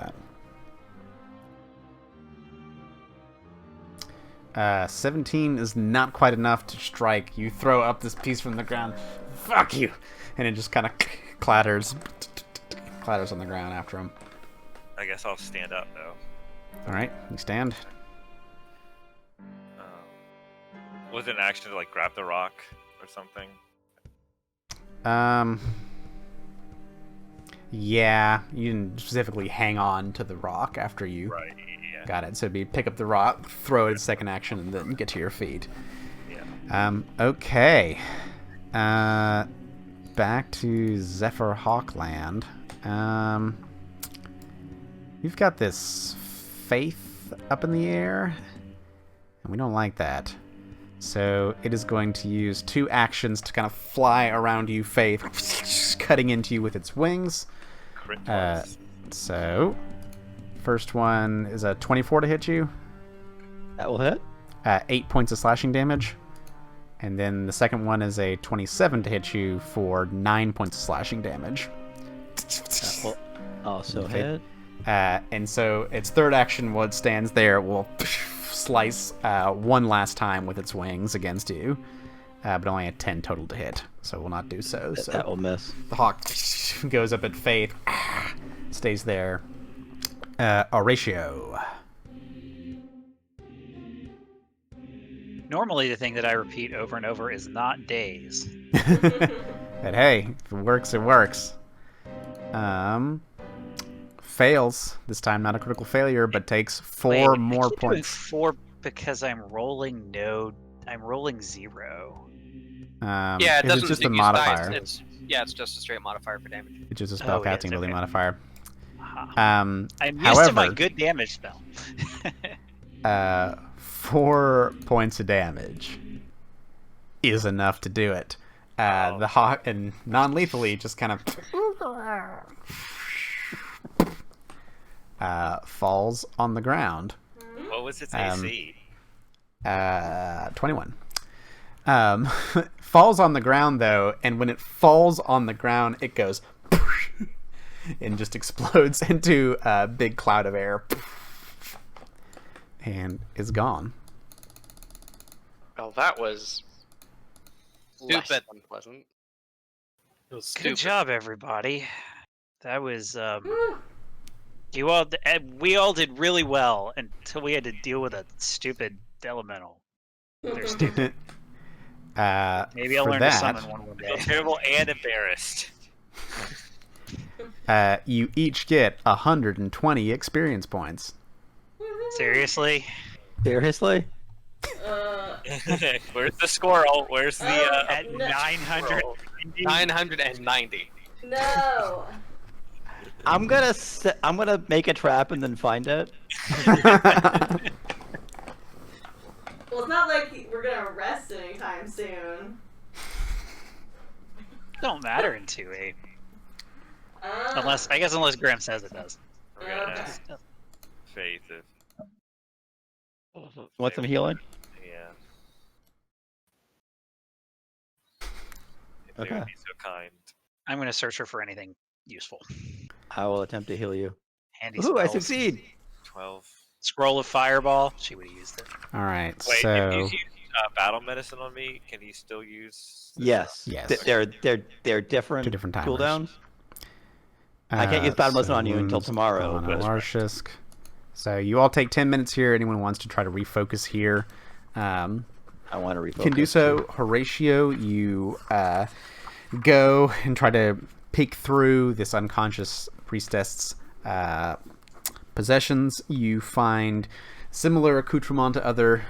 Speaker 1: that. 17 is not quite enough to strike. You throw up this piece from the ground. Fuck you! And it just kind of clatters on the ground after him.
Speaker 5: I guess I'll stand up though.
Speaker 1: Alright, you stand.
Speaker 5: Was it an action to like grab the rock or something?
Speaker 1: Yeah, you didn't specifically hang on to the rock after you got it. So it'd be pick up the rock, throw it as second action, and then get to your feet.
Speaker 5: Yeah.
Speaker 1: Okay. Back to Zephyr Hawkland. You've got this faith up in the air, and we don't like that. So it is going to use 2 actions to kind of fly around you, Faith, cutting into you with its wings. So, first one is a 24 to hit you.
Speaker 3: That will hit.
Speaker 1: 8 points of slashing damage. And then the second one is a 27 to hit you for 9 points of slashing damage.
Speaker 3: That will also hit.
Speaker 1: And so its third action, what stands there, will slice one last time with its wings against you. But only a 10 total to hit, so will not do so. So
Speaker 3: that will miss.
Speaker 1: The hawk goes up at Faith, stays there. Horatio.
Speaker 6: Normally, the thing that I repeat over and over is not days.
Speaker 1: But hey, if it works, it works. Fails. This time not a critical failure, but takes 4 more
Speaker 6: I keep doing
Speaker 1: points.
Speaker 6: 4 because I'm rolling 0.
Speaker 4: Yeah, it doesn't
Speaker 1: It's just a
Speaker 4: use
Speaker 1: modifier.
Speaker 4: dice. It's just a straight modifier for damage.
Speaker 1: It's just a spellcasting ability
Speaker 6: okay.
Speaker 1: modifier.
Speaker 6: I'm used
Speaker 1: However,
Speaker 6: to my good damage spell.
Speaker 1: 4 points of damage is enough to do it. The hawk, and non-lethally, just kind of falls on the ground.
Speaker 5: What was its AC?
Speaker 1: 21. Falls on the ground though, and when it falls on the ground, it goes and just explodes into a big cloud of air and is gone.
Speaker 7: Well, that was less
Speaker 4: Stupid.
Speaker 7: unpleasant.
Speaker 4: It was
Speaker 6: Good job, everybody. That was we all did really well until we had to deal with a stupid elemental. They're stupid. Maybe I'll
Speaker 1: for
Speaker 6: learn
Speaker 1: that,
Speaker 6: to summon one
Speaker 5: I feel
Speaker 6: day.
Speaker 5: terrible and embarrassed.
Speaker 1: You each get 120 experience points.
Speaker 6: Seriously?
Speaker 3: Seriously?
Speaker 5: Where's the squirrel? Where's the
Speaker 6: At
Speaker 2: No.
Speaker 6: 900.
Speaker 4: 990.
Speaker 2: No.
Speaker 3: I'm gonna make a trap and then find it.
Speaker 2: Well, it's not like we're gonna rest anytime soon.
Speaker 6: Don't matter in 2A.
Speaker 2: Ah.
Speaker 6: Unless Graham says it does.
Speaker 5: We're gonna
Speaker 2: Okay.
Speaker 5: ask Faith if
Speaker 3: Want some healing?
Speaker 5: if they
Speaker 3: Okay.
Speaker 5: would be so kind.
Speaker 6: I'm gonna search her for anything useful.
Speaker 3: I will attempt to heal you.
Speaker 6: Handy
Speaker 3: Ooh, I
Speaker 6: spells.
Speaker 3: succeed!
Speaker 5: 12.
Speaker 6: Scroll of Fireball. She would have used it.
Speaker 1: All right,
Speaker 5: Wait,
Speaker 1: so
Speaker 5: if you use battle medicine on me, can he still use? this
Speaker 3: Yes.
Speaker 1: Yes.
Speaker 3: They're different.
Speaker 1: 2 different timers.
Speaker 3: cooldowns. I can't use battle medicine on you until tomorrow.
Speaker 1: On
Speaker 3: but-
Speaker 1: Arshisk. So you all take 10 minutes here. Anyone wants to try to refocus here,
Speaker 3: I want to refocus.
Speaker 1: can do so. Horatio, you go and try to peek through this unconscious priestess' possessions. You find similar accoutrement to other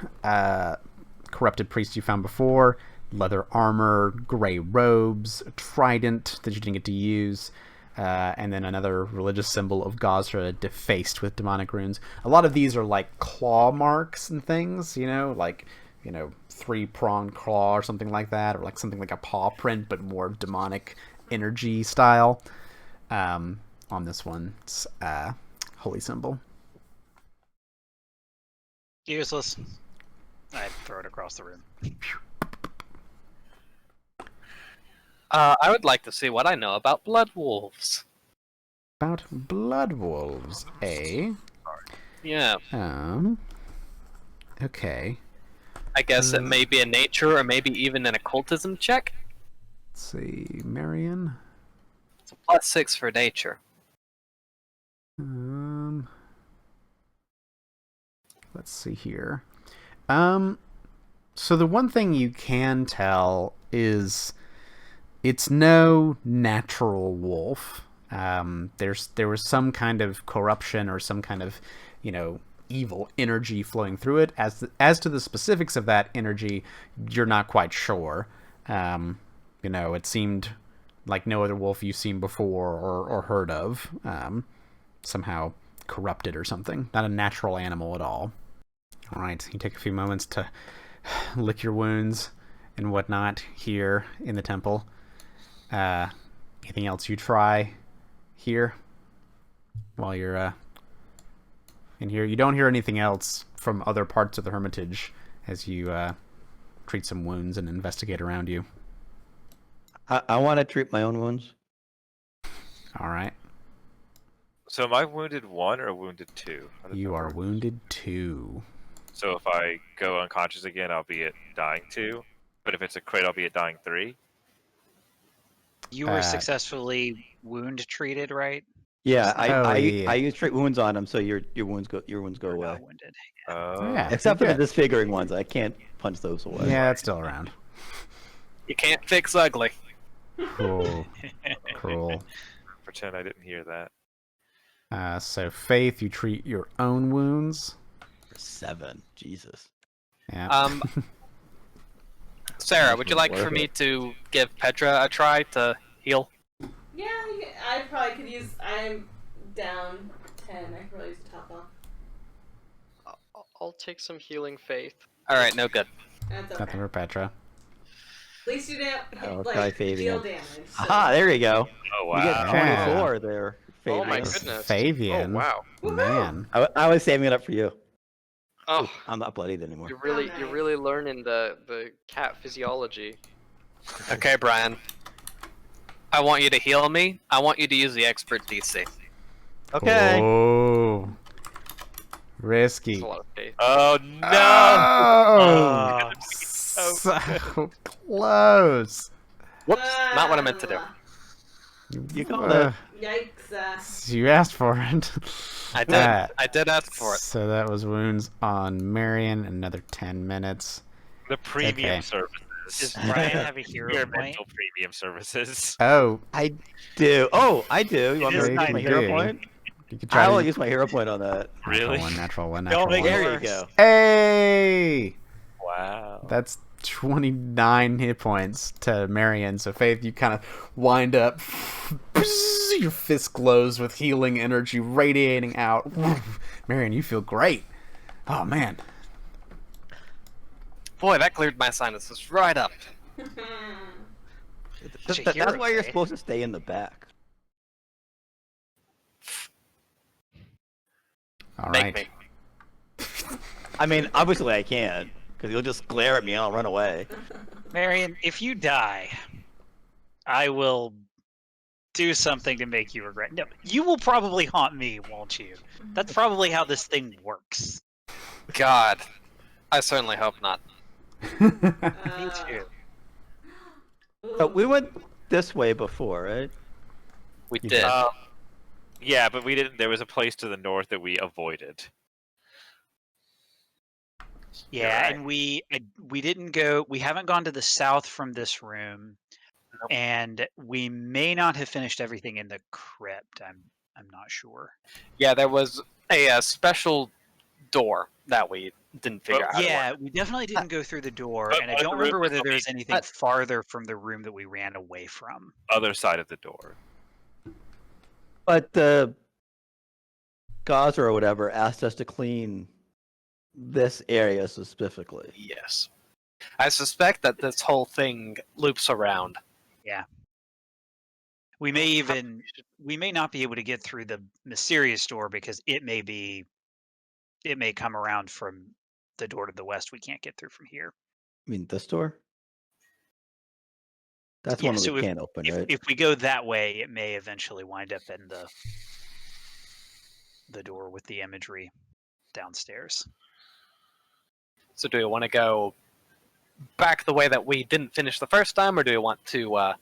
Speaker 1: corrupted priests you found before: leather armor, gray robes, a trident that you didn't get to use, and then another religious symbol of Gazra defaced with demonic runes. A lot of these are like claw marks and things, like 3-pronged claw or something like that, or like something like a paw print, but more demonic energy style. On this one, it's holy symbol.
Speaker 6: Useless. I throw it across the room.
Speaker 4: I would like to see what I know about blood wolves.
Speaker 1: About blood wolves, eh?
Speaker 4: Yeah,
Speaker 1: Okay.
Speaker 4: I guess it may be a nature or maybe even an occultism check.
Speaker 1: Let's see, Marion.
Speaker 4: It's a +6 for nature.
Speaker 1: Let's see here. So the one thing you can tell is it's no natural wolf. There was some kind of corruption or some kind of, evil energy flowing through it. As to the specifics of that energy, you're not quite sure. It seemed like no other wolf you've seen before or heard of. Somehow corrupted or something. Not a natural animal at all. All right, you take a few moments to lick your wounds and whatnot here in the temple. Anything else you try here while you're in here? You don't hear anything else from other parts of the hermitage as you treat some wounds and investigate around you.
Speaker 3: I want to treat my own wounds.
Speaker 1: All right.
Speaker 5: So am I wounded 1 or wounded 2?
Speaker 1: You are wounded 2.
Speaker 5: So if I go unconscious again, I'll be at dying 2. But if it's a crit, I'll be at dying 3.
Speaker 6: You were successfully wound treated, right?
Speaker 3: Yeah, I
Speaker 1: yeah.
Speaker 3: use treat wounds on them, so your wounds go away.
Speaker 6: Not wounded.
Speaker 1: Yeah.
Speaker 3: Except for the
Speaker 1: good.
Speaker 3: disfiguring ones, I can't punch those away.
Speaker 1: Yeah, that's still around.
Speaker 4: You can't fix ugly.
Speaker 1: Cool.
Speaker 5: Pretend I didn't hear that.
Speaker 1: So Faith, you treat your own wounds.
Speaker 3: 7, Jesus.
Speaker 1: Yeah.
Speaker 4: Sarah, would you like for me to give Petra a try to heal?
Speaker 2: Yeah, I probably could use. I'm down 10. I could probably use a top off.
Speaker 7: I'll take some healing faith.
Speaker 4: All right, no good.
Speaker 2: That's okay.
Speaker 1: Nothing for Petra.
Speaker 2: At least you didn't
Speaker 3: try
Speaker 2: deal
Speaker 3: Fabian.
Speaker 2: damage. So.
Speaker 3: Aha, there you go.
Speaker 5: Oh,
Speaker 3: You get
Speaker 5: wow.
Speaker 3: 24 there, Fabian.
Speaker 7: Oh my goodness.
Speaker 1: Fabian.
Speaker 7: Oh wow.
Speaker 1: Man.
Speaker 3: I was saving it up for you.
Speaker 7: Oh,
Speaker 3: I'm not bloodied anymore.
Speaker 7: you're
Speaker 2: nice.
Speaker 7: really learning the cat physiology.
Speaker 4: Okay, Brian. I want you to heal me. I want you to use the expert DC.
Speaker 3: Okay.
Speaker 1: Oh. Risky.
Speaker 7: That's a lot of faith.
Speaker 5: Oh, no!
Speaker 1: Oh. So close.
Speaker 4: Whoops, not what I meant to do.
Speaker 3: You called it.
Speaker 2: Yikes.
Speaker 1: You asked for it.
Speaker 4: I did. I did ask for it.
Speaker 1: So that was wounds on Marion. Another 10 minutes.
Speaker 5: The premium
Speaker 1: Okay.
Speaker 5: services.
Speaker 6: Does Brian have a hero point?
Speaker 5: Experimental premium services.
Speaker 1: Oh,
Speaker 3: I do. Oh, I do. You want me
Speaker 6: is
Speaker 3: to use
Speaker 1: nice.
Speaker 3: my hero
Speaker 1: You
Speaker 3: point?
Speaker 1: you could try
Speaker 3: I will
Speaker 1: to
Speaker 3: use my hero point on that.
Speaker 5: Really?
Speaker 1: Natural one.
Speaker 6: Don't make it
Speaker 3: There you
Speaker 6: worse.
Speaker 3: go.
Speaker 1: Hey!
Speaker 5: Wow.
Speaker 1: That's 29 hit points to Marion. So Faith, you kind of wind up. Your fist glows with healing energy radiating out. Marion, you feel great. Oh man.
Speaker 4: Boy, that cleared my sinuses right up.
Speaker 6: Such a
Speaker 3: That's
Speaker 6: hero,
Speaker 3: why you're
Speaker 6: eh?
Speaker 3: supposed to stay in the back.
Speaker 1: All
Speaker 4: Make
Speaker 1: right.
Speaker 4: me.
Speaker 3: I mean, obviously I can't, because you'll just glare at me and I'll run away.
Speaker 6: Marion, if you die, I will do something to make you regret. No, you will probably haunt me, won't you? That's probably how this thing works.
Speaker 4: God, I certainly hope not.
Speaker 6: Me too.
Speaker 3: We went this way before, right?
Speaker 4: We
Speaker 1: You
Speaker 4: did.
Speaker 5: Yeah, but we didn't. There was a place to the north that we avoided.
Speaker 6: Yeah,
Speaker 5: right.
Speaker 6: and we didn't go. We haven't gone to the south from this room,
Speaker 4: Nope.
Speaker 6: and we may not have finished everything in the crypt. I'm not sure.
Speaker 4: Yeah, there was a special door that we didn't figure out. how to
Speaker 6: Yeah,
Speaker 4: work.
Speaker 6: we definitely didn't go through the door,
Speaker 5: But
Speaker 6: and I
Speaker 5: the
Speaker 6: don't
Speaker 5: room
Speaker 6: remember
Speaker 5: was
Speaker 6: whether there was
Speaker 5: open.
Speaker 6: anything farther from the room that we ran away from.
Speaker 5: Other side of the door.
Speaker 3: But the Gaza or whatever asked us to clean this area specifically.
Speaker 4: Yes. I suspect that this whole thing loops around.
Speaker 6: We may not be able to get through the mysterious door because it may come around from the door to the west. We can't get through from here.
Speaker 3: I mean, this door? That's
Speaker 6: Yeah,
Speaker 3: one
Speaker 6: so
Speaker 3: we can't open, right?
Speaker 6: If we go that way, it may eventually wind up in the door with the imagery downstairs.
Speaker 4: So do we want to go back the way that we didn't finish the first time, or do we want to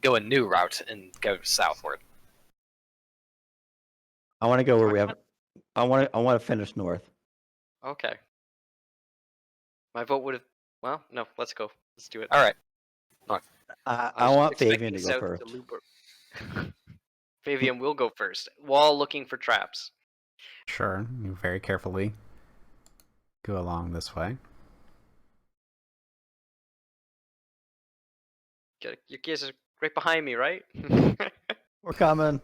Speaker 4: go a new route and go southward?
Speaker 3: I want to go where we have. I want to finish north.
Speaker 7: Okay. My vote would have. Well, no. Let's go. Let's do it.
Speaker 4: All right.
Speaker 3: I
Speaker 7: was
Speaker 3: want
Speaker 7: just
Speaker 3: Fabian to
Speaker 7: expecting
Speaker 3: go
Speaker 7: south
Speaker 3: first.
Speaker 7: loop. Fabian will go first while looking for traps.
Speaker 1: Sure. You very carefully go along this way.
Speaker 7: Your kids are right behind me, right?
Speaker 3: We're coming.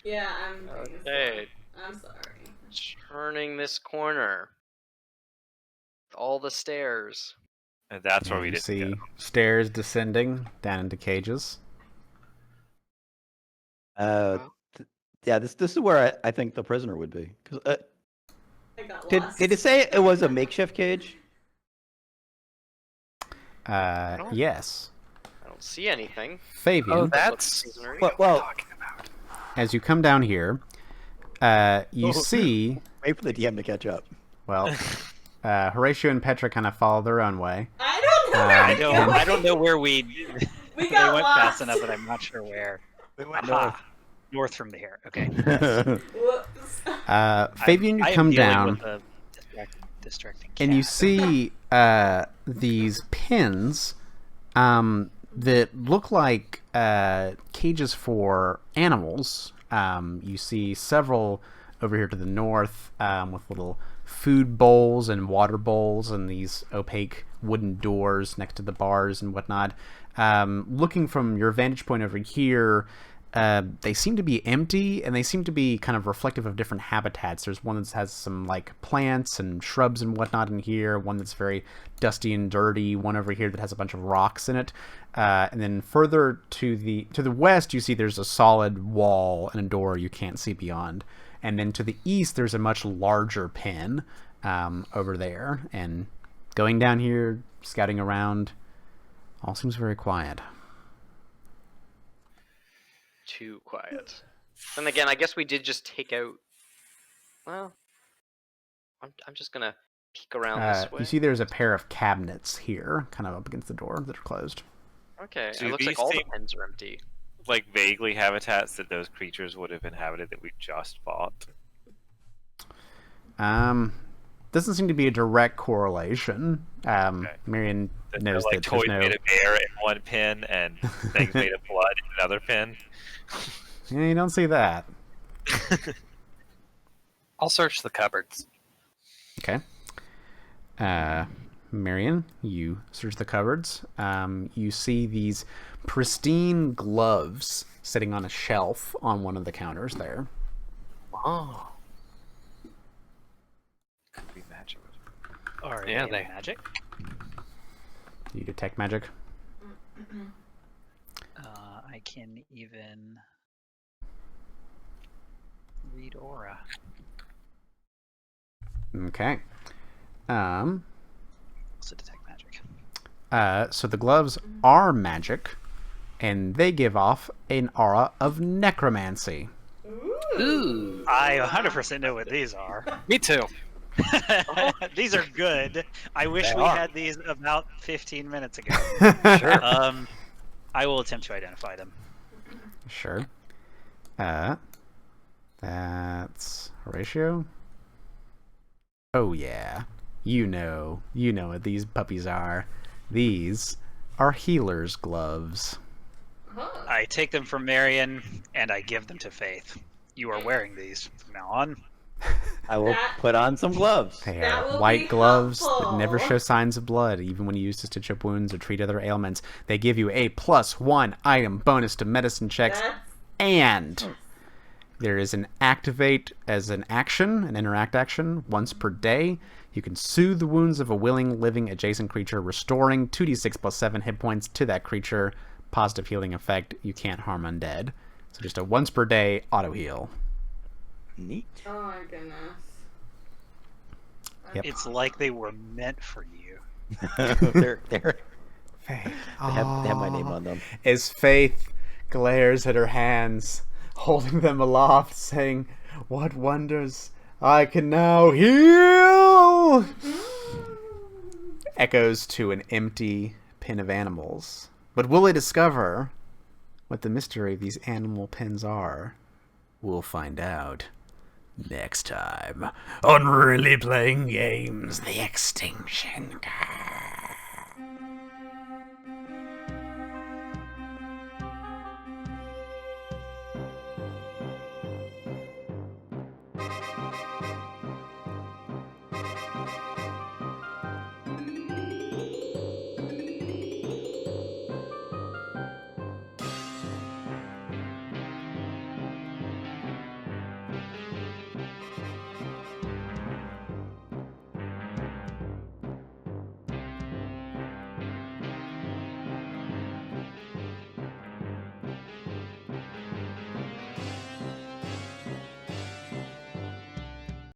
Speaker 2: Yeah, I'm.
Speaker 7: Okay.
Speaker 2: I'm sorry.
Speaker 7: Turning this corner. All the stairs.
Speaker 5: And that's where
Speaker 1: And
Speaker 5: we
Speaker 1: you
Speaker 5: didn't
Speaker 1: see
Speaker 5: go.
Speaker 1: stairs descending down into cages.
Speaker 3: Yeah, this is where I think the prisoner would be. 'Cause,
Speaker 2: I got
Speaker 3: did
Speaker 2: lost.
Speaker 3: it say it was a makeshift cage?
Speaker 1: Yes.
Speaker 7: I don't see anything.
Speaker 1: Fabian,
Speaker 4: Oh, that's
Speaker 3: Well,
Speaker 1: as you come down here, you see,
Speaker 3: wait for the DM to catch up.
Speaker 1: well, Horatio and Petra kind of follow their own way.
Speaker 2: I don't know.
Speaker 6: I don't know where we
Speaker 2: We got
Speaker 6: went
Speaker 2: lost.
Speaker 6: fast enough, but I'm not sure where.
Speaker 3: We went
Speaker 6: Aha. North from here. Okay.
Speaker 2: Whoops.
Speaker 1: Fabian, you
Speaker 6: I am
Speaker 1: come
Speaker 6: dealing
Speaker 1: down,
Speaker 6: with a distracting
Speaker 1: and you
Speaker 6: cat.
Speaker 1: see these pins that look like cages for animals. You see several over here to the north with little food bowls and water bowls and these opaque wooden doors next to the bars and whatnot. Looking from your vantage point over here, they seem to be empty, and they seem to be kind of reflective of different habitats. There's one that has some like plants and shrubs and whatnot in here, one that's very dusty and dirty, one over here that has a bunch of rocks in it, and then further to the west you see there's a solid wall and a door you can't see beyond, and then to the east there's a much larger pen over there. And going down here, scouting around, all seems very quiet.
Speaker 7: Too quiet. Then again, I guess we did just take out. Well, I'm just gonna peek around this way.
Speaker 1: You see there's a pair of cabinets here, kind of up against the door, that are closed.
Speaker 7: Okay,
Speaker 5: Do
Speaker 7: it looks
Speaker 5: these
Speaker 7: like all the
Speaker 5: seem-
Speaker 7: pens are empty.
Speaker 5: Like vaguely habitats that those creatures would have inhabited that we just fought.
Speaker 1: Doesn't seem to be a direct correlation. Marion
Speaker 5: That
Speaker 1: knows
Speaker 5: like
Speaker 1: that
Speaker 5: toys
Speaker 1: there's
Speaker 5: made
Speaker 1: no.
Speaker 5: of air in one pin and things made of blood in another pin.
Speaker 1: Yeah, you don't see that.
Speaker 4: I'll search the cupboards.
Speaker 1: Okay. Marion, you search the cupboards. You see these pristine gloves sitting on a shelf on one of the counters there.
Speaker 4: Oh.
Speaker 5: Could be magic.
Speaker 6: Are
Speaker 4: Yeah,
Speaker 6: they
Speaker 4: they-
Speaker 6: magic?
Speaker 1: You detect magic.
Speaker 6: I can even read aura.
Speaker 1: Okay.
Speaker 6: Also detect magic.
Speaker 1: So the gloves are magic, and they give off an aura of necromancy.
Speaker 4: Ooh.
Speaker 6: I 100% know what these are.
Speaker 4: Me too.
Speaker 6: These are good. I wish
Speaker 1: They
Speaker 6: we
Speaker 1: are.
Speaker 6: had these about 15 minutes ago.
Speaker 1: Sure.
Speaker 6: I will attempt to identify them.
Speaker 1: Sure. That's Horatio. Oh yeah. You know what these puppies are. These are healer's gloves.
Speaker 2: Huh.
Speaker 6: I take them from Marion and I give them to Faith. You are wearing these from now on.
Speaker 3: I will put on some gloves.
Speaker 1: They
Speaker 2: That
Speaker 1: are
Speaker 2: will
Speaker 1: white
Speaker 2: be
Speaker 1: gloves that
Speaker 2: helpful.
Speaker 1: never show signs of blood, even when used to stitch up wounds or treat other ailments. They give you a +1 item bonus to medicine checks,
Speaker 2: That's
Speaker 1: and there is an activate as an action, an interact action, once per day. You can soothe the wounds of a willing, living, adjacent creature, restoring 2d6 + 7 hit points to that creature. Positive healing effect. You can't harm undead. So just a once per day auto heal.
Speaker 3: Neat.
Speaker 2: oh my goodness.
Speaker 1: Yep.
Speaker 6: It's like they were meant for you.
Speaker 3: they're
Speaker 1: Faith.
Speaker 3: They have my name on them.
Speaker 1: As Faith glares at her hands, holding them aloft, saying, "What wonders I can now heal!" Echoes to an empty pen of animals. But will they discover what the mystery of these animal pens are? We'll find out next time on Really Playing Games, the Extinction.